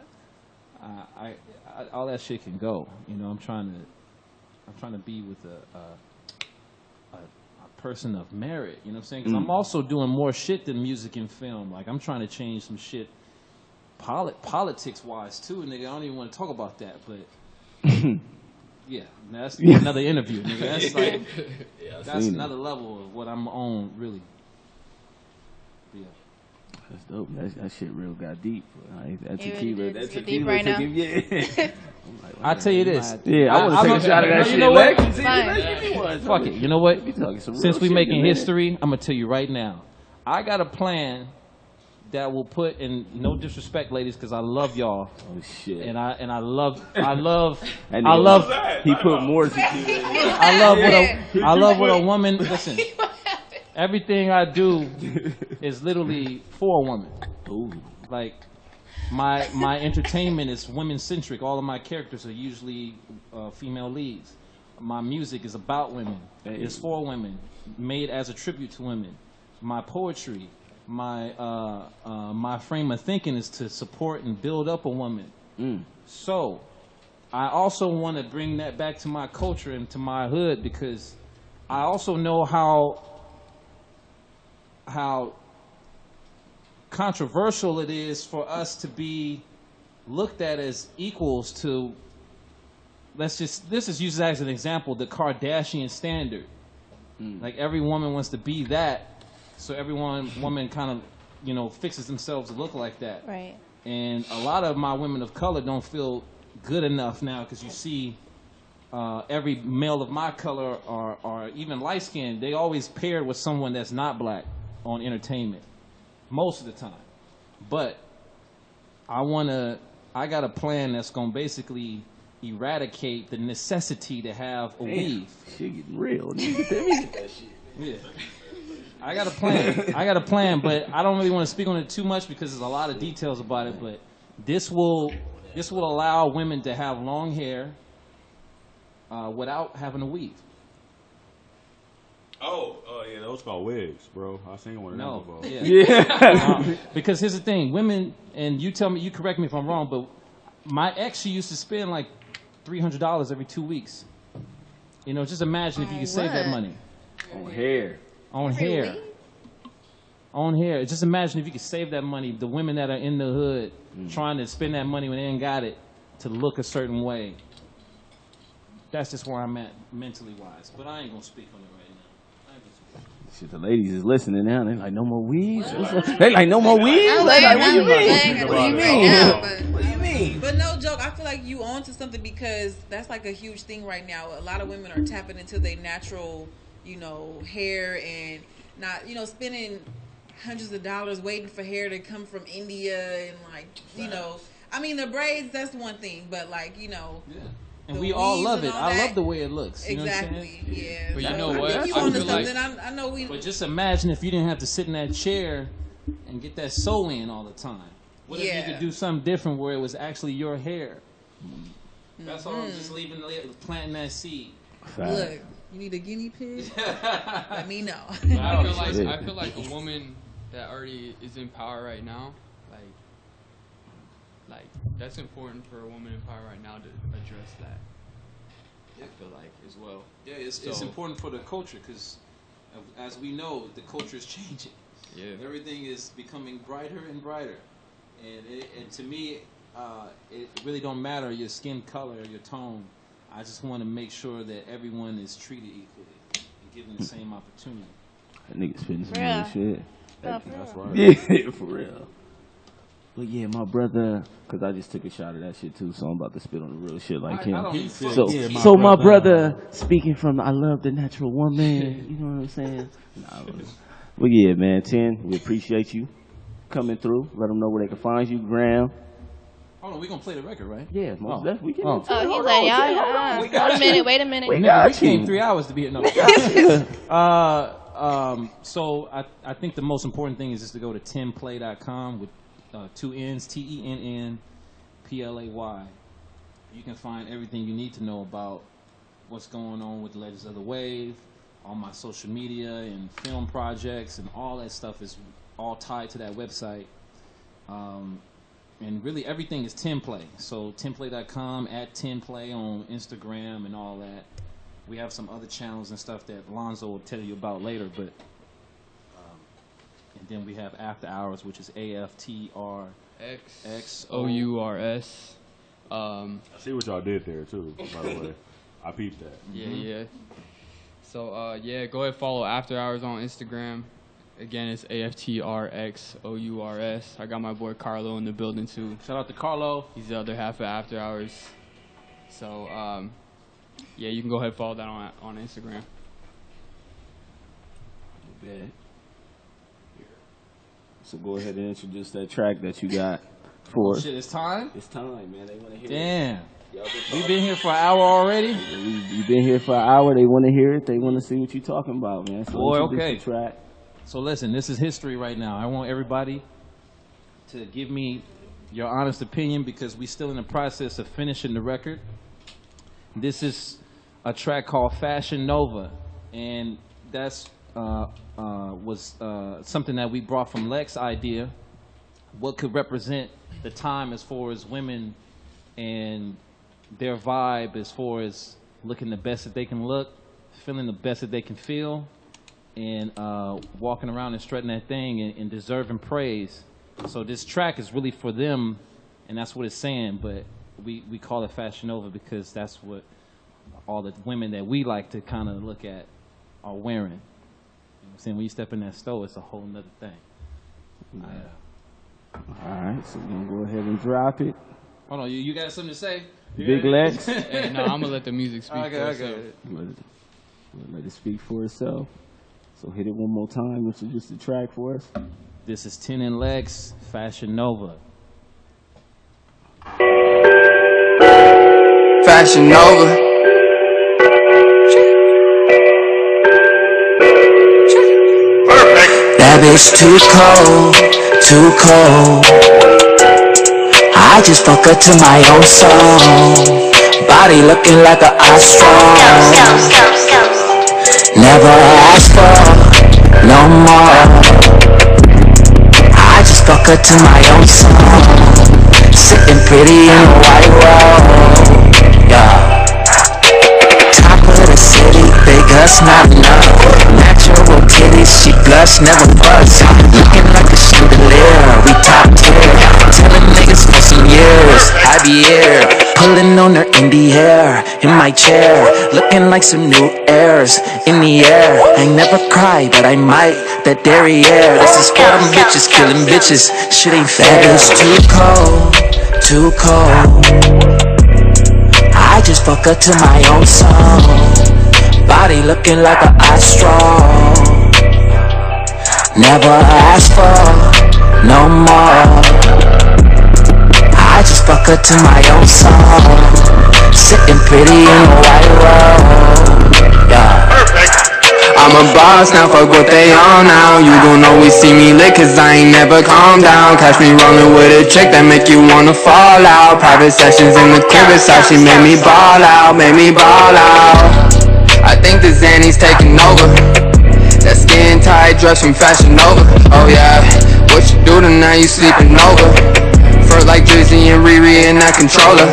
all that shit can go. You know, I'm trying to be with a person of merit. You know what I'm saying? Because I'm also doing more shit than music and film. Like I'm trying to change some shit. Politics wise too, nigga. I don't even want to talk about that, but yeah, that's another interview, nigga. That's like that's another level of what I'm on, really. Yeah, that's dope. That shit real got deep. That tequila, that tequila deep right now. I tell you this. Yeah, I want to take a shot of that shit. You know what? Give me one. Fuck it. You know what? Since we making history, I'm gonna tell you right now. I got a plan that will put, in no disrespect, ladies, because I love y'all. Oh shit! And I love. He put more tequila. I love what a woman. Listen, everything I do is literally for a woman. Ooh. Like my entertainment is women centric. All of my characters are usually female leads. My music is about women. It's for women, made as a tribute to women. My poetry. My frame of thinking is to support and build up a woman. So I also want to bring that back to my culture and to my hood because I also know how controversial it is for us to be looked at as equals to, this is used as an example, the Kardashian standard. Like every woman wants to be that, so every woman kind of, you know, fixes themselves to look like that. Right. And a lot of my women of color don't feel good enough now because you see every male of my color or even light skinned, they always paired with someone that's not black on entertainment most of the time. But I got a plan that's gonna basically eradicate the necessity to have a weave. Shit getting real. Nigga. Yeah. I got a plan, but I don't really want to speak on it too much because there's a lot of details about it. But this will allow women to have long hair without having a weave. Oh, yeah, those called wigs, bro. I seen one of them before. Yeah. Because here's the thing, women, and you tell me, you correct me if I'm wrong, but my ex, she used to spend like $300 every 2 weeks. You know, just imagine if you could save that money. On hair. On hair. On hair. Just imagine if you could save that money, the women that are in the hood trying to spend that money when they ain't got it to look a certain way. That's just where I'm at mentally wise. But I ain't going to speak on it right now. I ain't gonna speak. Shit, the ladies is listening now. They like, no more weaves? They like, no more weaves? They like, what do you mean? What do you mean? What do you mean? But no joke, I feel like you on to something because that's like a huge thing right now. A lot of women are tapping into their natural, you know, hair and not, you know, spending hundreds of dollars waiting for hair to come from India and like, you know, I mean the braids, that's one thing, but like, you know. Yeah. And we all love it. I love the way it looks. You exactly. Yeah. But you know what? You I on to feel like, something. I know we. But just imagine if you didn't have to sit in that chair and get that sew in all the time. What if you could do something different where it was actually your hair? That's all. I'm just planting that seed. Look, you need a guinea pig? Let me know. I feel like a woman that already is in power right now, like that's important for a woman in power right now to address that. Yeah. I feel like as well. Yeah, it's important for the culture because, as we know, the culture is changing. Yeah. Everything is becoming brighter and brighter, and to me, it really don't matter your skin color or your tone. I just want to make sure that everyone is treated equally and given the same opportunity. That nigga's spitting some Real. real shit. That's right. Yeah, for real. But yeah, my brother, because I just took a shot of that shit too, so I'm about to spit on the real shit like him. So my brother, speaking from I love the natural woman, you know what I'm saying? Well, yeah, man, 10, we appreciate you coming through. Let them know where they can find you, Graham. Hold on, we gonna play the record, right? Yeah, most definitely. We can. Oh, he's like, y'all. Wait a minute. We came 3 hours to be here. No. So I think the most important thing is just to go to tenplay.com with 2 N's, TENNPLAY. You can find everything you need to know about what's going on with Legends of the Wave, all my social media and film projects, and all that stuff is all tied to that website. And really everything is Tenplay. So tenplay.com, @tenplay on Instagram and all that. We have some other channels and stuff that Lonzo will tell you about later, but and then we have After Hours, which is AFTRXOURS. I see what y'all did there too, by the way. I peeped that. Yeah. So go ahead, follow After Hours on Instagram. Again, it's AFTRXOURS. I got my boy Carlo in the building too. Shout out to Carlo. He's the other half of After Hours. So you can go ahead and follow that on Instagram. Okay. So go ahead and introduce that track that you got for us. Shit, it's time? It's time, man. They want to hear it. Damn. We've been here for an hour already? You've been here for an hour. They want to hear it. They want to see what you're talking about, man. So Boy, introduce okay. the track. So listen, this is history right now. I want everybody to give me your honest opinion because we're still in the process of finishing the record. This is a track called Fashion Nova, and that's was something that we brought from Lex's idea. What could represent the time as far as women and their vibe as far as looking the best that they can look, feeling the best that they can feel, and walking around and strutting that thing and deserving praise. So this track is really for them, and that's what it's saying, but we call it Fashion Nova because that's what all the women that we like to kind of look at are wearing. You know what I'm saying? When you step in that store, it's a whole nother thing. Yeah. All right, so we're going to go ahead and drop it. Hold on, you got something to say? Big Lex? Hey, no, I'm gonna let the music speak Okay, for okay. itself. Let it speak for itself. So hit it one more time, introduce the track for us. This is 10 and Lex, Fashion Nova. Fashion Nova. That bitch too cold, too cold. I just fuck her to my own song. Body looking like an astronaut. Never ask for no more. I just fuck her to my own song. Sitting pretty in a white robe. Yeah. Top of the city, big us not enough. Natural titties, she blush, never bust. Looking like a chandelier, we top tier. Telling niggas for some years, Javier. Pulling on her indie hair, in my chair. Looking like some new airs, in the air. I never cry, but I might, that derriere. This is for them bitches, killing bitches, shit ain't fair. It's too cold, too cold. I just fuck her to my own song. Body looking like an astronaut. Never ask for no more. I just fuck her to my own song. Sitting pretty in a white robe. Yeah. I'm a boss now, fuck what they on now. You gon' always see me lit cause I ain't never calm down. Catch me rolling with a chick that make you wanna fall out. Private sessions in the crib, it's how she made me ball out, made me ball out. I think the Xanny's taking over. That skin tight dress from Fashion Nova. Oh yeah, what you do tonight, you sleeping over. Flirt like Drizzy and Riri in that controller.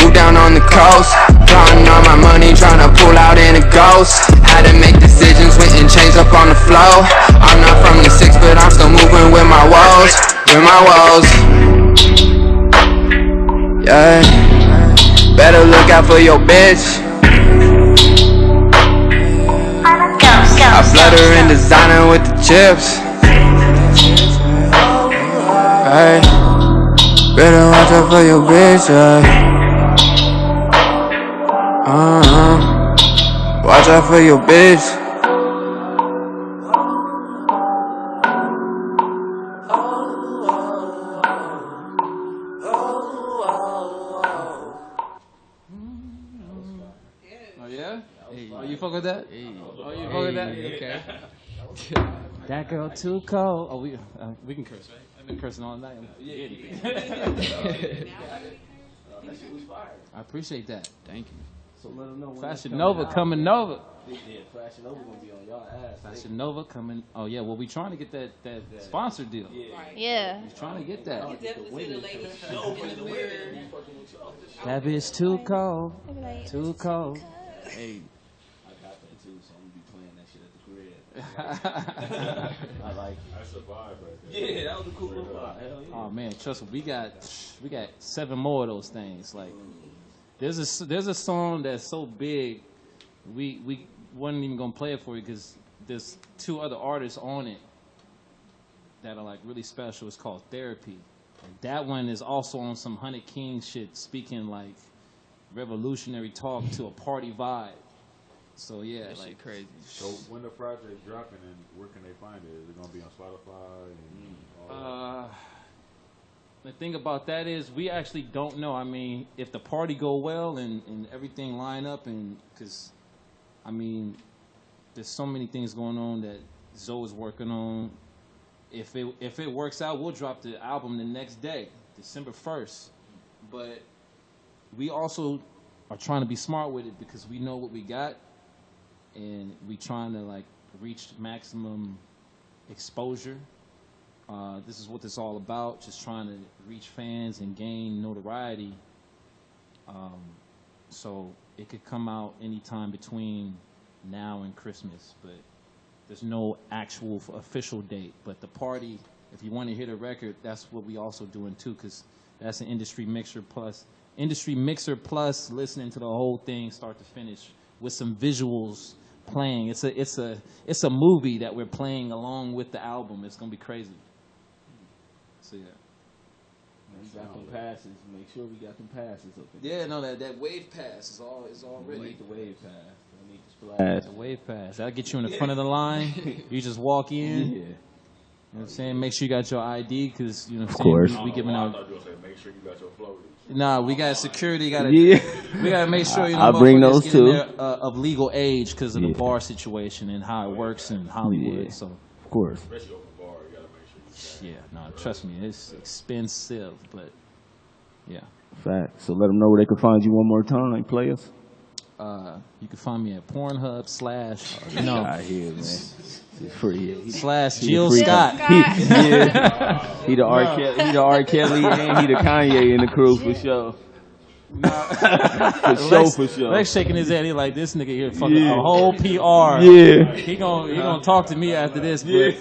Move down on the coast, counting all my money, tryna pull out in a ghost. Had to make decisions, went and changed up on the flow. I'm not from the 6, but I'm still moving with my woes, with my woes. Yeah, better look out for your bitch. I flood her in designer with the chips. Hey, better watch out for your bitch, watch out for your bitch. Oh yeah? Hey. Oh, you fuck with that? Hey. Oh, you fuck with that? Okay. That girl too cold. Oh, we can curse, right? I've been cursing all night. Yeah. I appreciate that. Thank you. So let them know when Fashion Nova coming Nova. Yeah, Fashion Nova gonna be on y'all ass. Fashion Nova coming. Oh yeah, well we trying to get that sponsor deal. Yeah. We're trying to get that. Definitely see the lady in the mirror. That bitch too cold. Too cold. Hey. I got that too, so I'm gonna be playing that shit at the crib. I like it. That's a vibe right there. Yeah, that was a cool little vibe. Hell yeah. Oh man, trust me, we got 7 more of those things. Like there's a song that's so big, we wasn't even gonna play it for you because there's 2 other artists on it that are like really special. It's called Therapy. And that one is also on some 100 King shit, speaking like revolutionary talk to a party vibe. So yeah, That like shit crazy. So when the project dropping and where can they find it? Is it gonna be on Spotify and all that? The thing about that is we actually don't know. I mean, if the party go well and everything line up, and because, I mean, there's so many things going on that Zoe is working on. If it works out, we'll drop the album the next day, December 1st. But we also are trying to be smart with it because we know what we got, and we trying to like reach maximum exposure. This is what this is all about, just trying to reach fans and gain notoriety So it could come out anytime between now and Christmas, but there's no actual official date. But the party, if you want to hear the record, that's what we also doing too, because that's an industry mixer plus listening to the whole thing start to finish with some visuals playing. It's a movie that we're playing along with the album. It's gonna be crazy. So yeah. We got them passes. Make sure we got them passes up in Yeah, no, that wave pass is all ready. We need the wave pass. We need the splash. The wave pass. That'll get you in the front of the line. You just walk in. Yeah. You know what I'm saying? Make sure you got your ID, because, you know what I'm Of saying? course. We giving I out. thought you were saying make sure you got your floaties. Nah, we got security. Yeah. We gotta make sure, you know, I'll bring motherfuckers those get too. in there, of legal age because of the Yeah. bar situation and how it works in Hollywood. Yeah. So Of course. Especially open bar, you gotta make sure you yeah, no, trust me, it's expensive, but yeah. Fact. So let them know where they can find you one more time, players. You can find me at Pornhub / Out here, man. It's free. / He Jill the freak. Scott. He the R. Kelly and he the Kanye in the crew for sure. For sure. Lex shaking his head. He like, this nigga here fucking Yeah. a whole PR. Yeah. He gonna talk to me after this. But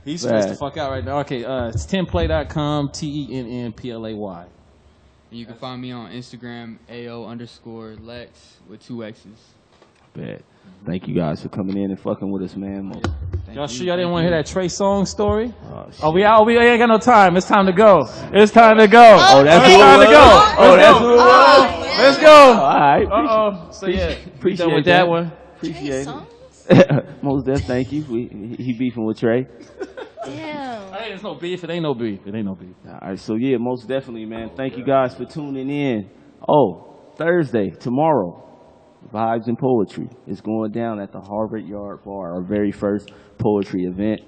he's stressed the fuck out right now. Okay, it's tenplay.com, TENNPLAY. And you can find me on Instagram, AO_Lex with 2 X's. Bet. Thank you guys for coming in and fucking with us, man. Y'all sure y'all didn't want to hear that Trey Songz story? Oh, We ain't got no time. It's time to go. It's time to go. Oh, that's it's who it time was? to go. Oh, that's who it was? Let's go. All right. So yeah, Appreciate done with that one. Appreciate it. Most definitely, thank you. He beefing with Trey. Damn. Hey, there's no beef. It ain't no beef. All right, so yeah, most definitely, man. Thank you guys for tuning in. Oh, Thursday, tomorrow, Vibes and Poetry is going down at the Harvard Yard Bar, our very first poetry event.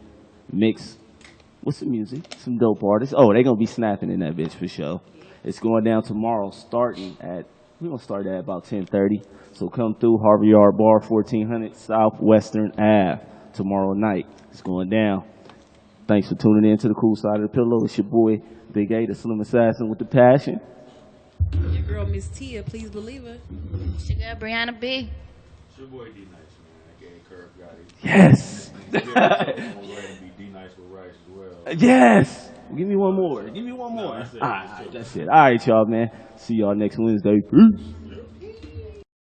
Mix with some music, some dope artists. Oh, they're going to be snapping in that bitch for sure. It's going down tomorrow, we're going to start at about 10:30. So come through Harvard Yard Bar, 1400 Southwestern Ave, tomorrow night. It's going down. Thanks for tuning in to the Cool Side of the Pillow. It's your boy, Big A, the Slim Assassin with the passion. Your girl, Miss Tia, please believe her. It's your girl, Brianna B. It's your boy D Nice, man. That gay Curve got it. Yes. Go ahead and be D Nice with Rice as well. Yes. Give me one more. No, that's it. All right, that's it. All right, y'all, man. See y'all next Wednesday. Peace.